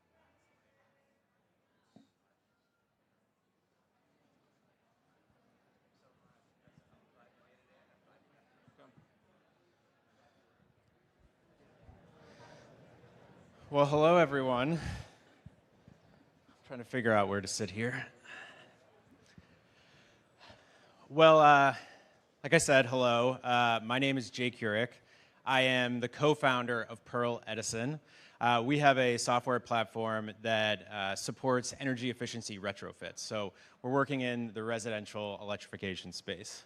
Well, hello, everyone. I'm trying to figure out where to sit here. Well, like I said, hello. My name is Jake Yurek. I am the co-founder of Pearl Edison. We have a software platform that supports energy efficiency retrofits. So we're working in the residential electrification space.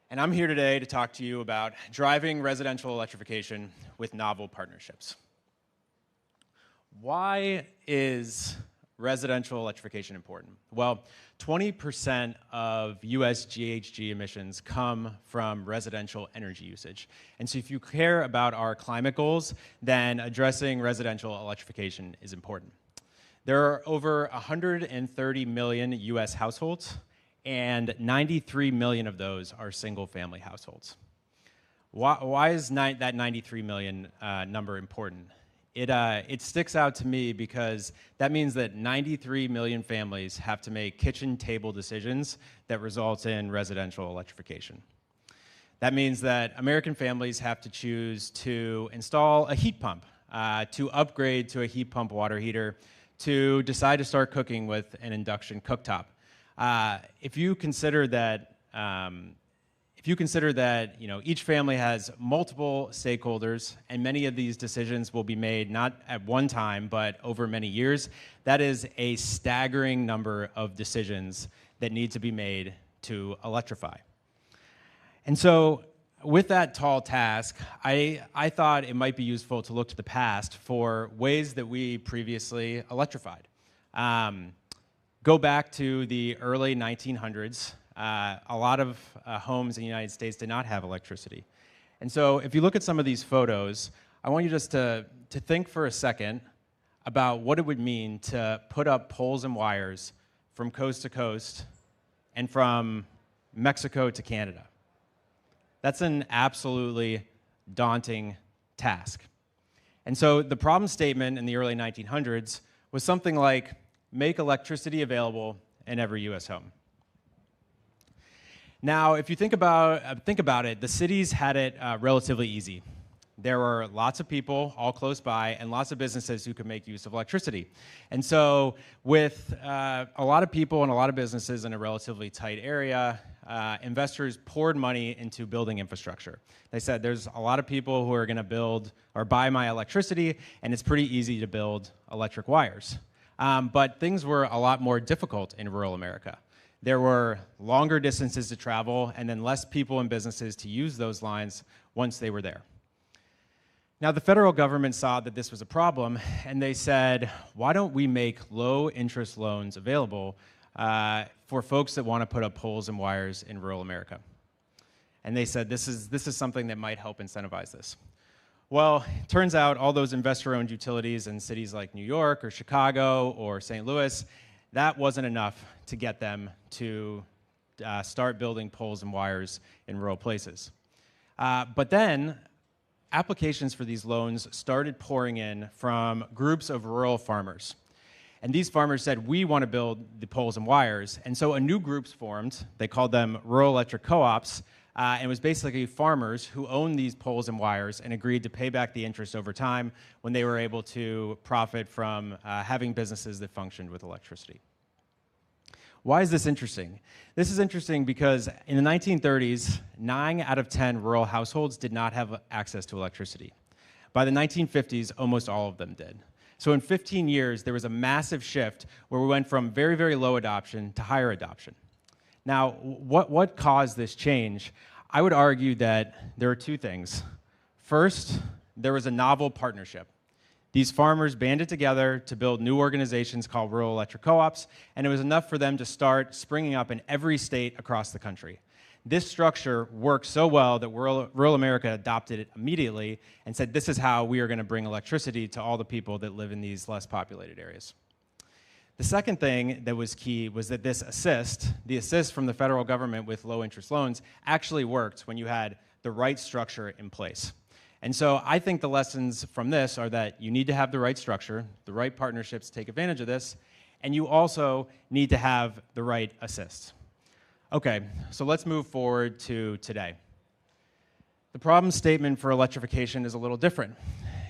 And I'm here today to talk to you about driving residential electrification with novel partnerships. Why is residential electrification important? Well, 20% of US GHG emissions come from residential energy usage. And so if you care about our climate goals, then addressing residential electrification is important. There are over 130 million US households, and 93 million of those are single-family households. Why is that 93 million number important? It sticks out to me because that means that 93 million families have to make kitchen table decisions that result in residential electrification. That means that American families have to choose to install a heat pump, to upgrade to a heat pump water heater, to decide to start cooking with an induction cooktop. If you consider that each family has multiple stakeholders and many of these decisions will be made not at one time but over many years, that is a staggering number of decisions that need to be made to electrify. And so with that tall task, I thought it might be useful to look to the past for ways that we previously electrified. Go back to the early 1900s. A lot of homes in the United States did not have electricity. And so if you look at some of these photos, I want you just to think for a second about what it would mean to put up poles and wires from coast to coast and from Mexico to Canada. That's an absolutely daunting task. And so the problem statement in the early 1900s was something like, make electricity available in every US home. Now, if you think about it, the cities had it relatively easy. There were lots of people all close by and lots of businesses who could make use of electricity. And so with a lot of people and a lot of businesses in a relatively tight area, investors poured money into building infrastructure. They said, there's a lot of people who are going to build or buy my electricity, and it's pretty easy to build electric wires. But things were a lot more difficult in rural America. There were longer distances to travel and then less people and businesses to use those lines once they were there. Now, the federal government saw that this was a problem, and they said, why don't we make low-interest loans available for folks that want to put up poles and wires in rural America? And they said, this is something that might help incentivize this. Well, it turns out all those investor-owned utilities in cities like New York or Chicago or St. Louis, that wasn't enough to get them to start building poles and wires in rural places. But then applications for these loans started pouring in from groups of rural farmers. And these farmers said, we want to build the poles and wires. And so a new group formed. They called them rural electric co-ops. And it was basically farmers who owned these poles and wires and agreed to pay back the interest over time when they were able to profit from having businesses that functioned with electricity. Why is this interesting? This is interesting because in the 1930s, 9 out of 10 rural households did not have access to electricity. By the 1950s, almost all of them did. So in 15 years, there was a massive shift where we went from very, very low adoption to higher adoption. Now, what caused this change? I would argue that there are two things. First, there was a novel partnership. These farmers banded together to build new organizations called rural electric co-ops, and it was enough for them to start springing up in every state across the country. This structure worked so well that rural America adopted it immediately and said, this is how we are going to bring electricity to all the people that live in these less populated areas. The second thing that was key was that this assist, the assist from the federal government with low interest loans, actually worked when you had the right structure in place. And so I think the lessons from this are that you need to have the right structure, the right partnerships to take advantage of this, and you also need to have the right assists. Okay, so let's move forward to today. The problem statement for electrification is a little different.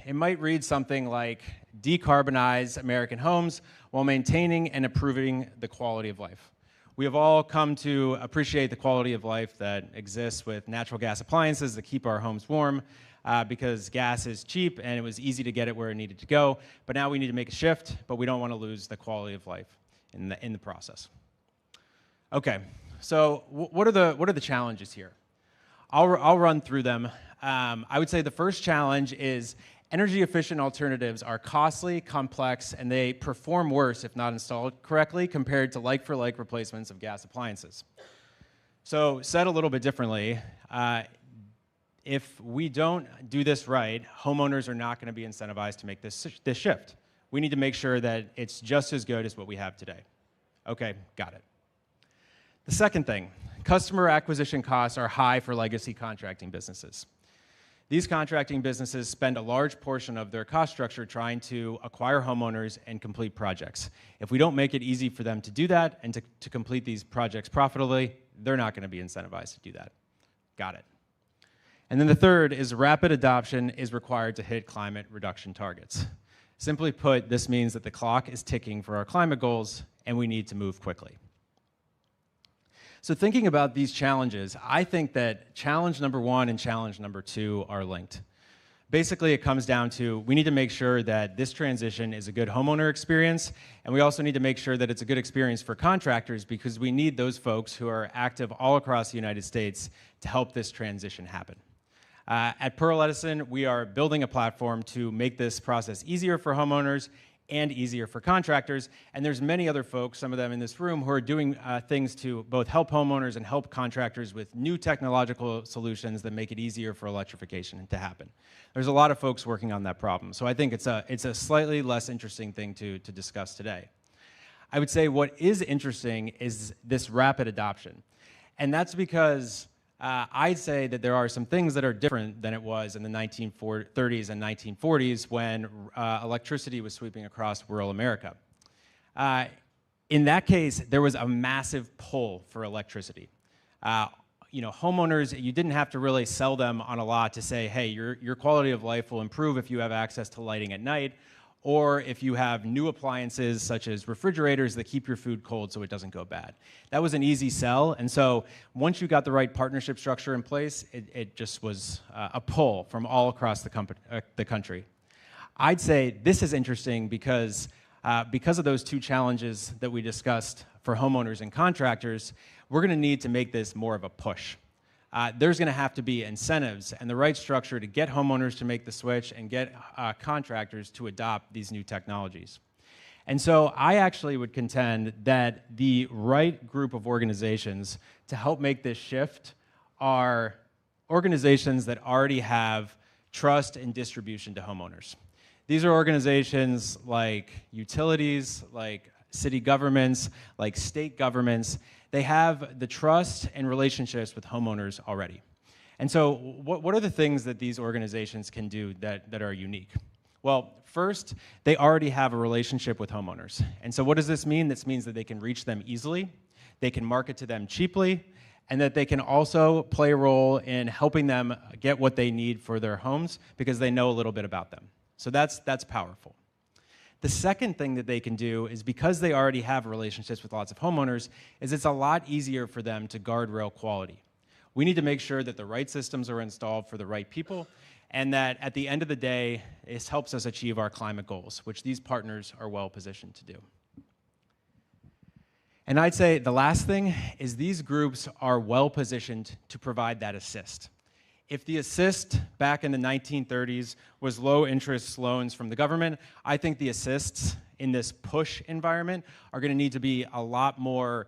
It might read something like, decarbonize American homes while maintaining and improving the quality of life. We have all come to appreciate the quality of life that exists with natural gas appliances that keep our homes warm because gas is cheap and it was easy to get it where it needed to go. But now we need to make a shift, but we don't want to lose the quality of life in the process. Okay, so what are the challenges here? I'll run through them. I would say the first challenge is energy efficient alternatives are costly, complex, and they perform worse if not installed correctly compared to like-for-like replacements of gas appliances. So said a little bit differently, if we don't do this right, homeowners are not going to be incentivized to make this shift. We need to make sure that it's just as good as what we have today. Okay, got it. The second thing, customer acquisition costs are high for legacy contracting businesses. These contracting businesses spend a large portion of their cost structure trying to acquire homeowners and complete projects. If we don't make it easy for them to do that and to complete these projects profitably, they're not going to be incentivized to do that. Got it. And then the third is rapid adoption is required to hit climate reduction targets. Simply put, this means that the clock is ticking for our climate goals and we need to move quickly. So thinking about these challenges, I think that challenge number 1 and challenge number 2 are linked. Basically, it comes down to we need to make sure that this transition is a good homeowner experience, and we also need to make sure that it's a good experience for contractors because we need those folks who are active all across the United States to help this transition happen. At Pearl Edison, we are building a platform to make this process easier for homeowners and easier for contractors. And there's many other folks, some of them in this room, who are doing things to both help homeowners and help contractors with new technological solutions that make it easier for electrification to happen. There's a lot of folks working on that problem. So I think it's a slightly less interesting thing to discuss today. I would say what is interesting is this rapid adoption. And that's because I'd say that there are some things that are different than it was in the 1930s and 1940s when electricity was sweeping across rural America. In that case, there was a massive pull for electricity. Homeowners, you didn't have to really sell them on a lot to say, hey, your quality of life will improve if you have access to lighting at night, or if you have new appliances such as refrigerators that keep your food cold so it doesn't go bad. That was an easy sell, and so once you got the right partnership structure in place, it just was a pull from all across the country. I'd say this is interesting because of those two challenges that we discussed for homeowners and contractors, we're going to need to make this more of a push. There's going to have to be incentives and the right structure to get homeowners to make the switch and get contractors to adopt these new technologies. And so I actually would contend that the right group of organizations to help make this shift are organizations that already have trust and distribution to homeowners. These are organizations like utilities, like city governments, like state governments. They have the trust and relationships with homeowners already. And so what are the things that these organizations can do that are unique? Well, first, they already have a relationship with homeowners. And so what does this mean? This means that they can reach them easily, they can market to them cheaply, and that they can also play a role in helping them get what they need for their homes because they know a little bit about them. So that's powerful. The second thing that they can do is because they already have relationships with lots of homeowners, is it's a lot easier for them to guardrail quality. We need to make sure that the right systems are installed for the right people, and that at the end of the day, this helps us achieve our climate goals, which these partners are well positioned to do. And I'd say the last thing is these groups are well positioned to provide that assist. If the assist back in the 1930s was low interest loans from the government, I think the assists in this push environment are going to need to be a lot more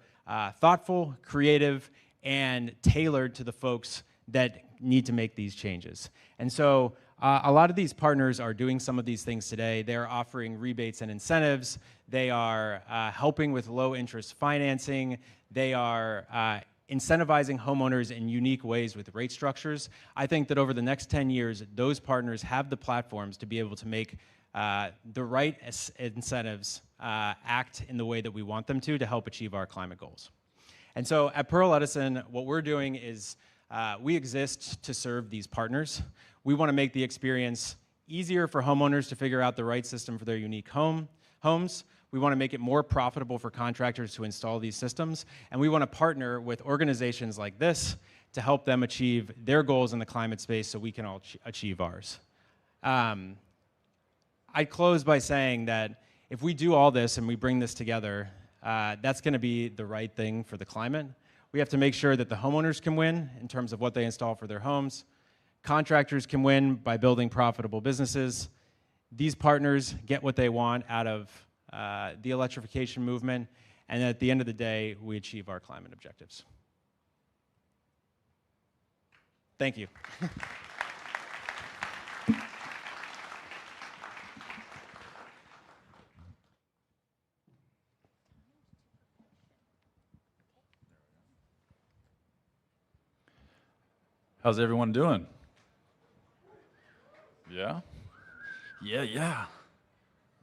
thoughtful, creative, and tailored to the folks that need to make these changes. And so a lot of these partners are doing some of these things today. They're offering rebates and incentives. They are helping with low interest financing. They are incentivizing homeowners in unique ways with rate structures. I think that over the next 10 years, those partners have the platforms to be able to make the right incentives act in the way that we want them to help achieve our climate goals. And so at Pearl Edison, what we're doing is we exist to serve these partners. We want to make the experience easier for homeowners to figure out the right system for their unique homes. We want to make it more profitable for contractors to install these systems. And we want to partner with organizations like this to help them achieve their goals in the climate space so we can all achieve ours. I'd close by saying that if we do all this and we bring this together, that's going to be the right thing for the climate. We have to make sure that the homeowners can win in terms of what they install for their homes. Contractors can win by building profitable businesses. These partners get what they want out of the electrification movement, and at the end of the day, we achieve our climate objectives. Thank you. How's everyone doing? Yeah? Yeah.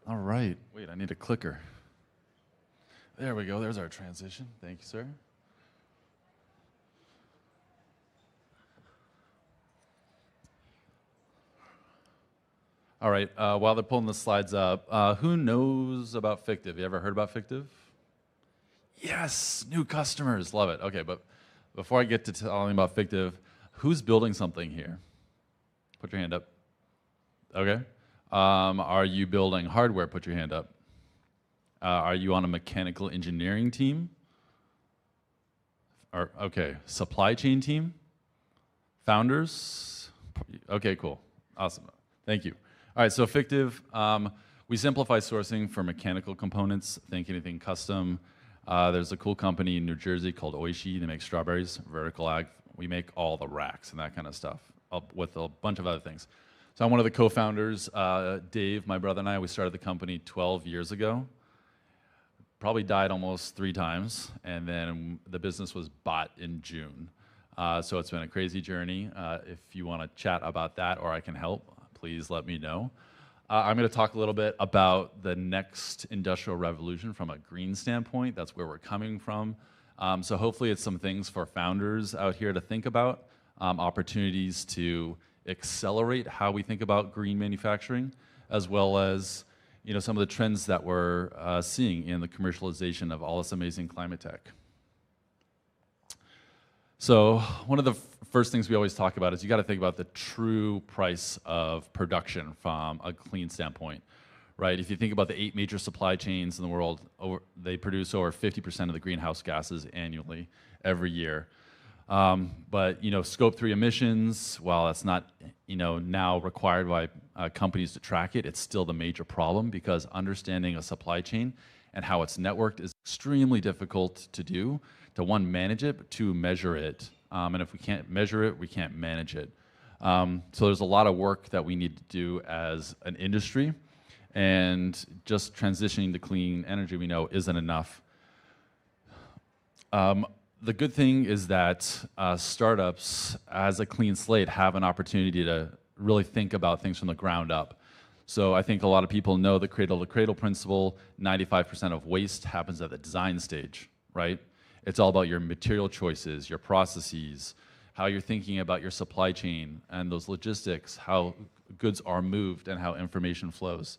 All right. Wait, I need a clicker. There we go. There's our transition. Thank you, sir. All right. While they're pulling the slides up, who knows about Fictiv? You ever heard about Fictiv? Yes, new customers. Love it. Okay, but before I get to telling about Fictiv, who's building something here? Put your hand up. Okay. Are you building hardware? Put your hand up. Are you on a mechanical engineering team? Or, okay, supply chain team? Founders? Okay, cool. Awesome. Thank you. All right, so Fictiv, we simplify sourcing for mechanical components. Think anything custom. There's a cool company in New Jersey called Oishi. They make strawberries, vertical ag. We make all the racks and that kind of stuff, with a bunch of other things. So I'm one of the co-founders. Dave, my brother and I, we started the company 12 years ago. Probably died almost 3 times, and then the business was bought in June. So it's been a crazy journey. If you want to chat about that or I can help, please let me know. I'm going to talk a little bit about the next industrial revolution from a green standpoint. That's where we're coming from. So hopefully it's some things for founders out here to think about, opportunities to accelerate how we think about green manufacturing, as well as some of the trends that we're seeing in the commercialization of all this amazing climate tech. So one of the first things we always talk about is you got to think about the true price of production from a clean standpoint, right? If you think about the 8 major supply chains in the world, they produce over 50% of the greenhouse gases annually, every year. But Scope 3 emissions, while that's not now required by companies to track it, it's still the major problem, because understanding a supply chain and how it's networked is extremely difficult to do. To one, manage it, but 2, measure it. And if we can't measure it, we can't manage it. So there's a lot of work that we need to do as an industry, and just transitioning to clean energy, we know, isn't enough. The good thing is that startups, as a clean slate, have an opportunity to really think about things from the ground up. So I think a lot of people know the cradle-to-cradle principle. 95% of waste happens at the design stage, right? It's all about your material choices, your processes, how you're thinking about your supply chain and those logistics, how goods are moved and how information flows.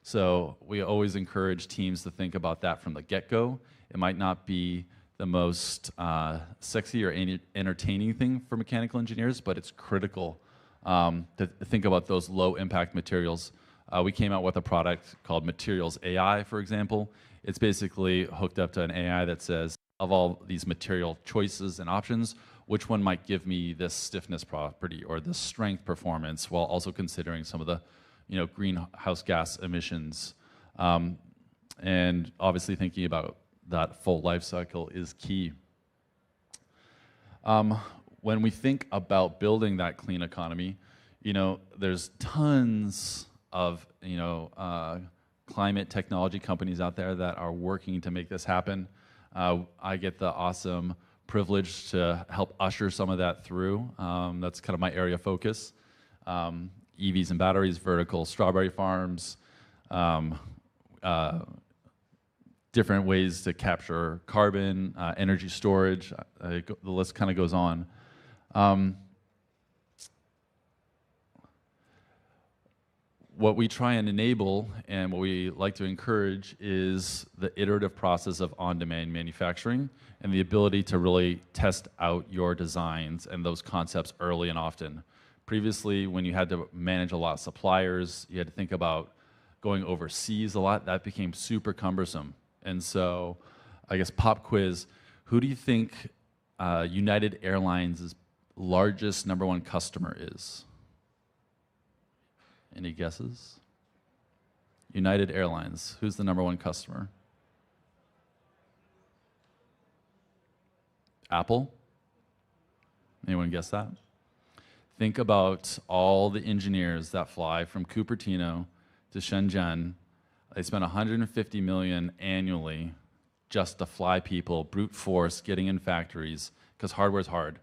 So we always encourage teams to think about that from the get-go. It might not be the most sexy or entertaining thing for mechanical engineers, but it's critical to think about those low-impact materials. We came out with a product called Materials AI, for example. It's basically hooked up to an AI that says, of all these material choices and options, which one might give me this stiffness property or this strength performance, while also considering some of the greenhouse gas emissions. And obviously thinking about that full life cycle is key. When we think about building that clean economy, there's tons of climate technology companies out there that are working to make this happen. I get the awesome privilege to help usher some of that through. That's kind of my area of focus. EVs and batteries, vertical strawberry farms, different ways to capture carbon, energy storage. The list kind of goes on. What we try and enable and what we like to encourage is the iterative process of on-demand manufacturing and the ability to really test out your designs and those concepts early and often. Previously, when you had to manage a lot of suppliers, you had to think about going overseas a lot. That became super cumbersome. And so, I guess pop quiz, who do you think United Airlines' largest #1 customer is? Any guesses? United Airlines, who's the #1 customer? Apple? Anyone guess that? Think about all the engineers that fly from Cupertino to Shenzhen. They spend $150 million annually just to fly people, brute force, getting in factories, because hardware's hard.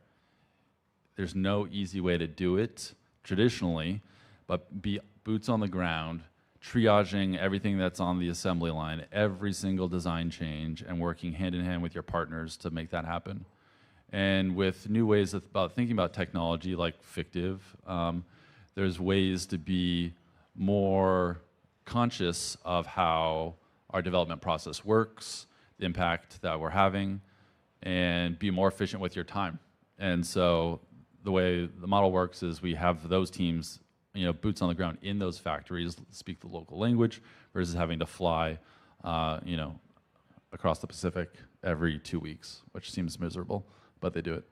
There's no easy way to do it traditionally, but be boots on the ground, triaging everything that's on the assembly line, every single design change, and working hand in hand with your partners to make that happen. And with new ways about thinking about technology like Fictiv, there's ways to be more conscious of how our development process works, the impact that we're having, and be more efficient with your time. And so the way the model works is we have those teams, boots on the ground in those factories, speak the local language, versus having to fly, across the Pacific every 2 weeks, which seems miserable, but they do it.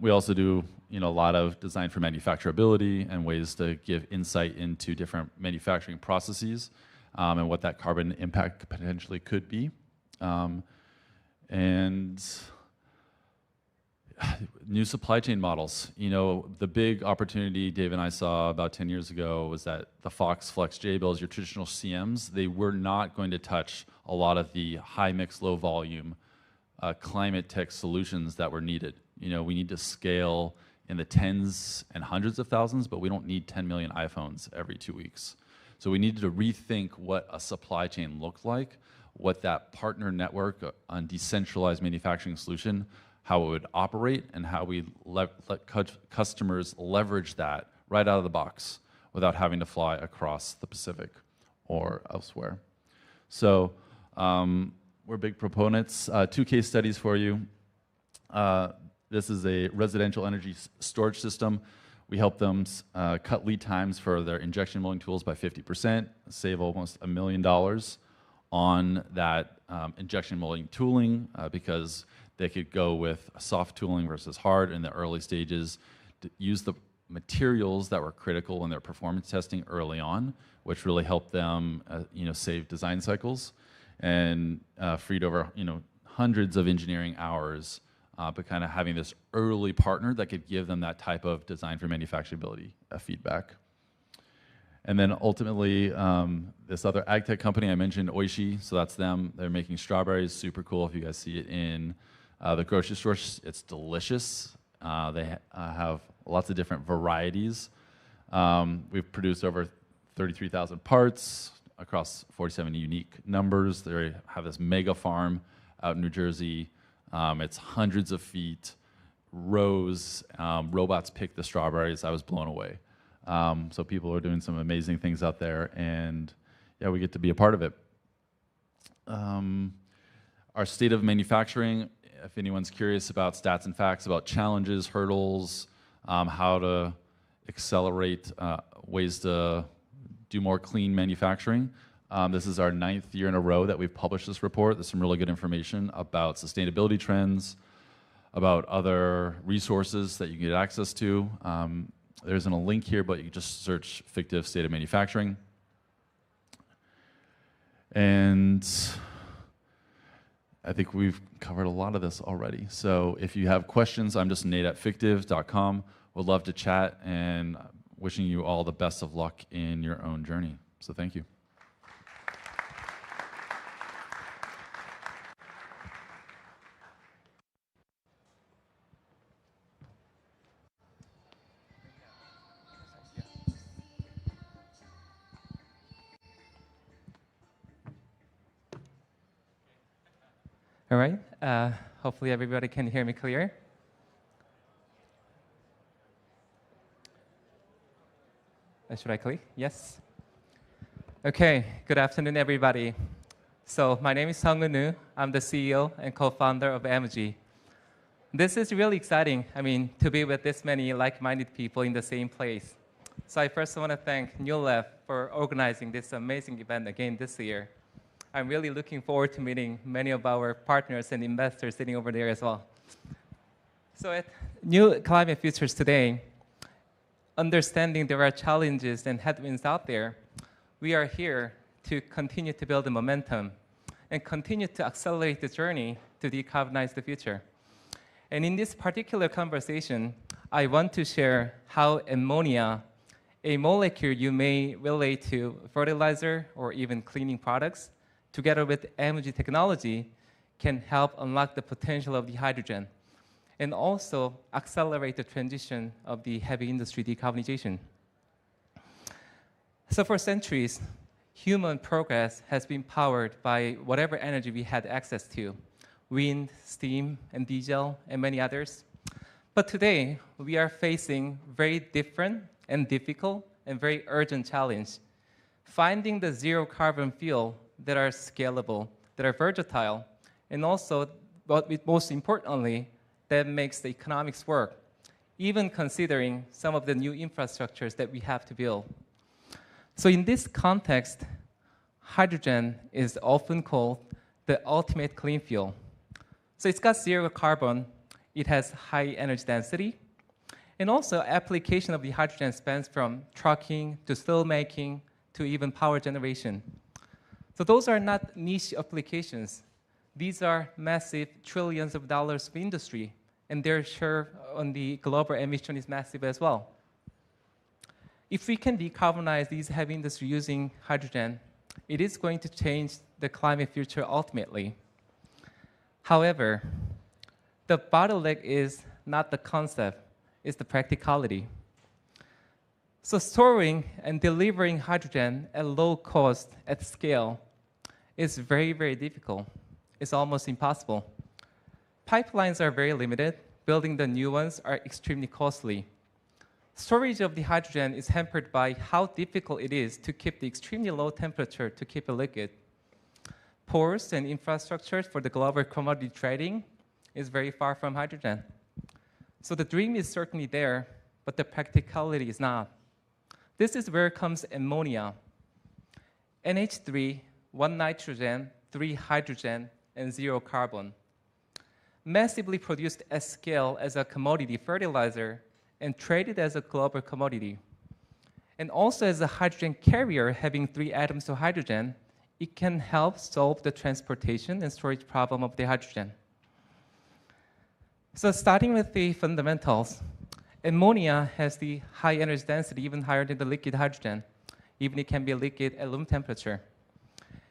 We also do, a lot of design for manufacturability and ways to give insight into different manufacturing processes and what that carbon impact potentially could be. And new supply chain models. The big opportunity Dave and I saw about 10 years ago was that the Fox Flex J bills, your traditional CMs, they were not going to touch a lot of the high mix, low volume climate tech solutions that were needed. We need to scale in the tens and hundreds of thousands, but we don't need 10 million iPhones every 2 weeks. So we needed to rethink what a supply chain looked like, what that partner network on decentralized manufacturing solution, how it would operate, and how we let customers leverage that right out of the box without having to fly across the Pacific or elsewhere. So we're big proponents. 2 case studies for you. This is a residential energy storage system. We help them cut lead times for their injection molding tools by 50%, save almost $1 million on that injection molding tooling because they could go with soft tooling versus hard in the early stages, to use the materials that were critical in their performance testing early on, which really helped them save design cycles and freed over hundreds of engineering hours, but kind of having this early partner that could give them that type of design for manufacturability feedback. And then ultimately, this other ag tech company I mentioned, Oishi, so that's them. They're making strawberries, super cool. If you guys see it in the grocery store, it's delicious. They have lots of different varieties. We've produced over 33,000 parts across 47 unique numbers. They have this mega farm out in New Jersey. It's hundreds of feet, rows. Robots pick the strawberries. I was blown away. So people are doing some amazing things out there, and yeah, we get to be a part of it. Our state of manufacturing, if anyone's curious about stats and facts about challenges, hurdles, how to accelerate ways to do more clean manufacturing. This is our 9th year in a row that we've published this report. There's some really good information about sustainability trends, about other resources that you can get access to. There isn't a link here, but you can just search Fictiv State of Manufacturing. And I think we've covered a lot of this already. So if you have questions, I'm just nate@fictiv.com. Would love to chat, and wishing you all the best of luck in your own journey. So thank you. All right. Hopefully everybody can hear me clear. Should I click? Yes. Okay. Good afternoon, everybody. So my name is Sung Nu. I'm the CEO and co-founder of Ammonia. This is really exciting. I mean, to be with this many like-minded people in the same place. So I first want to thank New Lab for organizing this amazing event again this year. I'm really looking forward to meeting many of our partners and investors sitting over there as well. So at New Climate Futures today, understanding there are challenges and headwinds out there, we are here to continue to build the momentum and continue to accelerate the journey to decarbonize the future. And in this particular conversation, I want to share how ammonia, a molecule you may relate to fertilizer or even cleaning products, together with energy technology, can help unlock the potential of the hydrogen and also accelerate the transition of the heavy industry decarbonization. So for centuries, human progress has been powered by whatever energy we had access to: wind, steam, and diesel, and many others. But today, we are facing very different and difficult and very urgent challenge: finding the zero carbon fuel that are scalable, that are versatile, and also, but most importantly, that makes the economics work, even considering some of the new infrastructures that we have to build. So in this context, hydrogen is often called the ultimate clean fuel. So it's got zero carbon, it has high energy density, and also application of the hydrogen spans from trucking to steel making to even power generation. So those are not niche applications. These are massive trillions of dollars of industry, and their share on the global emission is massive as well. If we can decarbonize these heavy industry using hydrogen, it is going to change the climate future ultimately. However, the bottleneck is not the concept, it's the practicality. So storing and delivering hydrogen at low cost, at scale, is very, very difficult. It's almost impossible. Pipelines are very limited. Building the new ones are extremely costly. Storage of the hydrogen is hampered by how difficult it is to keep the extremely low temperature to keep it liquid. Ports and infrastructure for the global commodity trading is very far from hydrogen. So the dream is certainly there, but the practicality is not. This is where comes ammonia. NH3, 1 nitrogen, 3 hydrogen, and 0 carbon. Massively produced at scale as a commodity fertilizer and traded as a global commodity. And also as a hydrogen carrier having 3 atoms of hydrogen, it can help solve the transportation and storage problem of the hydrogen. So starting with the fundamentals, ammonia has the high energy density, even higher than the liquid hydrogen, even it can be liquid at room temperature.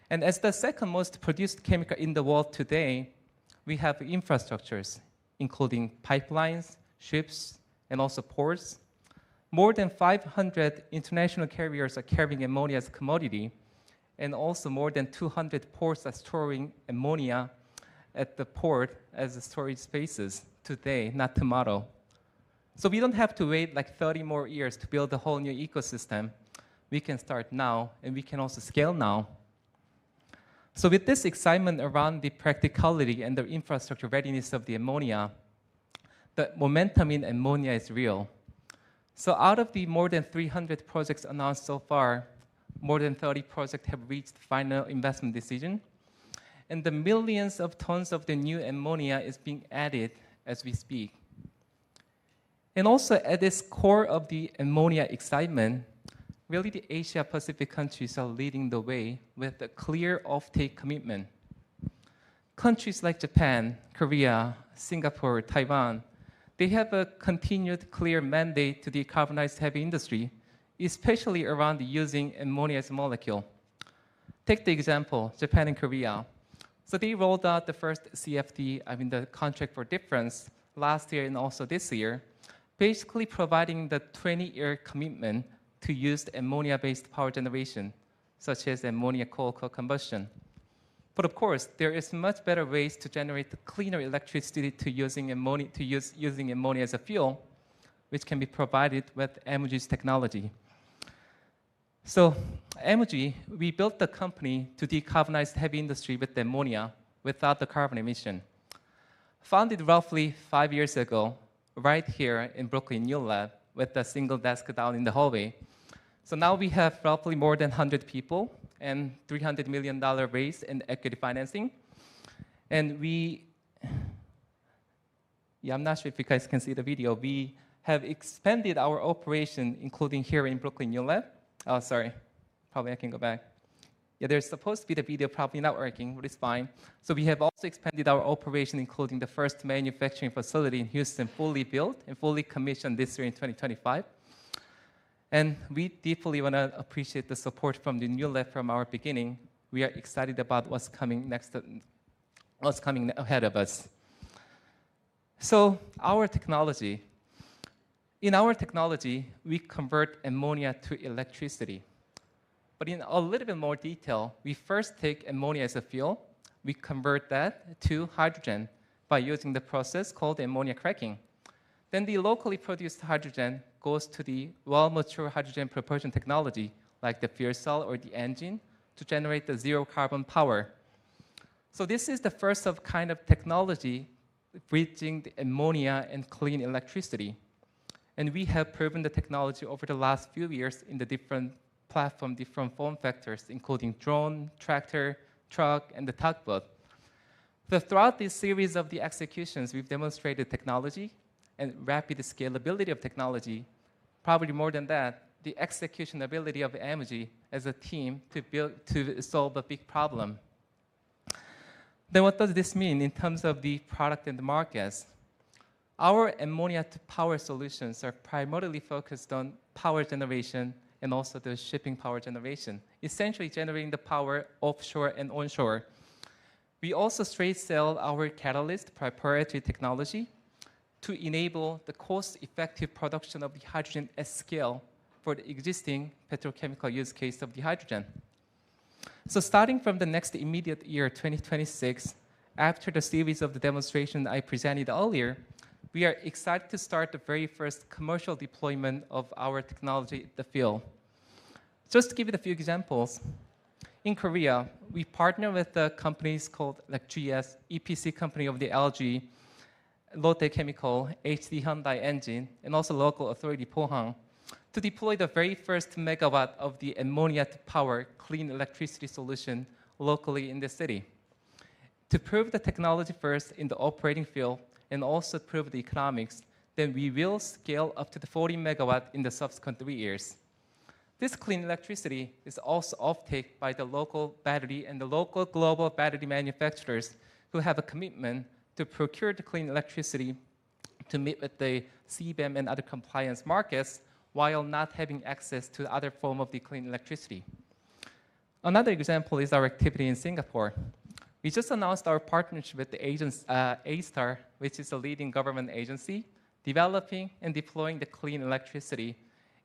And as the second most produced chemical in the world today, we have infrastructures, including pipelines, ships, and also ports. More than 500 international carriers are carrying ammonia as a commodity, and also more than 200 ports are storing ammonia at the port as a storage spaces today, not tomorrow. So we don't have to wait like 30 more years to build a whole new ecosystem. We can start now, and we can also scale now. So with this excitement around the practicality and the infrastructure readiness of the ammonia, the momentum in ammonia is real. So out of the more than 300 projects announced so far, more than 30 projects have reached final investment decision. And the millions of tons of the new ammonia is being added as we speak. And also at this core of the ammonia excitement, really the Asia-Pacific countries are leading the way with a clear offtake commitment. Countries like Japan, Korea, Singapore, Taiwan, they have a continued clear mandate to decarbonize heavy industry, especially around using ammonia as a molecule. Take the example, Japan and Korea. So they rolled out the first CFD, the contract for difference, last year and also this year, basically providing the 20-year commitment to use ammonia-based power generation, such as ammonia coal combustion. But of course, there is much better ways to generate the cleaner electricity to using ammonia, using ammonia as a fuel, which can be provided with Ammogi's technology. So, Ammogi, we built the company to decarbonize the heavy industry with ammonia without the carbon emission. Founded roughly 5 years ago, right here in Brooklyn, New Lab, with a single desk down in the hallway. So now we have roughly more than 100 people and $300 million raise in equity financing. And I'm not sure if you guys can see the video. We have expanded our operation, including here in Brooklyn, New Lab. Oh, sorry. Probably I can go back. Yeah, there's supposed to be the video probably not working, but it's fine. So we have also expanded our operation, including the first manufacturing facility in Houston, fully built and fully commissioned this year in 2025. And we deeply want to appreciate the support from the New Lab from our beginning. We are excited about what's coming next, what's coming ahead of us. So our technology. In our technology, we convert ammonia to electricity. But in a little bit more detail, we first take ammonia as a fuel. We convert that to hydrogen by using the process called ammonia cracking. Then the locally produced hydrogen goes to the well-mature hydrogen propulsion technology, like the fuel cell or the engine, to generate the zero carbon power. So this is the first of kind of technology bridging the ammonia and clean electricity. And we have proven the technology over the last few years in the different platform, different form factors, including drone, tractor, truck, and the tugboat. So throughout this series of the executions, we've demonstrated technology and rapid scalability of technology. Probably more than that, the execution ability of Ammogi as a team to solve a big problem. Then what does this mean in terms of the product and the markets? Our ammonia to power solutions are primarily focused on power generation and also the shipping power generation, essentially generating the power offshore and onshore. We also straight sell our catalyst proprietary technology to enable the cost-effective production of the hydrogen at scale for the existing petrochemical use case of the hydrogen. So starting from the next immediate year, 2026, after the series of the demonstration I presented earlier, we are excited to start the very first commercial deployment of our technology in the field. Just to give you a few examples, in Korea, we partner with the companies called like GS, EPC company of the LG, Lotte Chemical, HD Hyundai Engine, and also local authority Pohang, to deploy the very first megawatt of the ammonia to power clean electricity solution locally in the city. To prove the technology first in the operating field and also prove the economics, then we will scale up to the 40 megawatt in the subsequent 3 years. This clean electricity is also offtake by the local battery and the local global battery manufacturers who have a commitment to procure the clean electricity to meet with the CBAM and other compliance markets while not having access to other form of the clean electricity. Another example is our activity in Singapore. We just announced our partnership with the agency, A-Star, which is a leading government agency, developing and deploying the clean electricity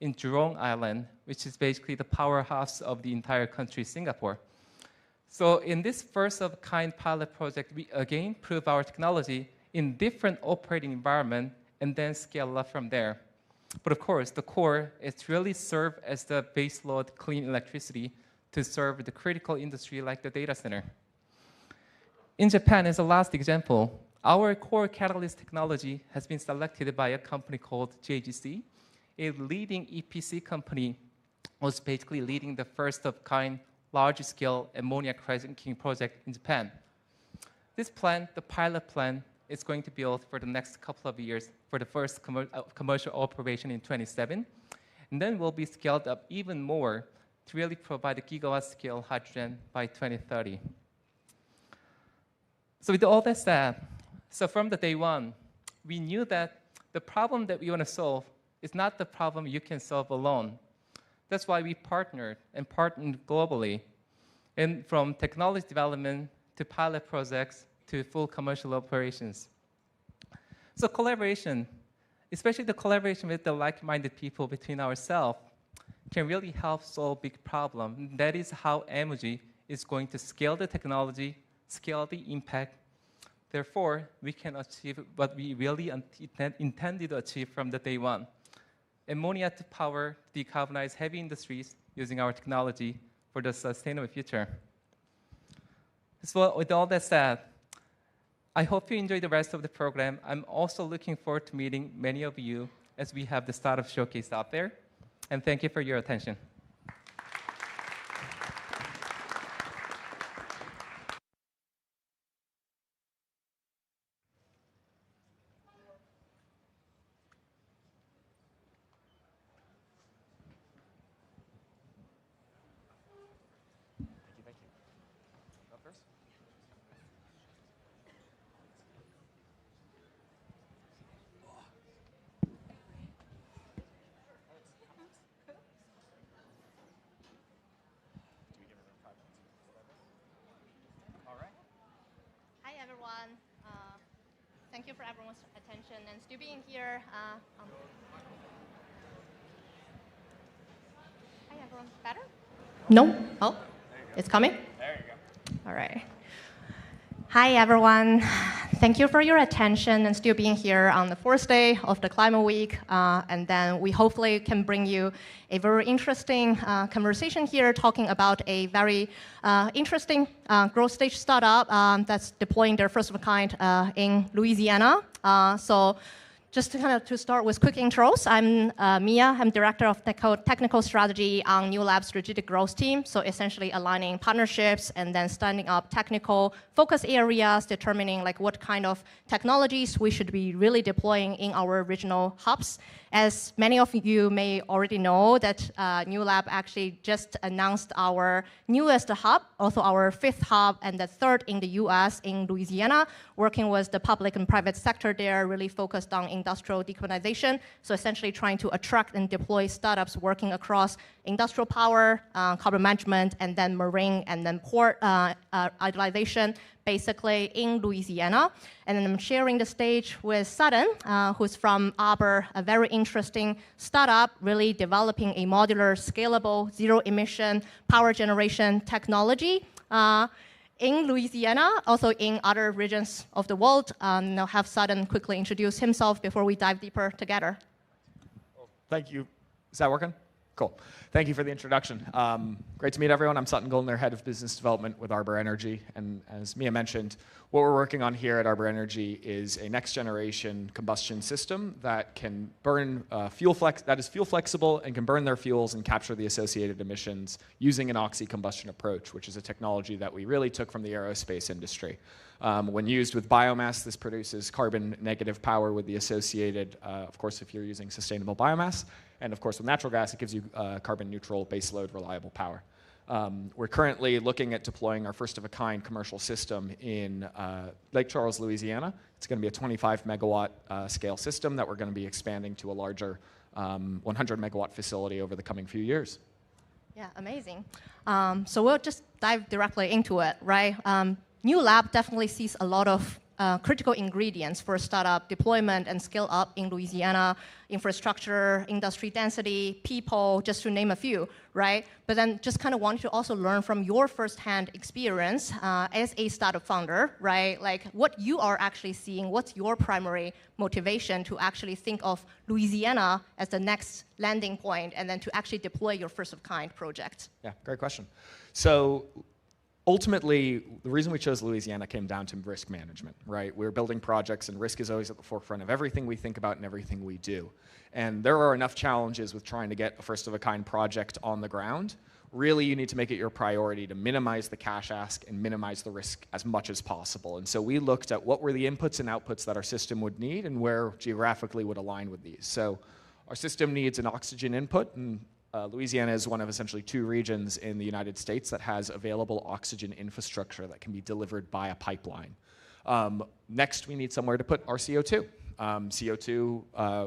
in Jurong Island, which is basically the powerhouse of the entire country, Singapore. So in this first of kind pilot project, we again prove our technology in different operating environment and then scale up from there. But of course, the core is really serve as the base load clean electricity to serve the critical industry like the data center. In Japan, as a last example, our core catalyst technology has been selected by a company called JGC, a leading EPC company, was basically leading the first of kind large-scale ammonia cracking project in Japan. This plant, the pilot plant, is going to be built for the next couple of years for the first commercial operation in 2027, and then will be scaled up even more to really provide a gigawatt-scale hydrogen by 2030. So with all that said, so from the day one, we knew that the problem that we want to solve is not the problem you can solve alone. That's why we partnered globally, and from technology development to pilot projects to full commercial operations. So collaboration, especially the collaboration with the like-minded people between ourselves, can really help solve big problems. That is how Ammogi is going to scale the technology, scale the impact. Therefore, we can achieve what we really intended to achieve from the day one. Ammonia to power decarbonize heavy industries using our technology for the sustainable future. So with all that said, I hope you enjoy the rest of the program. I'm also looking forward to meeting many of you as we have the startup showcase out there. And thank you for your attention. Hi, everyone. Thank you for everyone's attention and still being here. Hi, everyone. Better? No? Oh, it's coming? There you go. All right. Hi, everyone. Thank you for your attention and still being here on the fourth day of the Climate Week. And then we hopefully can bring you a very interesting conversation here talking about a very interesting growth stage startup that's deploying their first of a kind in Louisiana. So just to start with quick intros, I'm Mia. I'm Director of Technical Strategy on New Lab's Strategic Growth Team. So essentially aligning partnerships and then standing up technical focus areas, determining like what kind of technologies we should be really deploying in our regional hubs. As many of you may already know that New Lab actually just announced our newest hub, also our fifth hub and the third in the US in Louisiana, working with the public and private sector there, really focused on industrial decarbonization. So essentially trying to attract and deploy startups working across industrial power, carbon management, and then marine and then port utilization, basically in Louisiana. And then I'm sharing the stage with Sutton, who's from Arbor, a very interesting startup, really developing a modular, scalable, zero-emission power generation technology in Louisiana, also in other regions of the world. I'll have Sutton quickly introduce himself before we dive deeper together. Thank you. Is that working? Cool. Thank you for the introduction. Great to meet everyone. I'm Sutton Goldner, Head of Business Development with Arbor Energy. And as Mia mentioned, what we're working on here at Arbor Energy is a next generation combustion system that can burn that is fuel flexible and can burn their fuels and capture the associated emissions using an oxy-combustion approach, which is a technology that we really took from the aerospace industry. When used with biomass, this produces carbon negative power with the associated, of course, if you're using sustainable biomass. And of course, with natural gas, it gives you carbon neutral, baseload, reliable power. We're currently looking at deploying our first of a kind commercial system in Lake Charles, Louisiana. It's going to be a 25 megawatt scale system that we're going to be expanding to a larger 100 megawatt facility over the coming few years. Yeah, amazing. So we'll just dive directly into it, right? New Lab definitely sees a lot of critical ingredients for startup deployment and scale up in Louisiana: infrastructure, industry density, people, just to name a few, right? But then just kind of wanted to also learn from your firsthand experience as a startup founder, right? Like what you are actually seeing, what's your primary motivation to actually think of Louisiana as the next landing point and then to actually deploy your first of kind project? Yeah, great question. So ultimately, the reason we chose Louisiana came down to risk management, right? We're building projects, and risk is always at the forefront of everything we think about and everything we do. And there are enough challenges with trying to get a first-of-a-kind project on the ground. Really, you need to make it your priority to minimize the cash ask and minimize the risk as much as possible. And so we looked at what were the inputs and outputs that our system would need and where geographically would align with these. So our system needs an oxygen input, and Louisiana is one of essentially two regions in the United States that has available oxygen infrastructure that can be delivered by a pipeline. Next, we need somewhere to put our CO2.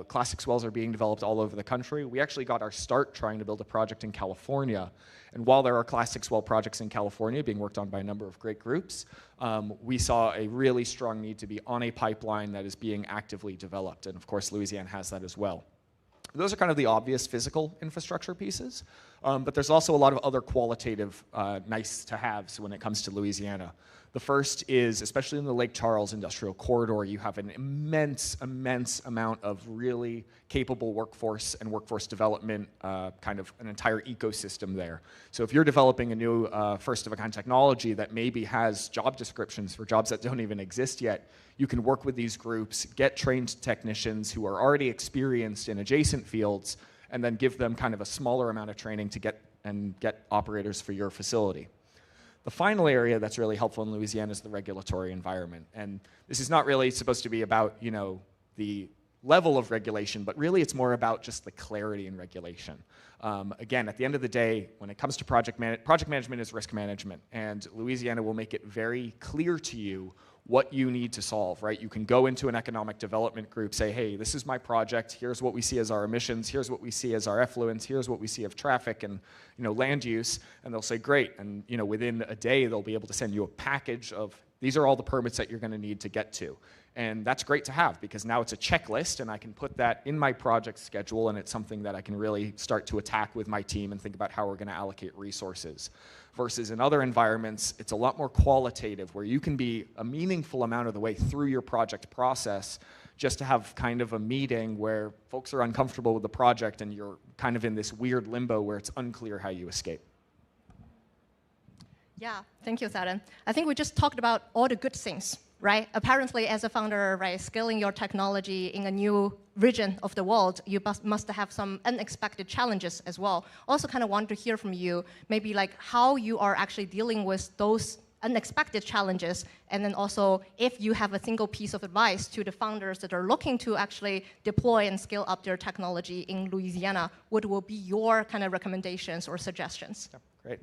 Classic wells are being developed all over the country. We actually got our start trying to build a project in California. And while there are classic well projects in California being worked on by a number of great groups, we saw a really strong need to be on a pipeline that is being actively developed. And of course, Louisiana has that as well. Those are kind of the obvious physical infrastructure pieces. But there's also a lot of other qualitative nice to haves when it comes to Louisiana. The first is, especially in the Lake Charles industrial corridor, you have an immense amount of really capable workforce and workforce development, kind of an entire ecosystem there. So if you're developing a new first-of-a-kind technology that maybe has job descriptions for jobs that don't even exist yet, you can work with these groups, get trained technicians who are already experienced in adjacent fields, and then give them kind of a smaller amount of training to get operators for your facility. The final area that's really helpful in Louisiana is the regulatory environment. And this is not really supposed to be about, you know, the level of regulation, but really it's more about just the clarity in regulation. Again, at the end of the day, when it comes to project management is risk management, and Louisiana will make it very clear to you what you need to solve, right? You can go into an economic development group, say, hey, this is my project, here's what we see as our emissions, here's what we see as our effluents, here's what we see of traffic and, you know, land use, and they'll say, great, and, you know, within a day they'll be able to send you a package of, these are all the permits that you're going to need to get to. And that's great to have, because now it's a checklist, and I can put that in my project schedule, and it's something that I can really start to attack with my team and think about how we're going to allocate resources. Versus in other environments, it's a lot more qualitative, where you can be a meaningful amount of the way through your project process just to have kind of a meeting where folks are uncomfortable with the project and you're kind of in this weird limbo where it's unclear how you escape. Yeah, thank you, Saturn. I think we just talked about all the good things, right? Apparently, as a founder, right, scaling your technology in a new region of the world, you must have some unexpected challenges as well. Also kind of want to hear from you, maybe like how you are actually dealing with those unexpected challenges, and then also if you have a single piece of advice to the founders that are looking to actually deploy and scale up their technology in Louisiana, what will be your kind of recommendations or suggestions? Yeah, great.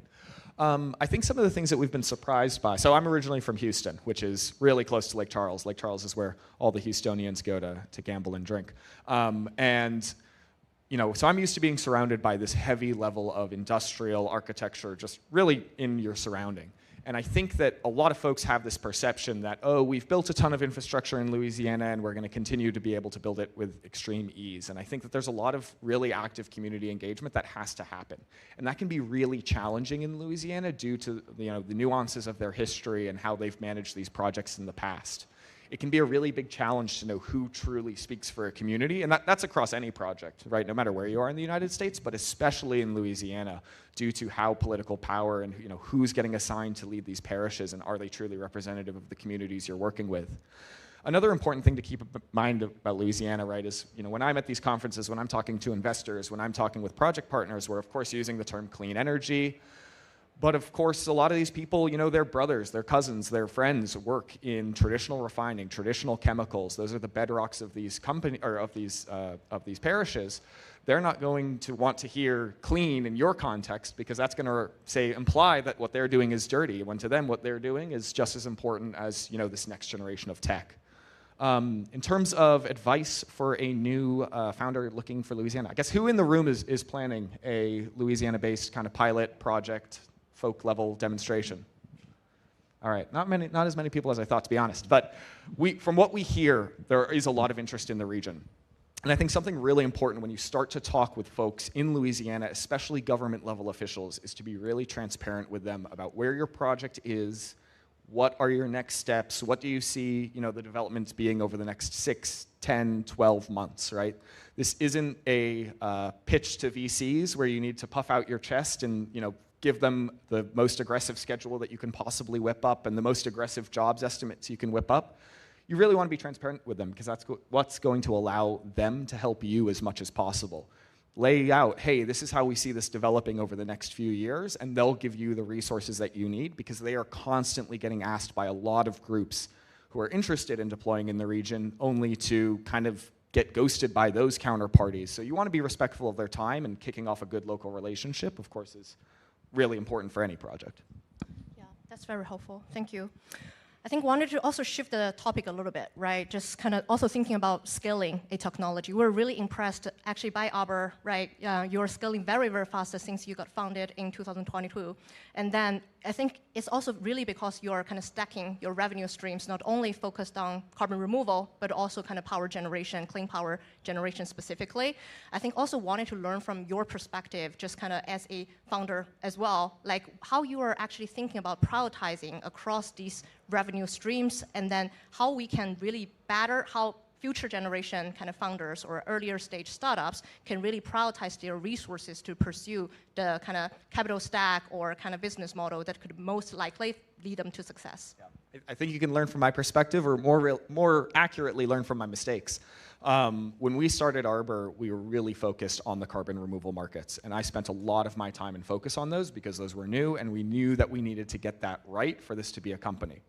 I think some of the things that we've been surprised by, so I'm originally from Houston, which is really close to Lake Charles. Lake Charles is where all the Houstonians go to gamble and drink. And you know, so I'm used to being surrounded by this heavy level of industrial architecture, just really in your surrounding. And I think that a lot of folks have this perception that, oh, we've built a ton of infrastructure in Louisiana and we're going to continue to be able to build it with extreme ease. And I think that there's a lot of really active community engagement that has to happen. And that can be really challenging in Louisiana due to, you know, the nuances of their history and how they've managed these projects in the past. It can be a really big challenge to know who truly speaks for a community, and that's across any project, right? No matter where you are in the United States, but especially in Louisiana, due to how political power and, you know, who's getting assigned to lead these parishes, and are they truly representative of the communities you're working with. Another important thing to keep in mind about Louisiana, right, is, you know, when I'm at these conferences, when I'm talking to investors, when I'm talking with project partners, we're of course using the term clean energy. But of course, a lot of these people, you know, their brothers, their cousins, their friends work in traditional refining, traditional chemicals. Those are the bedrocks of these of these parishes. They're not going to want to hear clean in your context, because that's going to imply that what they're doing is dirty, when to them what they're doing is just as important as, you know, this next generation of tech. In terms of advice for a new founder looking for Louisiana, I guess who in the room is planning a Louisiana-based kind of pilot project, folk level demonstration? All right, not as many people as I thought, to be honest. But from what we hear, there is a lot of interest in the region. And I think something really important when you start to talk with folks in Louisiana, especially government level officials, is to be really transparent with them about where your project is, what are your next steps, what do you see, you know, the developments being over the next 6, 10, 12 months, right? This isn't a pitch to VCs where you need to puff out your chest and, you know, give them the most aggressive schedule that you can possibly whip up and the most aggressive jobs estimates you can whip up. You really want to be transparent with them, because that's what's going to allow them to help you as much as possible. Lay out, hey, this is how we see this developing over the next few years, and they'll give you the resources that you need, because they are constantly getting asked by a lot of groups who are interested in deploying in the region, only to kind of get ghosted by those counterparties. So you want to be respectful of their time, and kicking off a good local relationship, of course, is really important for any project. Yeah, that's very helpful. Thank you. I think wanted to also shift the topic a little bit, right? Just kind of also thinking about scaling a technology. We're really impressed actually by Arbor, right? You're scaling very, very fast since you got founded in 2022. And then I think it's also really because you're kind of stacking your revenue streams, not only focused on carbon removal, but also kind of power generation, clean power generation specifically. I think also wanted to learn from your perspective, just kind of as a founder as well, like how you are actually thinking about prioritizing across these revenue streams, and then how we can really better, how future generation kind of founders or earlier stage startups can really prioritize their resources to pursue the kind of capital stack or kind of business model that could most likely lead them to success. Yeah. I think you can learn from my perspective, or more accurately, learn from my mistakes. When we started Arbor, we were really focused on the carbon removal markets, and I spent a lot of my time and focus on those because those were new, and we knew that we needed to get that right for this to be a company.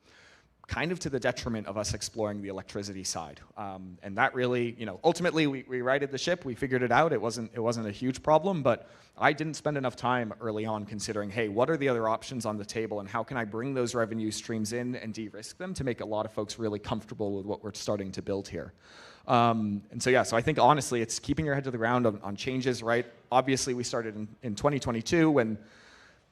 Kind of to the detriment of us exploring the electricity side. And that really, ultimately we righted the ship, we figured it out, it wasn't a huge problem, but I didn't spend enough time early on considering, hey, what are the other options on the table and how can I bring those revenue streams in and de-risk them to make a lot of folks really comfortable with what we're starting to build here. And so I think honestly, it's keeping your head to the ground on changes, right? Obviously we started in 2022 when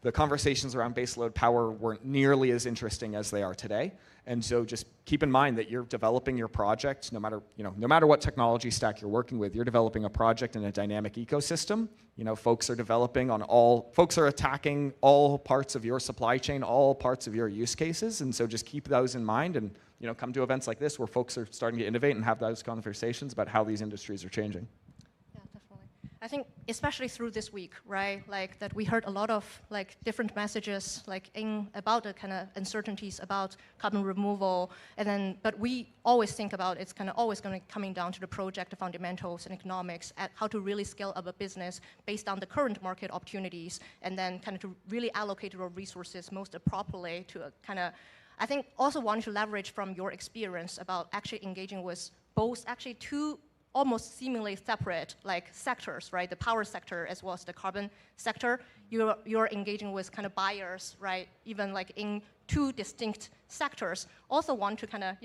the conversations around baseload power weren't nearly as interesting as they are today. And so just keep in mind that you're developing your project, no matter what technology stack you're working with, you're developing a project in a dynamic ecosystem. Folks are attacking all parts of your supply chain, all parts of your use cases. And so just keep those in mind and come to events like this where folks are starting to innovate and have those conversations about how these industries are changing. I think especially through this week, right, like that we heard a lot of like different messages like about the kind of uncertainties about carbon removal, and then but we always think about it's kind of always going to coming down to the project fundamentals and economics at how to really scale up a business based on the current market opportunities, and then kind of to really allocate your resources most properly to a kind of, I think also wanting to leverage from your experience about actually engaging with both actually two almost seemingly separate like sectors, right? The power sector as well as the carbon sector. You're engaging with kind of buyers, right? Even like in two distinct sectors. Also want to kind of,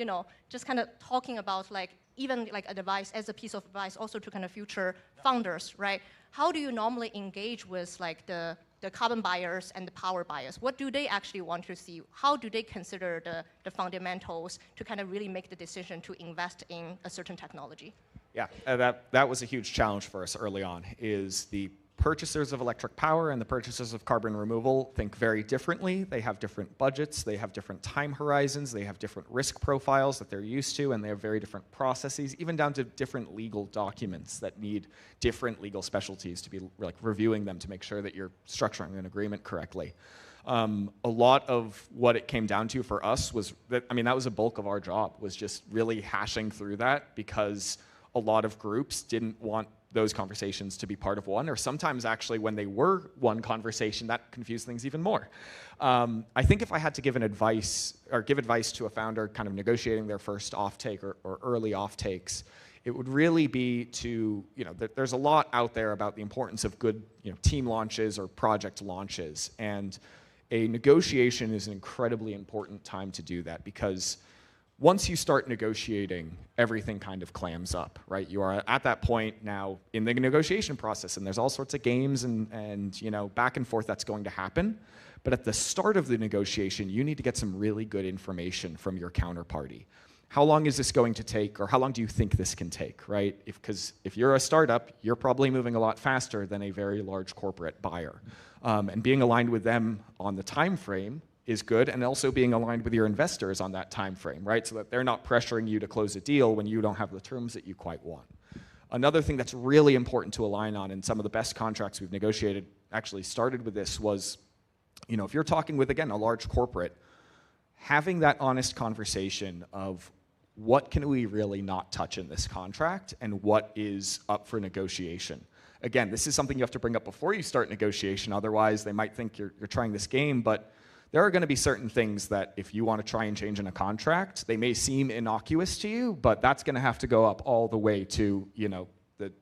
just kind of talking about like even like advice as a piece of advice also to kind of future founders, right? How do you normally engage with like the carbon buyers and the power buyers? What do they actually want to see? How do they consider the fundamentals to kind of really make the decision to invest in a certain technology? Yeah, that was a huge challenge for us early on, is the purchasers of electric power and the purchasers of carbon removal think very differently. They have different budgets, they have different time horizons, they have different risk profiles that they're used to, and they have very different processes, even down to different legal documents that need different legal specialties to be like reviewing them to make sure that you're structuring an agreement correctly. A lot of what it came down to for us was that was a bulk of our job, was just really hashing through that, because a lot of groups didn't want those conversations to be part of one, or sometimes actually when they were one conversation, that confused things even more. I think if I had to give advice to a founder kind of negotiating their first offtake or early offtakes, it would really be to, there's a lot out there about the importance of good team launches or project launches, and a negotiation is an incredibly important time to do that, because once you start negotiating, everything kind of clams up, right? You are at that point now in the negotiation process, and there's all sorts of games and back and forth that's going to happen. But at the start of the negotiation, you need to get some really good information from your counterparty. How long is this going to take, or how long do you think this can take, right? Because if you're a startup, you're probably moving a lot faster than a very large corporate buyer. And being aligned with them on the time frame is good, and also being aligned with your investors on that time frame, right? So that they're not pressuring you to close a deal when you don't have the terms that you quite want. Another thing that's really important to align on, and some of the best contracts we've negotiated actually started with this, was, if you're talking with, again, a large corporate, having that honest conversation of what can we really not touch in this contract and what is up for negotiation. Again, this is something you have to bring up before you start negotiation, otherwise they might think you're trying this game, but there are going to be certain things that if you want to try and change in a contract, they may seem innocuous to you, but that's going to have to go up all the way to, the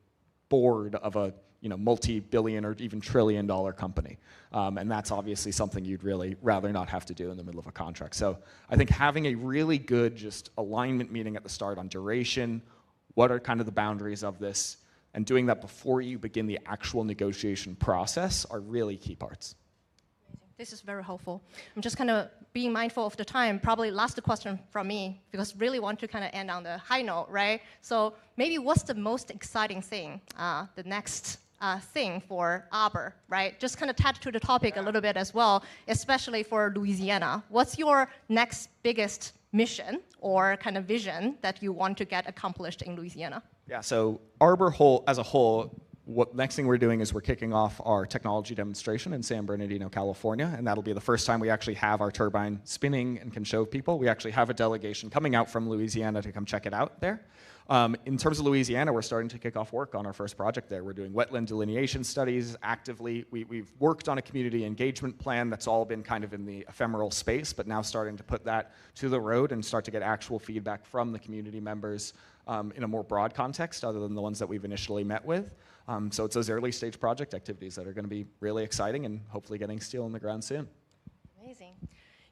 board of a multi-billion or even trillion-dollar company. And that's obviously something you'd really rather not have to do in the middle of a contract. So I think having a really good just alignment meeting at the start on duration, what are kind of the boundaries of this, and doing that before you begin the actual negotiation process are really key parts. This is very helpful. I'm just kind of being mindful of the time. Probably last question from me, because really want to kind of end on the high note, right? So maybe what's the most exciting thing, the next thing for Arbor, right? Just kind of touch to the topic a little bit as well, especially for Louisiana. What's your next biggest mission or kind of vision that you want to get accomplished in Louisiana? Yeah, so Arbor as a whole, what next thing we're doing is we're kicking off our technology demonstration in San Bernardino, California, and that'll be the first time we actually have our turbine spinning and can show people. We actually have a delegation coming out from Louisiana to come check it out there. In terms of Louisiana, we're starting to kick off work on our first project there. We're doing wetland delineation studies actively. We've worked on a community engagement plan that's all been kind of in the ephemeral space, but now starting to put that to the road and start to get actual feedback from the community members in a more broad context other than the ones that we've initially met with. So it's those early stage project activities that are going to be really exciting and hopefully getting steel in the ground soon. Amazing.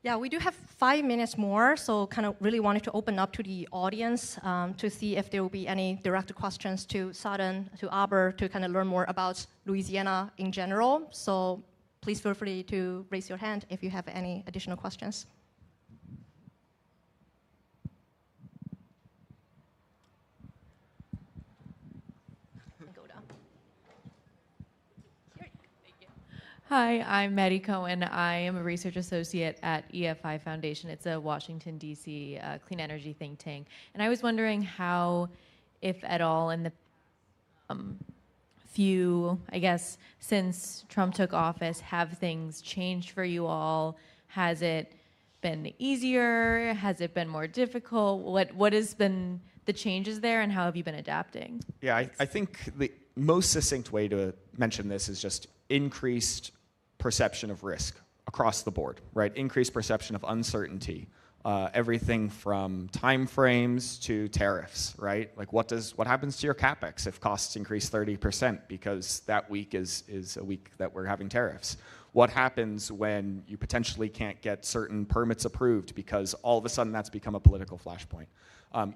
Yeah, we do have 5 minutes more, so kind of really wanted to open up to the audience to see if there will be any direct questions to Sutton, to Arbor, to kind of learn more about Louisiana in general. So please feel free to raise your hand if you have any additional questions. Hi, I'm Maddie Cohen. I am a research associate at EFI Foundation. It's a Washington, D.C. Clean energy think tank. And I was wondering how, if at all, in the few, I guess, since Trump took office, have things changed for you all? Has it been easier? Has it been more difficult? What has been the changes there, and how have you been adapting? Yeah, I think the most succinct way to mention this is just increased perception of risk across the board, right? Increased perception of uncertainty. Everything from time frames to tariffs, right? Like what happens to your capex if costs increase 30% because that week is a week that we're having tariffs? What happens when you potentially can't get certain permits approved because all of a sudden that's become a political flashpoint?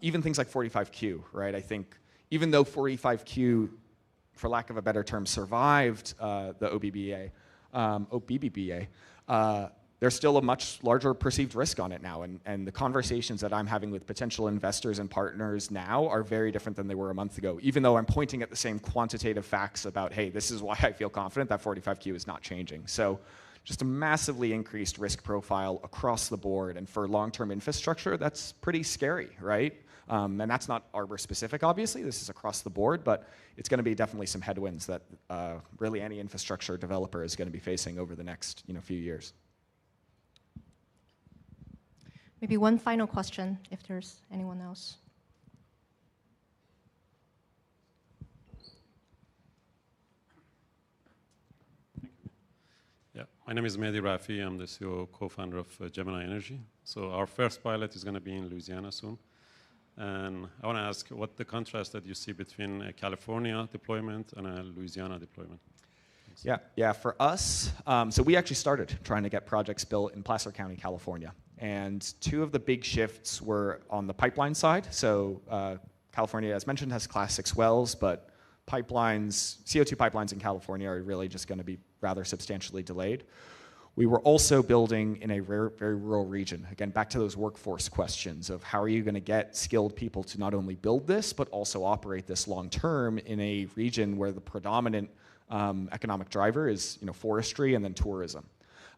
Even things like 45Q, right? I think even though 45Q, for lack of a better term, survived the OBBBA, there's still a much larger perceived risk on it now. And the conversations that I'm having with potential investors and partners now are very different than they were a month ago, even though I'm pointing at the same quantitative facts about, hey, this is why I feel confident that 45Q is not changing. So just a massively increased risk profile across the board. And for long-term infrastructure, that's pretty scary, right? And that's not Arbor specific, obviously. This is across the board, but it's going to be definitely some headwinds that really any infrastructure developer is going to be facing over the next few years. Maybe one final question, if there's anyone else. Yeah, my name is Mehdi Rafi. I'm the CEO, co-founder of Gemini Energy. So our first pilot is going to be in Louisiana soon. And I want to ask what the contrast that you see between a California deployment and a Louisiana deployment. Thanks. Yeah, for us, so we actually started trying to get projects built in Placer County, California. And two of the big shifts were on the pipeline side. So California, as mentioned, has Class 6 wells, but pipelines, CO2 pipelines in California are really just going to be rather substantially delayed. We were also building in a very rural region. Again, back to those workforce questions of how are you going to get skilled people to not only build this, but also operate this long term in a region where the predominant economic driver is forestry and then tourism.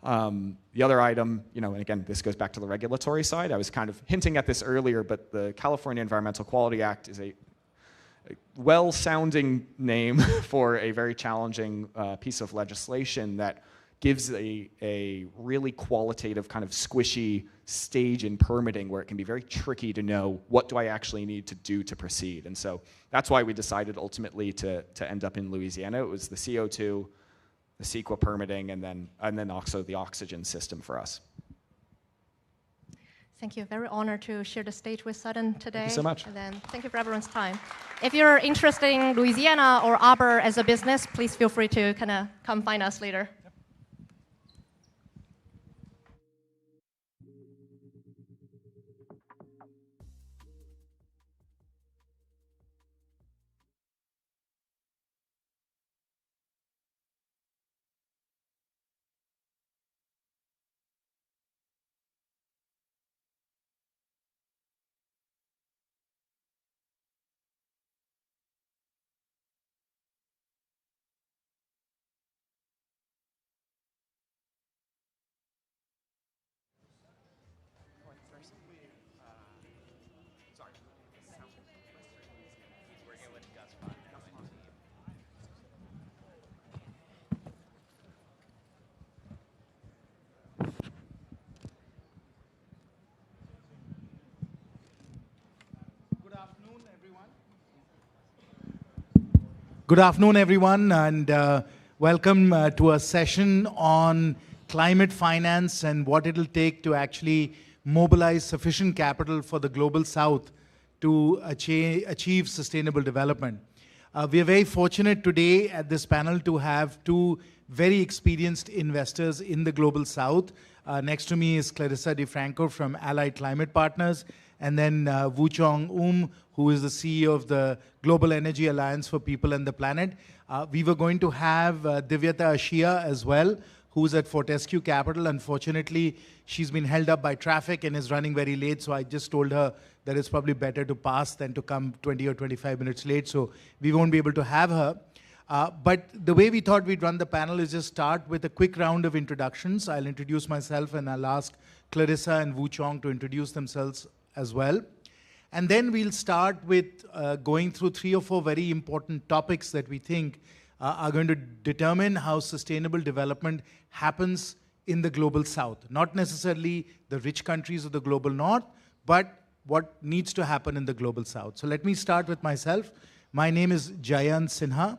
The other item, and again, this goes back to the regulatory side. I was kind of hinting at this earlier, but the California Environmental Quality Act is a well-sounding name for a very challenging piece of legislation that gives a really qualitative kind of squishy stage in permitting where it can be very tricky to know what do I actually need to do to proceed. And so that's why we decided ultimately to end up in Louisiana. It was the CO2, the CEQA permitting, and then also the oxygen system for us. Thank you. Very honored to share the stage with Sutton today. Thank you so much. And then thank you for everyone's time. If you're interested in Louisiana or Arbor as a business, please feel free to kind of come find us later. Good afternoon, everyone, and welcome to a session on climate finance and what it'll take to actually mobilize sufficient capital for the global south to achieve sustainable development. We are very fortunate today at this panel to have two very experienced investors in the global south. Next to me is Clarissa DeFranco from Allied Climate Partners, and then Woo Chong who is the CEO of the Global Energy Alliance for People and the Planet. We were going to have Divyata Ashia as well, who's at Fortescue Capital. Unfortunately, she's been held up by traffic and is running very late, so I just told her that it's probably better to pass than to come 20 or 25 minutes late, so we won't be able to have her. But the way we thought we'd run the panel is just start with a quick round of introductions. I'll introduce myself and I'll ask Clarissa and Woo Chong to introduce themselves as well. And then we'll start with going through 3 or 4 very important topics that we think are going to determine how sustainable development happens in the global south. Not necessarily the rich countries of the global north, but what needs to happen in the global south. So let me start with myself. My name is Jayant Sinha.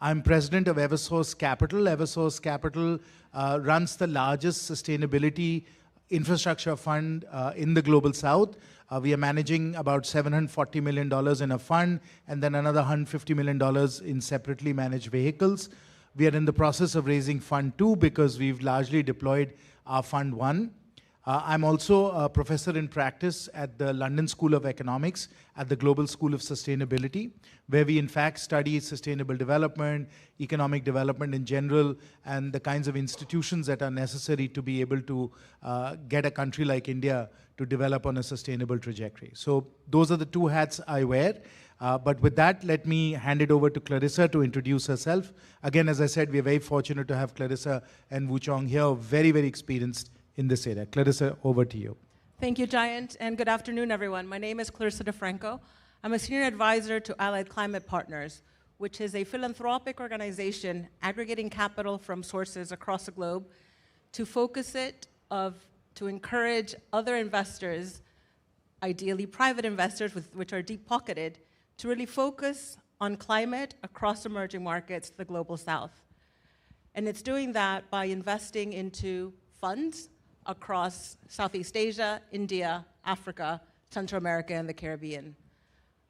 I'm president of Eversource Capital. Eversource Capital runs the largest sustainability infrastructure fund in the global south. We are managing about $740 million in a fund and then another $150 million in separately managed vehicles. We are in the process of raising Fund 2 because we've largely deployed our Fund 1. I'm also a professor in practice at the London School of Economics at the Global School of Sustainability, where we in fact study sustainable development, economic development in general, and the kinds of institutions that are necessary to be able to get a country like India to develop on a sustainable trajectory. So those are the 2 hats I wear. But with that, let me hand it over to Clarissa to introduce herself. Again, as I said, we're very fortunate to have Clarissa and Woo Chong here, very, very experienced in this area. Clarissa, over to you. Thank you, Giant, and good afternoon, everyone. My name is Clarissa DeFranco. I'm a senior advisor to Allied Climate Partners, which is a philanthropic organization aggregating capital from sources across the globe to focus it to encourage other investors, ideally private investors which are deep-pocketed, to really focus on climate across emerging markets, the global south. And it's doing that by investing into funds across Southeast Asia, India, Africa, Central America, and the Caribbean.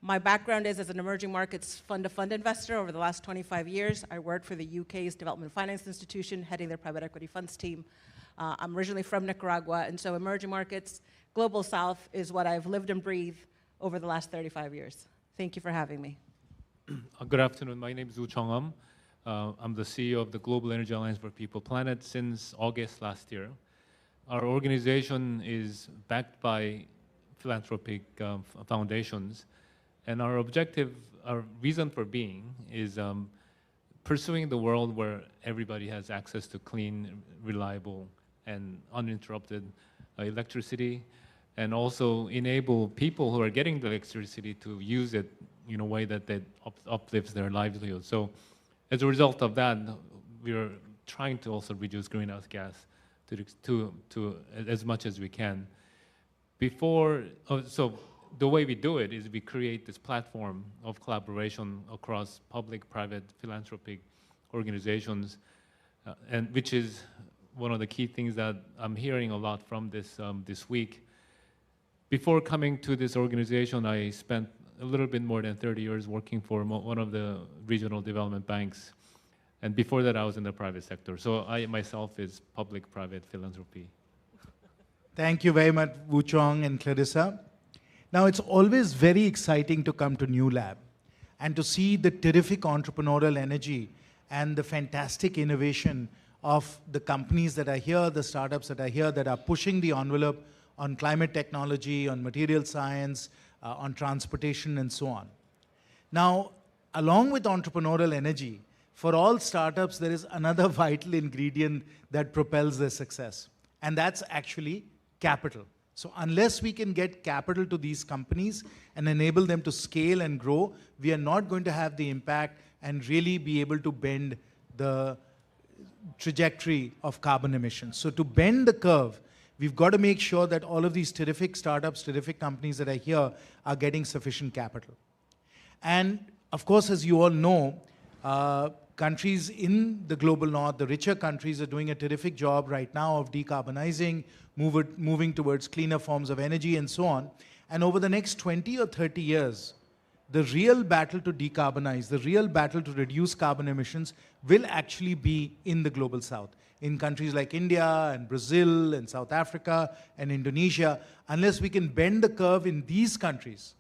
My background is as an emerging markets fund-to-fund investor. Over the last 25 years, I worked for the UK's Development Finance Institution, heading their private equity funds team. I'm originally from Nicaragua, and so emerging markets, global south is what I've lived and breathed over the last 35 years. Thank you for having me. Good afternoon. My name is Woo Chong. I'm the CEO of the Global Energy Alliance for People Planet since August last year. Our organization is backed by philanthropic foundations, and our objective, our reason for being is pursuing the world where everybody has access to clean, reliable, and uninterrupted electricity, and also enable people who are getting the electricity to use it in a way that uplifts their livelihood. So as a result of that, we are trying to also reduce greenhouse gas to as much as we can. So the way we do it is we create this platform of collaboration across public, private, philanthropic organizations, and which is one of the key things that I'm hearing a lot from this week. Before coming to this organization, I spent a little bit more than 30 years working for one of the regional development banks. And before that, I was in the private sector. So I myself is public-private philanthropy. Thank you very much, Wu Chong and Clarissa. Now, it's always very exciting to come to New Lab and to see the terrific entrepreneurial energy and the fantastic innovation of the companies that are here, the startups that are here, that are pushing the envelope on climate technology, on material science, on transportation, and so on. Now, along with entrepreneurial energy, for all startups, there is another vital ingredient that propels their success, and that's actually capital. So unless we can get capital to these companies and enable them to scale and grow, we are not going to have the impact and really be able to bend the trajectory of carbon emissions. So to bend the curve, we've got to make sure that all of these terrific startups, terrific companies that are here are getting sufficient capital. And of course, as you all know, countries in the global north, the richer countries, are doing a terrific job right now of decarbonizing, moving towards cleaner forms of energy and so on. And over the next 20 or 30 years, the real battle to decarbonize, the real battle to reduce carbon emissions will actually be in the global south. In countries like India and Brazil and South Africa and Indonesia, unless we can bend the curve in these countries,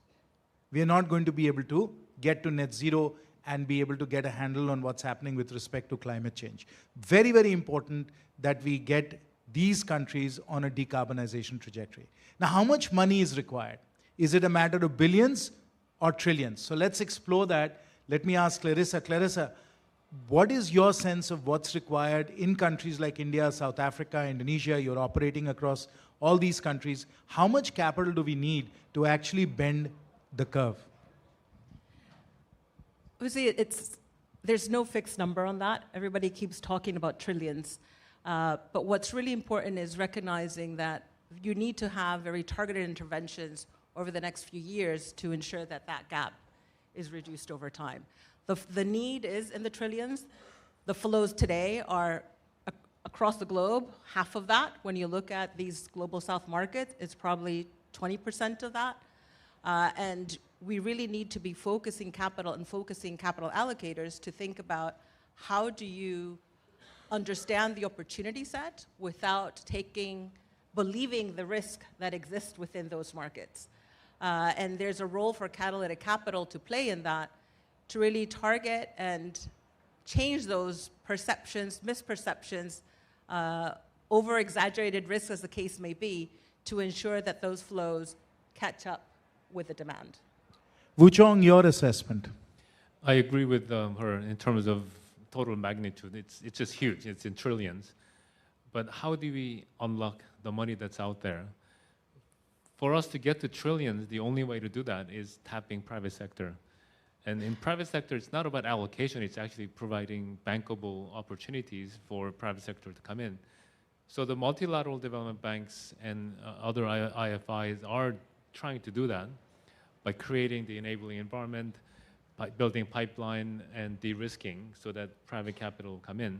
we are not going to be able to get to net zero and be able to get a handle on what's happening with respect to climate change. Very, very important that we get these countries on a decarbonization trajectory. Now, how much money is required? Is it a matter of billions or trillions? So let's explore that. Let me ask Clarissa. Clarissa, what is your sense of what's required in countries like India, South Africa, Indonesia? You're operating across all these countries. How much capital do we need to actually bend the curve? Obviously, there's no fixed number on that. Everybody keeps talking about trillions. But what's really important is recognizing that you need to have very targeted interventions over the next few years to ensure that that gap is reduced over time. The need is in the trillions. The flows today are across the globe, half of that. When you look at these global south markets, it's probably 20% of that. And we really need to be focusing capital and focusing capital allocators to think about how do you understand the opportunity set without believing the risk that exists within those markets. And there's a role for catalytic capital to play in that, to really target and change those perceptions, misperceptions, over-exaggerated risks as the case may be, to ensure that those flows catch up with the demand. Wu Chong, your assessment. I agree with her in terms of total magnitude. It's just huge. It's in trillions. But how do we unlock the money that's out there? For us to get to trillions, the only way to do that is tapping private sector. And in private sector, it's not about allocation. It's actually providing bankable opportunities for private sector to come in. So the multilateral development banks and other IFIs are trying to do that by creating the enabling environment, by building pipeline and de-risking so that private capital will come in.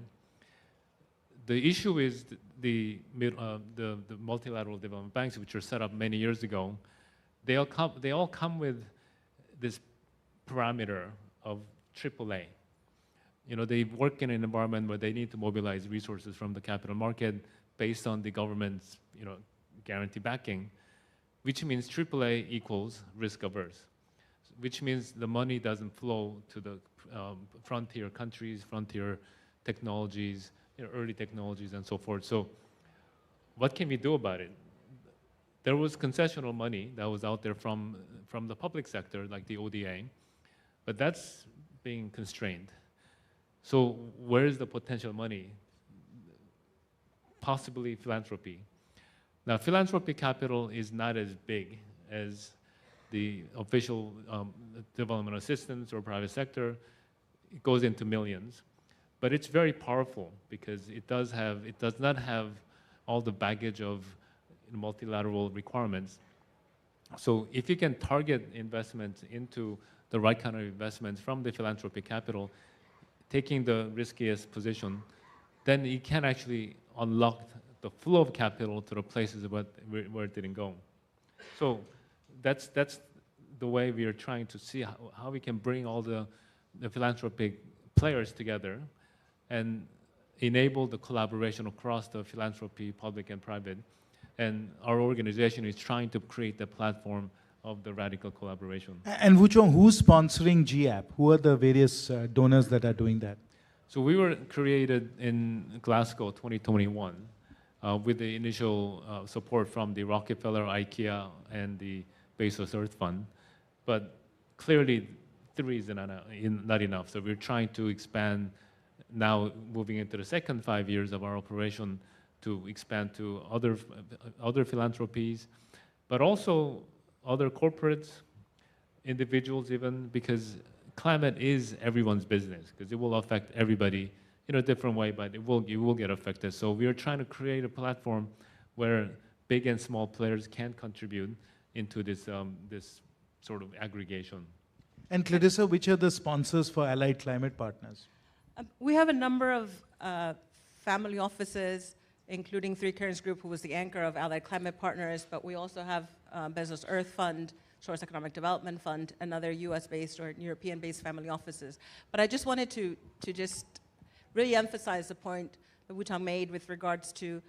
The issue is the multilateral development banks, which were set up many years ago, they all come with this parameter of AAA. You know, they work in an environment where they need to mobilize resources from the capital market based on the government's, guarantee backing, which means AAA equals risk averse, which means the money doesn't flow to the frontier countries, frontier technologies, early technologies, and so forth. So what can we do about it? There was concessional money that was out there from the public sector, like the ODA, but that's being constrained. So where is the potential money? Possibly philanthropy. Now, philanthropy capital is not as big as the official development assistance or private sector. It goes into millions. But it's very powerful because it does not have all the baggage of multilateral requirements. So if you can target investments into the right kind of investments from the philanthropy capital, taking the riskiest position, then you can actually unlock the flow of capital to the places where it didn't go. So that's the way we are trying to see how we can bring all the philanthropic players together and enable the collaboration across the philanthropy, public and private. And our organization is trying to create the platform of the radical collaboration. And Wuchong, who's sponsoring GAP? Who are the various donors that are doing that? So we were created in Glasgow 2021 with the initial support from the Rockefeller, IKEA, and the Bezos Earth Fund. But clearly, 3 is not enough. So we're trying to expand now, moving into the second 5 years of our operation, to expand to other philanthropies, but also other corporates, individuals even, because climate is everyone's business, because it will affect everybody in a different way, but you will get affected. So we are trying to create a platform where big and small players can contribute into this sort of aggregation. And Clarissa, which are the sponsors for Allied Climate Partners? We have a number of family offices, including Three Cairns Group, who was the anchor of Allied Climate Partners, but we also have Bezos Earth Fund, Source Economic Development Fund, and other US-based or European-based family offices. But I just wanted to just really emphasize the point that Wuchong made with regards to,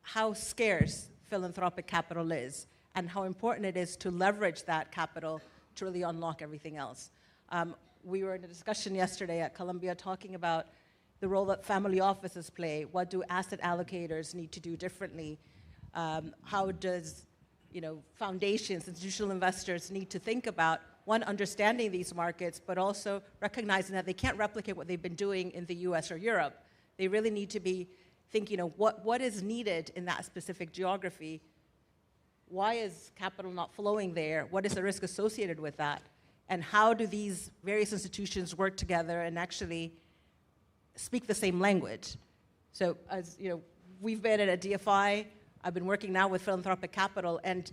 how scarce philanthropic capital is and how important it is to leverage that capital to really unlock everything else. We were in a discussion yesterday at Columbia talking about the role that family offices play. What do asset allocators need to do differently? How does foundations, institutional investors need to think about, one, understanding these markets, but also recognizing that they can't replicate what they've been doing in the US or Europe. They really need to be thinking, what is needed in that specific geography? Why is capital not flowing there? What is the risk associated with that? And how do these various institutions work together and actually speak the same language? So as we've been at a DFI, I've been working now with philanthropic capital, and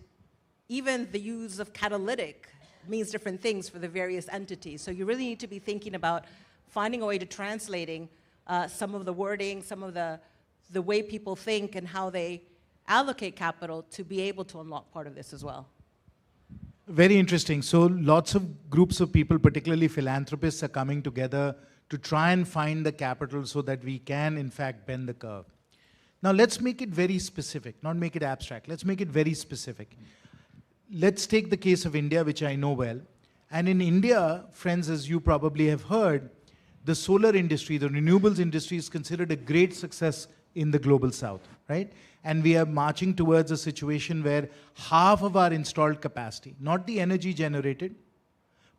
even the use of catalytic means different things for the various entities. So you really need to be thinking about finding a way to translating some of the wording, some of the way people think and how they allocate capital to be able to unlock part of this as well. Very interesting. So lots of groups of people, particularly philanthropists, are coming together to try and find the capital so that we can, in fact, bend the curve. Now, let's make it very specific, not make it abstract. Let's make it very specific. Let's take the case of India, which I know well. And in India, friends, as you probably have heard, the solar industry, the renewables industry is considered a great success in the global south, right? And we are marching towards a situation where half of our installed capacity, not the energy generated,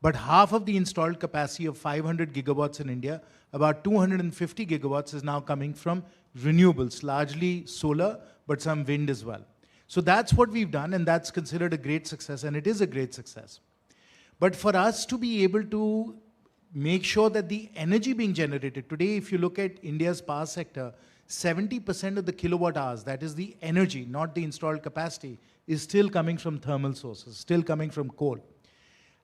but half of the installed capacity of 500 gigawatts in India, about 250 gigawatts is now coming from renewables, largely solar, but some wind as well. So that's what we've done, and that's considered a great success, and it is a great success. But for us to be able to make sure that the energy being generated, today if you look at India's power sector, 70% of the kilowatt hours, that is the energy, not the installed capacity, is still coming from thermal sources, still coming from coal.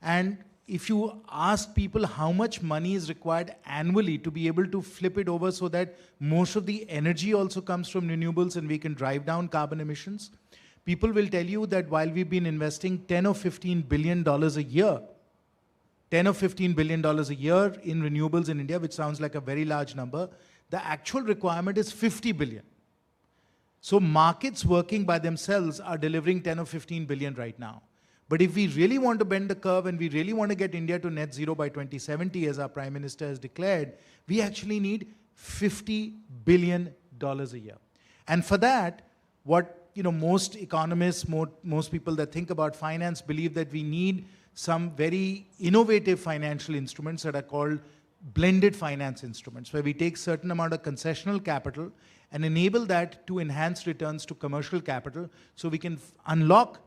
And if you ask people how much money is required annually to be able to flip it over so that most of the energy also comes from renewables and we can drive down carbon emissions, people will tell you that while we've been investing $10 or $15 billion a year, $10 or $15 billion a year in renewables in India, which sounds like a very large number, the actual requirement is 50 billion. So markets working by themselves are delivering 10 or 15 billion right now. But if we really want to bend the curve and we really want to get India to net zero by 2070, as our Prime Minister has declared, we actually need $50 billion a year. And for that, what most economists, most people that think about finance believe that we need some very innovative financial instruments that are called blended finance instruments, where we take certain amount of concessional capital and enable that to enhance returns to commercial capital so we can unlock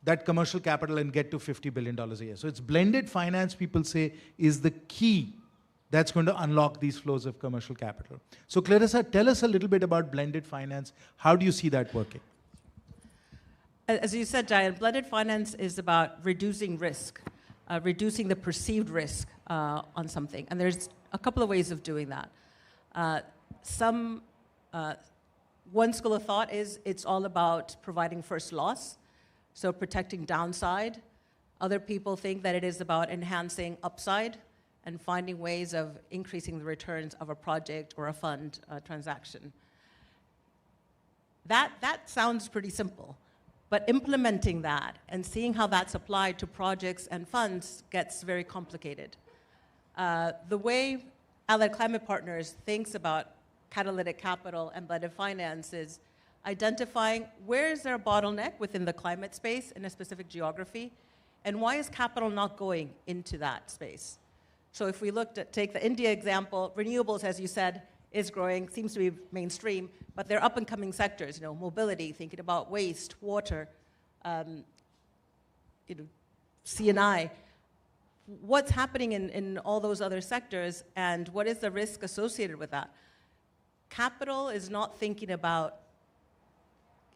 that commercial capital and get to $50 billion a year. So it's blended finance, people say, is the key that's going to unlock these flows of commercial capital. So Clarissa, tell us a little bit about blended finance. How do you see that working? As you said, Diane, blended finance is about reducing risk, reducing the perceived risk on something. And there's a couple of ways of doing that. One school of thought is it's all about providing first loss. So protecting downside. Other people think that it is about enhancing upside and finding ways of increasing the returns of a project or a fund transaction. That sounds pretty simple, but implementing that and seeing how that's applied to projects and funds gets very complicated. The way Allied Climate Partners thinks about catalytic capital and blended finance is identifying where is there a bottleneck within the climate space in a specific geography, and why is capital not going into that space? So if we take the India example, renewables, as you said, is growing, seems to be mainstream, but they're up and coming sectors, mobility, thinking about waste, water, C&I. What's happening in all those other sectors, and what is the risk associated with that? Capital is not thinking about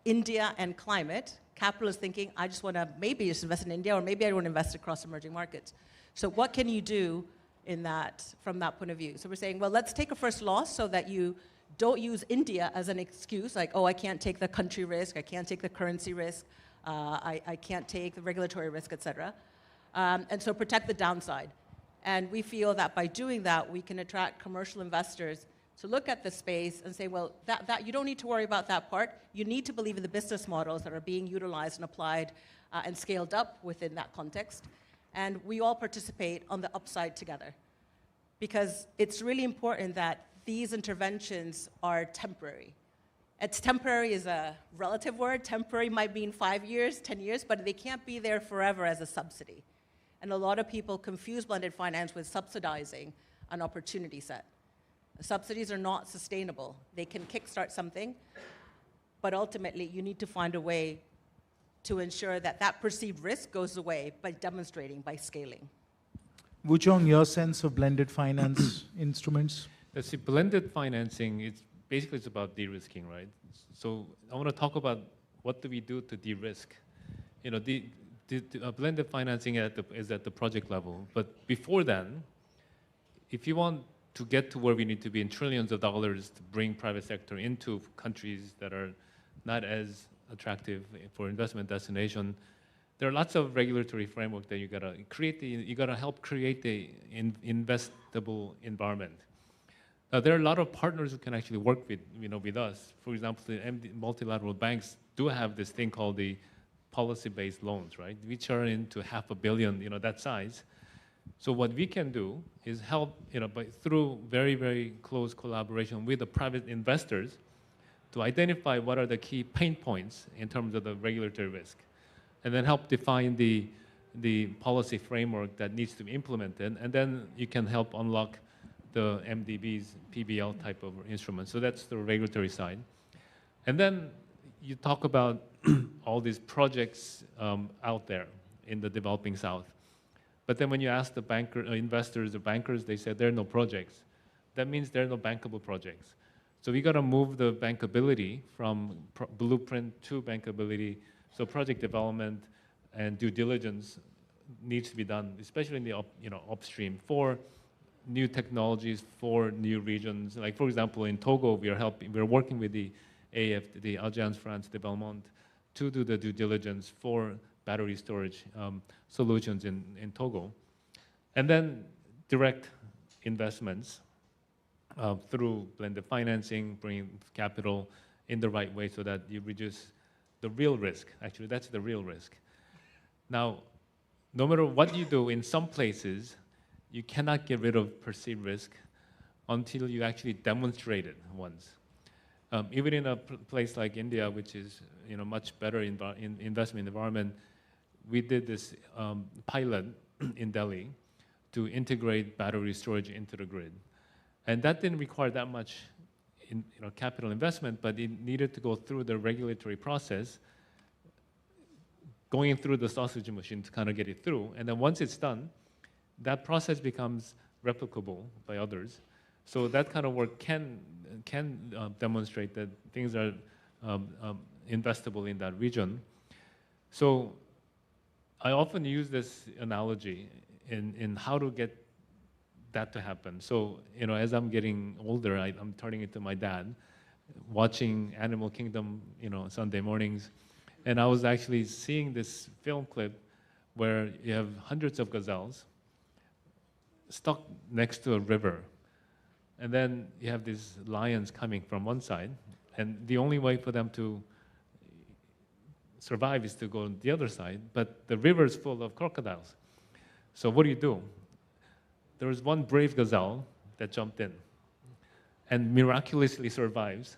India and climate. Capital is thinking, I just want to maybe just invest in India, or maybe I want to invest across emerging markets. So what can you do from that point of view? So we're saying, well, let's take a first loss so that you don't use India as an excuse, like, oh, I can't take the country risk, I can't take the currency risk, I can't take the regulatory risk, et cetera. And so protect the downside. And we feel that by doing that, we can attract commercial investors to look at the space and say, well, that you don't need to worry about that part. You need to believe in the business models that are being utilized and applied and scaled up within that context. And we all participate on the upside together. Because it's really important that these interventions are temporary. It's temporary is a relative word. Temporary might mean 5 years, 10 years, but they can't be there forever as a subsidy. And a lot of people confuse blended finance with subsidizing an opportunity set. Subsidies are not sustainable. They can kickstart something, but ultimately you need to find a way to ensure that that perceived risk goes away by demonstrating, by scaling. Wuchong, your sense of blended finance instruments? Let's see, blended financing, it's about de-risking, right? So I want to talk about what do we do to de-risk. The blended financing is at the project level, but before then, if you want to get to where we need to be in trillions of dollars to bring private sector into countries that are not as attractive for investment destination, there are lots of regulatory framework that you gotta create. You gotta help create the investable environment. Now, there are a lot of partners who can actually work with us. For example, the multilateral banks do have this thing called the policy-based loans, right? Which are into $500 million, that size. So what we can do is help, through very, very close collaboration with the private investors to identify what are the key pain points in terms of the regulatory risk, and then help define the policy framework that needs to be implemented, and then you can help unlock the MDBs, PBL type of instruments. So that's the regulatory side. And then you talk about all these projects out there in the developing South. But then when you ask the investors or bankers, they say there are no projects. That means there are no bankable projects. So we got to move the bankability from blueprint to bankability. So project development and due diligence needs to be done, especially in the upstream for new technologies, for new regions. Like for example, in Togo, we're working with the AF, the Agence France Développement, to do the due diligence for battery storage solutions in Togo. And then direct investments through blended financing, bringing capital in the right way so that you reduce the real risk. Actually, that's the real risk. Now, no matter what you do, in some places, you cannot get rid of perceived risk until you actually demonstrate it once. Even in a place like India, which is much better investment environment, we did this pilot in Delhi to integrate battery storage into the grid. And that didn't require that much capital investment, but it needed to go through the regulatory process, going through the sausage machine to kind of get it through. And then once it's done, that process becomes replicable by others. So that kind of work can demonstrate that things are investable in that region. So I often use this analogy in how to get that to happen. So, as I'm getting older, I'm turning into my dad, watching Animal Kingdom, Sunday mornings. And I was actually seeing this film clip where you have hundreds of gazelles stuck next to a river. And then you have these lions coming from one side, and the only way for them to survive is to go on the other side, but the river is full of crocodiles. So what do? There was one brave gazelle that jumped in and miraculously survives.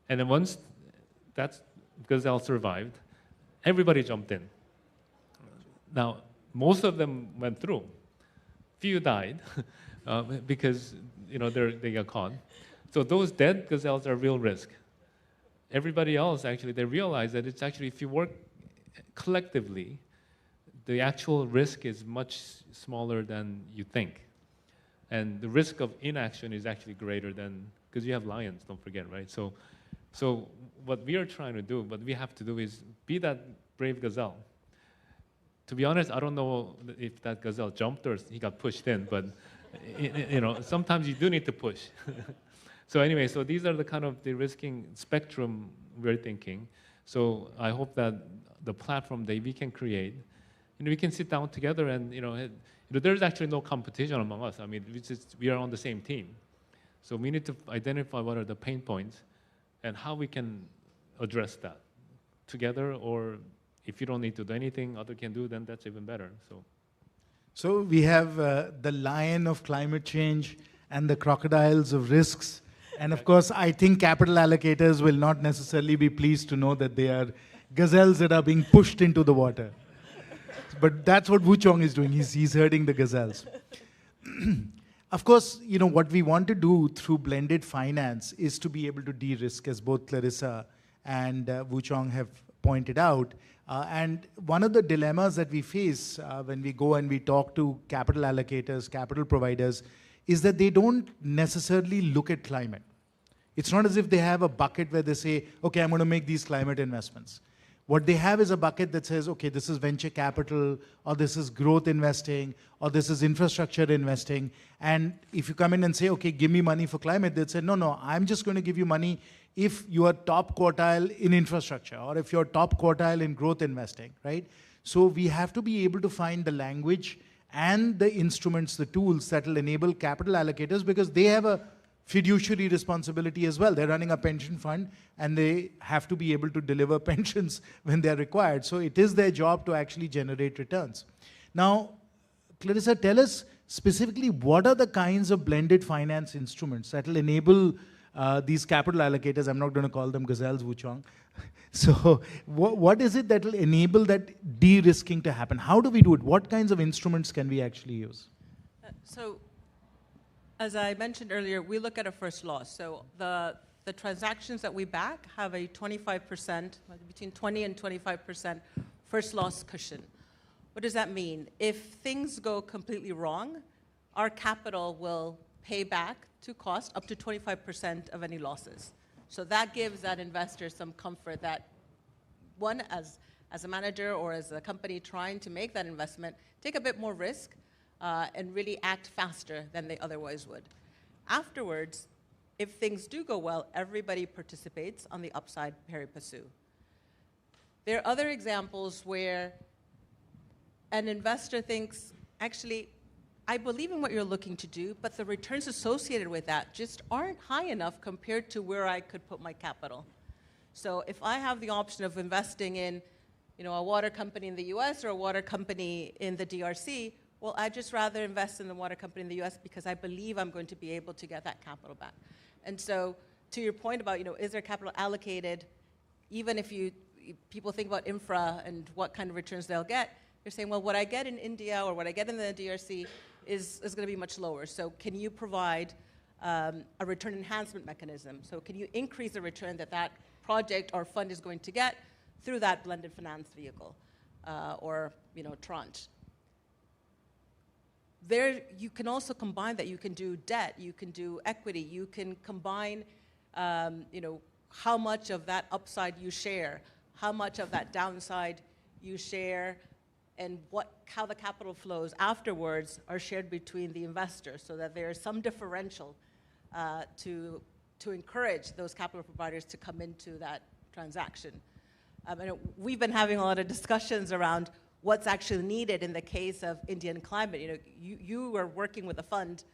And then once that gazelle survived, everybody jumped in. Now, most of them went through. Few died because they got caught. So those dead gazelles are real risk. Everybody else, actually, they realize that it's actually, if you work collectively, the actual risk is much smaller than you think. And the risk of inaction is actually greater than, because you have lions, don't forget, right? So what we are trying to do, what we have to do is be that brave gazelle. To be honest, I don't know if that gazelle jumped or he got pushed in, but sometimes you do need to push. So anyway, so these are the kind of de-risking spectrum we're thinking. So I hope that the platform that we can create, we can sit down together and there's actually no competition among us. I mean, we are on the same team. So we need to identify what are the pain points and how we can address that together, or if you don't need to do anything other can do, then that's even better. So we have the lion of climate change and the crocodiles of risks. And of course, I think capital allocators will not necessarily be pleased to know that they are gazelles that are being pushed into the water. But that's what Wu Chong is doing. He's herding the gazelles. Of course, what we want to do through blended finance is to be able to de-risk, as both Clarissa and Wu Chong have pointed out. And one of the dilemmas that we face when we go and we talk to capital allocators, capital providers, is that they don't necessarily look at climate. It's not as if they have a bucket where they say, okay, I'm going to make these climate investments. What they have is a bucket that says, okay, this is venture capital, or this is growth investing, or this is infrastructure investing. And if you come in and say, okay, give me money for climate, they'd say, no, I'm just going to give you money if you are top quartile in infrastructure, or if you're top quartile in growth investing, right? So we have to be able to find the language and the instruments, the tools that will enable capital allocators, because they have a fiduciary responsibility as well. They're running a pension fund and they have to be able to deliver pensions when they're required. So it is their job to actually generate returns. Now, Clarissa, tell us specifically what are the kinds of blended finance instruments that will enable these capital allocators. I'm not going to call them gazelles, Wu Chong. So what is it that will enable that de-risking to happen? How do we do it? What kinds of instruments can we actually use? So as I mentioned earlier, we look at a first loss. So the transactions that we back have a 25%, between 20 and 25% first loss cushion. What does that mean? If things go completely wrong, our capital will pay back to cost up to 25% of any losses. So that gives that investor some comfort that, one, as a manager or as a company trying to make that investment, take a bit more risk and really act faster than they otherwise would. Afterwards, if things do go well, everybody participates on the upside pari passu. There are other examples where an investor thinks, actually, I believe in what you're looking to do, but the returns associated with that just aren't high enough compared to where I could put my capital. So if I have the option of investing in a water company in the US or a water company in the DRC, well, I'd just rather invest in the water company in the US because I believe I'm going to be able to get that capital back. And so to your point about, is there capital allocated, even if people think about infra and what kind of returns they'll get, they're saying, well, what I get in India or what I get in the DRC is going to be much lower. So can you provide a return enhancement mechanism? So can you increase the return that project or fund is going to get through that blended finance vehicle or tranche? There, you can also combine that. You can do debt, you can do equity, you can combine, how much of that upside you share, how much of that downside you share, and how the capital flows afterwards are shared between the investors, so that there is some differential to encourage those capital providers to come into that transaction. And we've been having a lot of discussions around what's actually needed in the case of Indian climate. You are working with a fund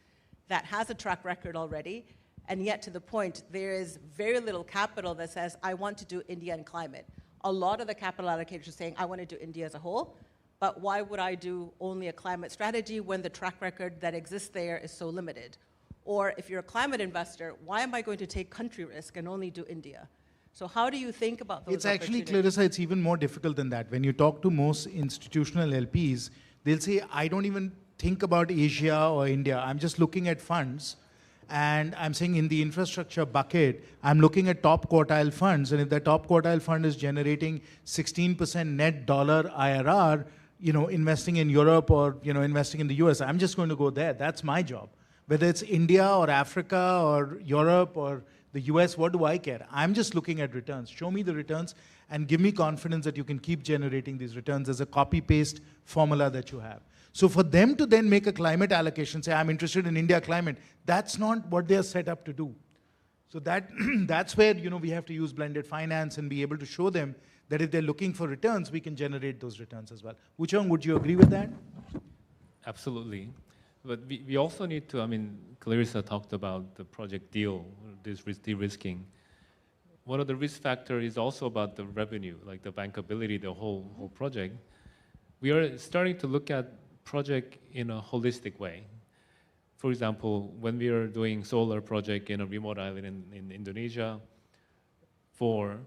that has a track record already, and yet to the point, there is very little capital that says, I want to do India and climate. A lot of the capital allocators are saying, I want to do India as a whole, but why would I do only a climate strategy when the track record that exists there is so limited? Or if you're a climate investor, why am I going to take country risk and only do India? So how do you think about those It's actually, Clarissa, it's even more difficult than that. When you talk to most institutional LPs, they'll say, I don't even think about Asia or India. I'm just looking at funds. And I'm saying in the infrastructure bucket, I'm looking at top quartile funds. And if the top quartile fund is generating 16% net dollar IRR, investing in Europe or, investing in the US, I'm just going to go there. That's my job. Whether it's India or Africa or Europe or the US, what do I care? I'm just looking at returns. Show me the returns and give me confidence that you can keep generating these returns as a copy-paste formula that you have. So for them to then make a climate allocation, say, I'm interested in India climate, that's not what they're set up to do. So that's where we have to use blended finance and be able to show them that if they're looking for returns, we can generate those returns as well. Wuchong, would you agree with that? Absolutely. But we also need to, Clarissa talked about the project deal, this de-risking. One of the risk factors is also about the revenue, like the bankability, the whole project. We are starting to look at project in a holistic way. For example, when we are doing solar project in a remote island in Indonesia for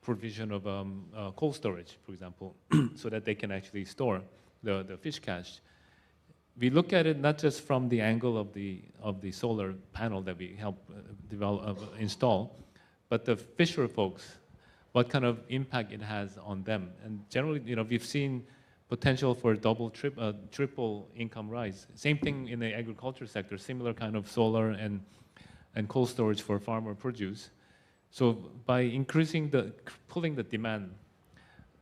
provision of cold storage, for example, so that they can actually store the fish catch. We look at it not just from the angle of the solar panel that we help install, but the fisher folks, what kind of impact it has on them. And generally, we've seen potential for triple income rise. Same thing in the agriculture sector, similar kind of solar and cold storage for farmer produce. So by pulling the demand,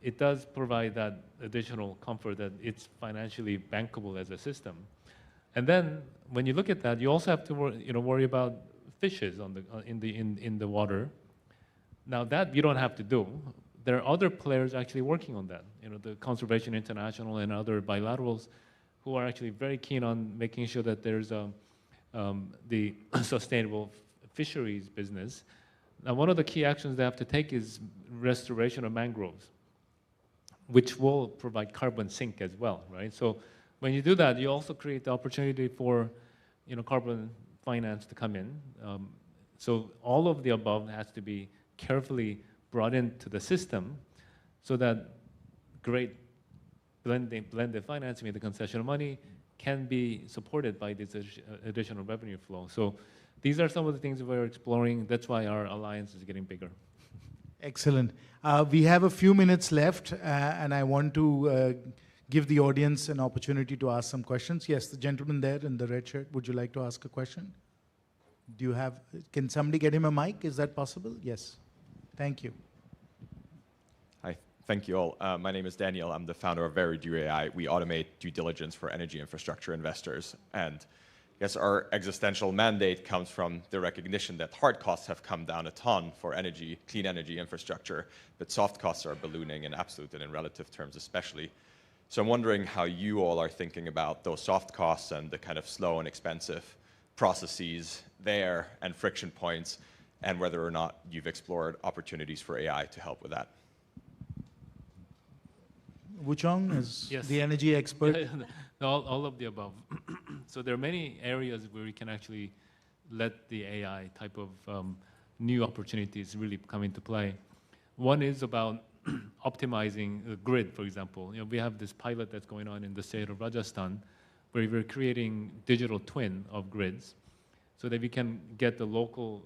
it does provide that additional comfort that it's financially bankable as a system. And then when you look at that, you also have to worry about fishes in the water. Now that you don't have to do. There are other players actually working on that. The Conservation International and other bilaterals who are actually very keen on making sure that there's the sustainable fisheries business. Now, one of the key actions they have to take is restoration of mangroves, which will provide carbon sink as well, right? So when you do that, you also create the opportunity for carbon finance to come in. So all of the above has to be carefully brought into the system so that great blended financing with the concessional money can be supported by this additional revenue flow. So these are some of the things we're exploring. That's why our alliance is getting bigger. Excellent. We have a few minutes left, and I want to give the audience an opportunity to ask some questions. Yes, the gentleman there in the red shirt, would you like to ask a question? Can somebody get him a mic? Is that possible? Yes. Thank you. Hi, thank you all. My name is Daniel. I'm the founder of VeryDue AI. We automate due diligence for energy infrastructure investors. And I guess our existential mandate comes from the recognition that hard costs have come down a ton for clean energy infrastructure, but soft costs are ballooning in absolute and in relative terms especially. So I'm wondering how you all are thinking about those soft costs and the kind of slow and expensive processes there and friction points, and whether or not you've explored opportunities for AI to help with that. Wuchong, as Yes. the energy expert. All of the above. So there are many areas where we can actually let the AI type of new opportunities really come into play. One is about optimizing the grid, for example. We have this pilot that's going on in the state of Rajasthan, where we're creating digital twin of grids so that we can get the local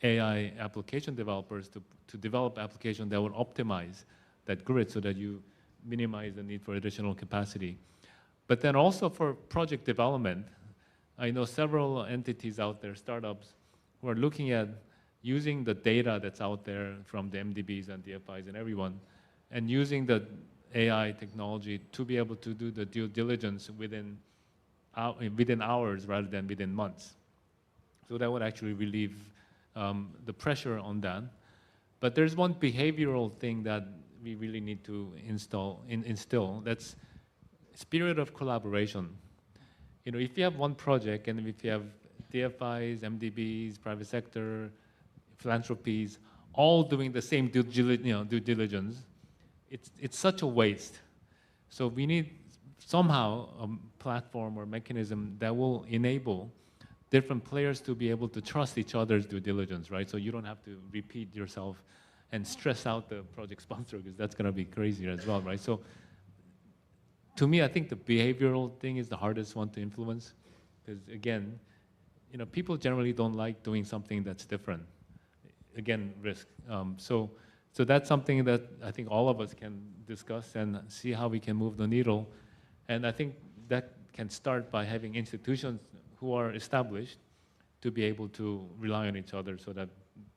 AI application developers to develop applications that will optimize that grid so that you minimize the need for additional capacity. But then also for project development, I know several entities out there, startups, who are looking at using the data that's out there from the MDBs and DFIs and everyone, and using the AI technology to be able to do the due diligence within hours rather than within months. So that would actually relieve the pressure on that. But there's one behavioral thing that we really need to instill. That's spirit of collaboration. You know, if you have one project and if you have DFIs, MDBs, private sector, philanthropies, all doing the same due diligence, it's such a waste. So we need somehow a platform or mechanism that will enable different players to be able to trust each other's due diligence, right? So you don't have to repeat yourself and stress out the project sponsor, because that's going to be crazier as well, right? So to me, I think the behavioral thing is the hardest one to influence, because again, you know, people generally don't like doing something that's different. Again, risk. So that's something that I think all of us can discuss and see how we can move the needle. And I think that can start by having institutions who are established to be able to rely on each other so that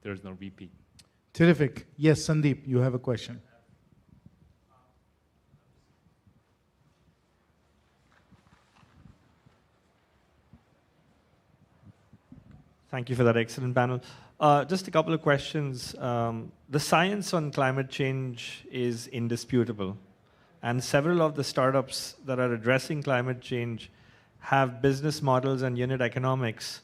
there's no repeat. Terrific. Yes, Sandeep, you have a question. Thank you for that excellent panel. Just a couple of questions. The science on climate change is indisputable, and several of the startups that are addressing climate change have business models and unit economics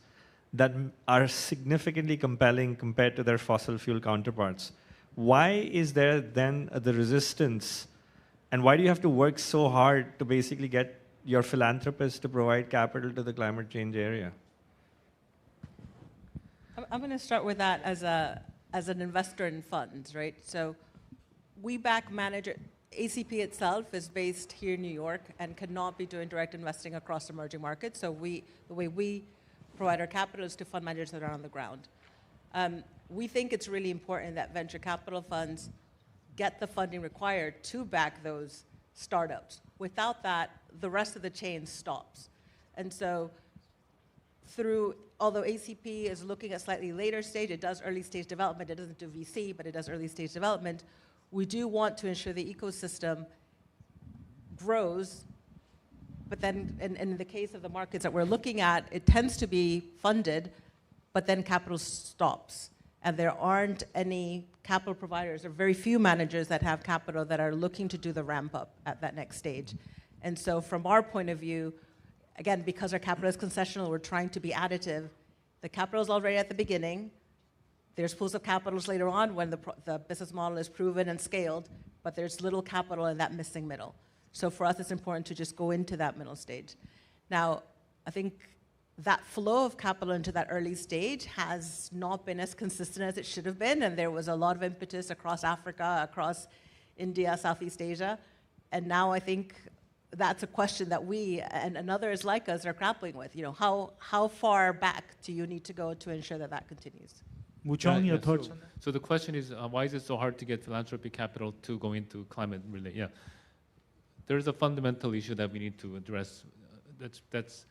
that are significantly compelling compared to their fossil fuel counterparts. Why is there then the resistance, and why do you have to work so hard to basically get your philanthropists to provide capital to the climate change area? I'm going to start with that as an investor in funds, right? So we back manager. ACP itself is based here in New York and cannot be doing direct investing across emerging markets. So the way we provide our capital is to fund managers that are on the ground. We think it's really important that venture capital funds get the funding required to back those startups. Without that, the rest of the chain stops. And so although ACP is looking at slightly later stage, it does early stage development, it doesn't do VC, but it does early stage development, we do want to ensure the ecosystem grows, but then in the case of the markets that we're looking at, it tends to be funded, but then capital stops. And there aren't any capital providers, or very few managers that have capital that are looking to do the ramp up at that next stage. And so from our point of view, again, because our capital is concessional, we're trying to be additive. The capital is already at the beginning. There's pools of capitals later on when the business model is proven and scaled, but there's little capital in that missing middle. So for us, it's important to just go into that middle stage. Now, I think that flow of capital into that early stage has not been as consistent as it should have been, and there was a lot of impetus across Africa, across India, Southeast Asia, and now I think that's a question that we and others like us are grappling with. You know, how far back do you need to go to ensure that that continues? Wuchong, your thoughts on that? So the question is, why is it so hard to get philanthropy capital to go into climate related? Yeah, there's a fundamental issue that we need to address. That's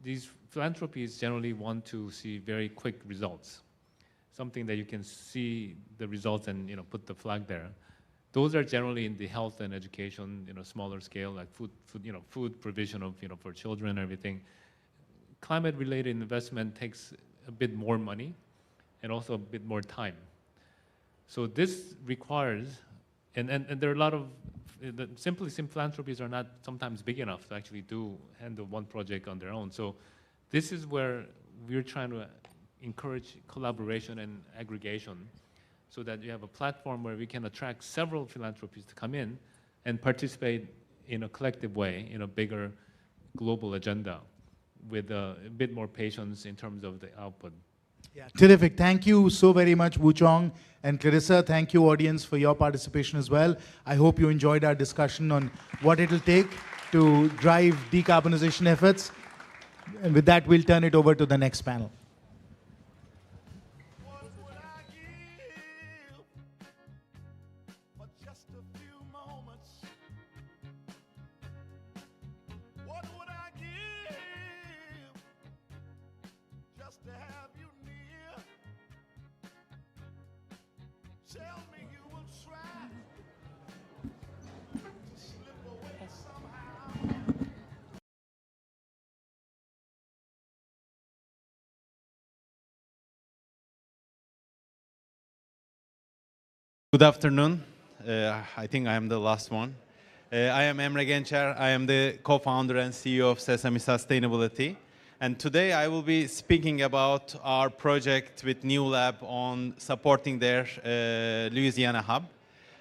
these philanthropies generally want to see very quick results, something that you can see the results and put the flag there. Those are generally in the health and education, smaller scale, like food provision of for children and everything. Climate-related investment takes a bit more money and also a bit more time. So this requires, and there are a lot of, simply philanthropies are not sometimes big enough to actually handle one project on their own. So this is where we're trying to encourage collaboration and aggregation, so that you have a platform where we can attract several philanthropies to come in and participate in a collective way in a bigger global agenda with a bit more patience in terms of the output. Yeah, terrific. Thank you so very much, Wuchong and Clarissa. Thank you, audience, for your participation as well. I hope you enjoyed our discussion on what it'll take to drive decarbonization efforts. And with that, we'll turn it over to the next panel. Good afternoon. I think I am the last one. I am Emre Gençer. I am the co-founder and CEO of Sesame Sustainability. And today I will be speaking about our project with New Lab on supporting their Louisiana hub.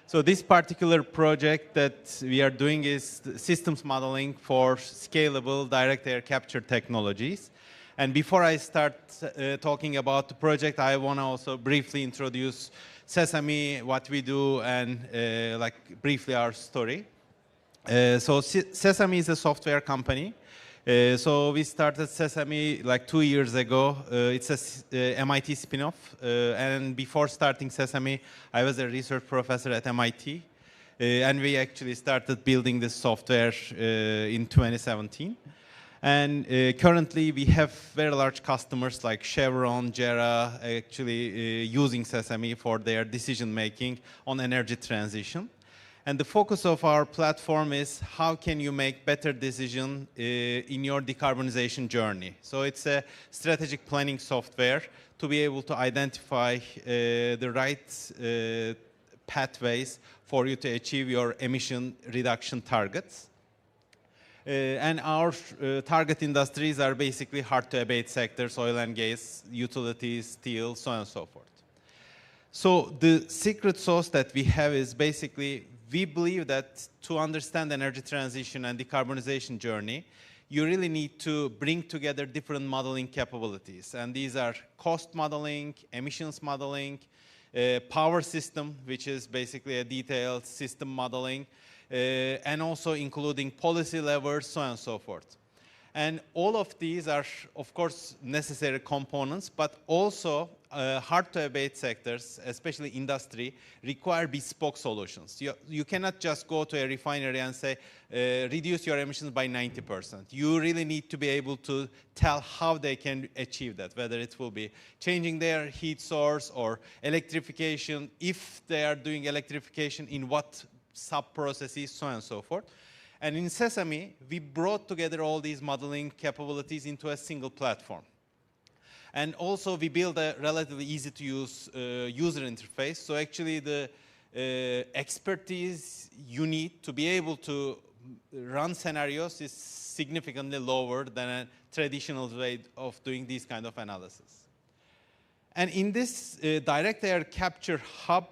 So this particular project that we are doing is systems modeling for scalable direct air capture technologies. And before I start talking about the project, I want to also briefly introduce Sesame, what we do, and briefly our story. So Sesame is a software company. So we started Sesame like 2 years ago. It's a MIT spin-off. And before starting Sesame, I was a research professor at MIT. And we actually started building this software in 2017. And currently, we have very large customers like Chevron, JERA, actually using Sesame for their decision-making on energy transition. And the focus of our platform is how can you make better decisions in your decarbonization journey. So it's a strategic planning software to be able to identify the right pathways for you to achieve your emission reduction targets. And our target industries are basically hard-to-abate sectors, oil and gas, utilities, steel, so on and so forth. So the secret sauce that we have is basically we believe that to understand energy transition and decarbonization journey, you really need to bring together different modeling capabilities. And these are cost modeling, emissions modeling, power system, which is basically a detailed system modeling, and also including policy levers, so on and so forth. And all of these are, of course, necessary components, but also hard-to-abate sectors, especially industry, require bespoke solutions. You cannot just go to a refinery and say, reduce your emissions by 90%. You really need to be able to tell how they can achieve that, whether it will be changing their heat source or electrification, if they are doing electrification, in what sub-processes, so on and so forth. And in Sesame, we brought together all these modeling capabilities into a single platform. And also, we built a relatively easy-to-use user interface. So actually, the expertise you need to be able to run scenarios is significantly lower than a traditional way of doing these kind of analysis. And in this direct air capture hub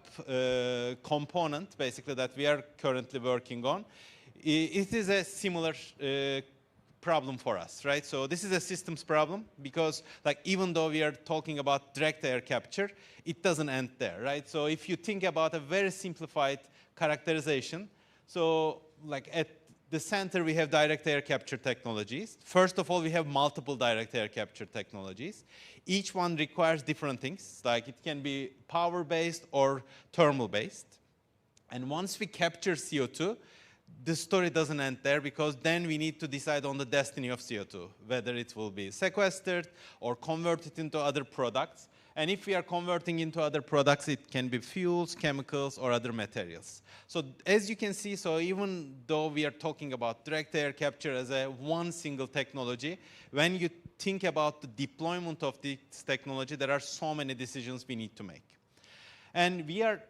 component, basically, that we are currently working on, it is a similar problem for us, right? So this is a systems problem because, like, even though we are talking about direct air capture, it doesn't end there, right? So if you think about a very simplified characterization, so like at the center we have direct air capture technologies. First of all, we have multiple direct air capture technologies. Each one requires different things, like it can be power-based or thermal-based. And once we capture CO2, the story doesn't end there because then we need to decide on the destiny of CO2, whether it will be sequestered or converted into other products. And if we are converting into other products, it can be fuels, chemicals, or other materials. So as you can see, so even though we are talking about direct air capture as a one single technology, when you think about the deployment of this technology, there are so many decisions we need to make. And we are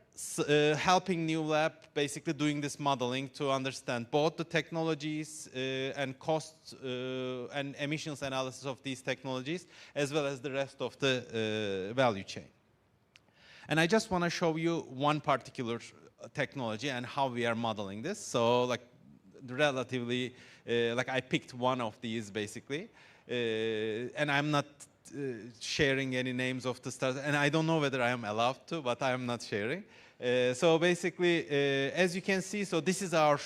helping New Lab basically doing this modeling to understand both the technologies and cost and emissions analysis of these technologies, as well as the rest of the value chain. And I just want to show you one particular technology and how we are modeling this. So like relatively, like I picked one of these basically, and I'm not sharing any names of the stars, and I don't know whether I am allowed to, but I am not sharing. So basically, as you can see, so this is our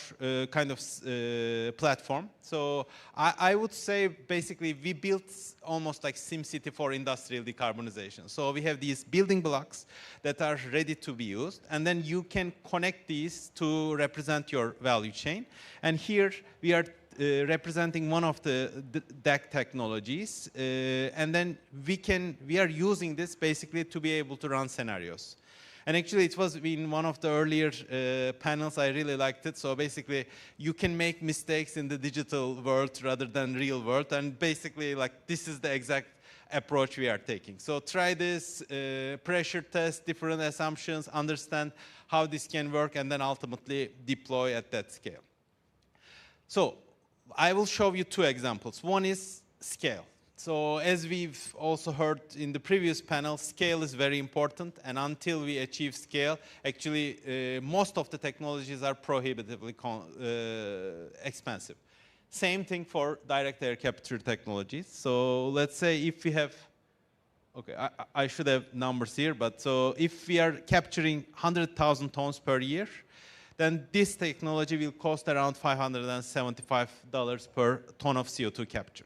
kind of platform. So I would say basically we built almost like SimCity for industrial decarbonization. So we have these building blocks that are ready to be used, and then you can connect these to represent your value chain. And here we are representing one of the DAC technologies, and then we are using this basically to be able to run scenarios. And actually, it was in one of the earlier panels. I really liked it. So basically, you can make mistakes in the digital world rather than real world. And basically, like this is the exact approach we are taking. So try this, pressure test, different assumptions, understand how this can work, and then ultimately deploy at that scale. So I will show you two examples. One is scale. So as we've also heard in the previous panel, scale is very important, and until we achieve scale, actually most of the technologies are prohibitively expensive. Same thing for direct air capture technologies. So let's say if we have, okay, I should have numbers here, but so if we are capturing 100,000 tons per year, then this technology will cost around $575 per ton of CO2 captured.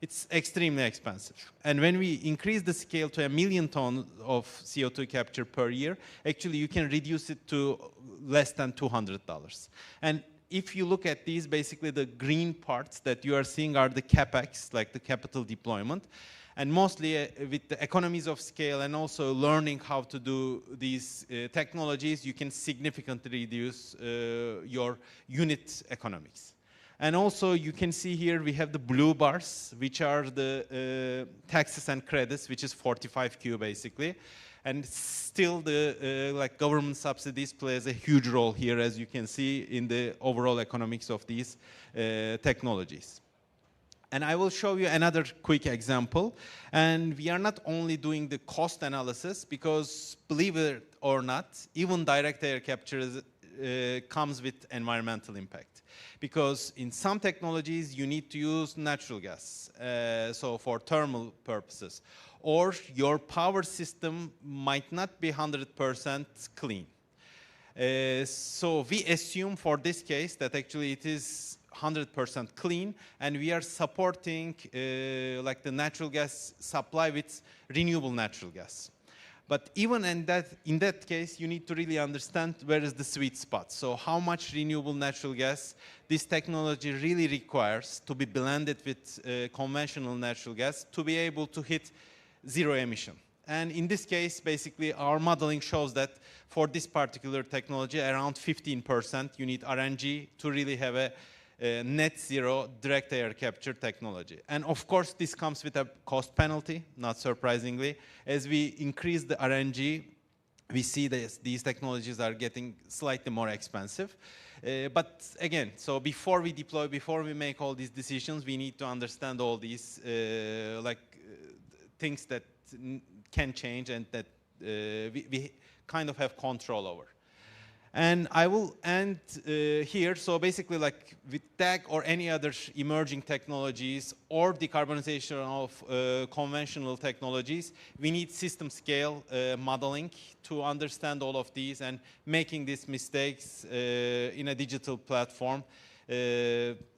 It's extremely expensive. And when we increase the scale to 1 million tons of CO2 capture per year, actually you can reduce it to less than $200. And if you look at these, basically the green parts that you are seeing are the CapEx, like the capital deployment. And mostly with the economies of scale and also learning how to do these technologies, you can significantly reduce your unit economics. And also you can see here we have the blue bars, which are the taxes and credits, which is 45Q basically. And still the like government subsidies plays a huge role here, as you can see in the overall economics of these technologies. And I will show you another quick example. And we are not only doing the cost analysis, because believe it or not, even direct air capture comes with environmental impact. Because in some technologies, you need to use natural gas, so for thermal purposes. Or your power system might not be 100% clean. So we assume for this case that actually it is 100% clean, and we are supporting like the natural gas supply with renewable natural gas. But even in that case, you need to really understand where is the sweet spot. So how much renewable natural gas this technology really requires to be blended with conventional natural gas to be able to hit zero emission. And in this case, basically, our modeling shows that for this particular technology, around 15% you need RNG to really have a net zero direct air capture technology. And of course, this comes with a cost penalty, not surprisingly. As we increase the RNG, we see that these technologies are getting slightly more expensive. But again, so before we deploy, before we make all these decisions, we need to understand all these things that can change and that we kind of have control over. And I will end here. So basically, like with tech or any other emerging technologies or decarbonization of conventional technologies, we need system scale modeling to understand all of these and making these mistakes in a digital platform.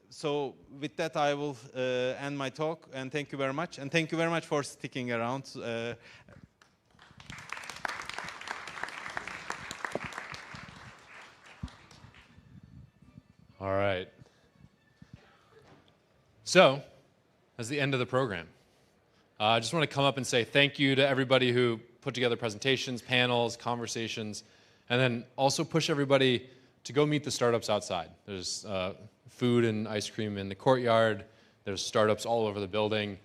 So with that, I will end my talk, and thank you very much. And thank you very much for sticking around. All right. So, that's the end of the program. I just want to come up and say thank you to everybody who put together presentations, panels, conversations, and then also push everybody to go meet the startups outside. There's food and ice cream in the courtyard. There's startups all over the building.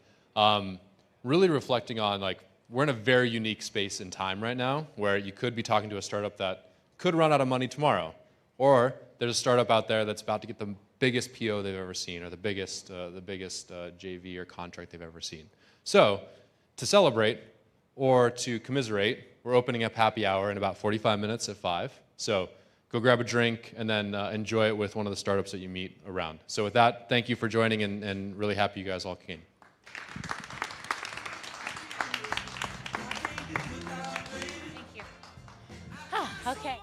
Really reflecting on, like, we're in a very unique space in time right now where you could be talking to a startup that could run out of money tomorrow. Or there's a startup out there that's about to get the biggest PO they've ever seen, or the biggest JV or contract they've ever seen. So to celebrate or to commiserate, we're opening up happy hour in about 45 minutes at 5. So go grab a drink and then enjoy it with one of the startups that you meet around. So with that, thank you for joining, and really happy you guys all came. Thank you. Okay.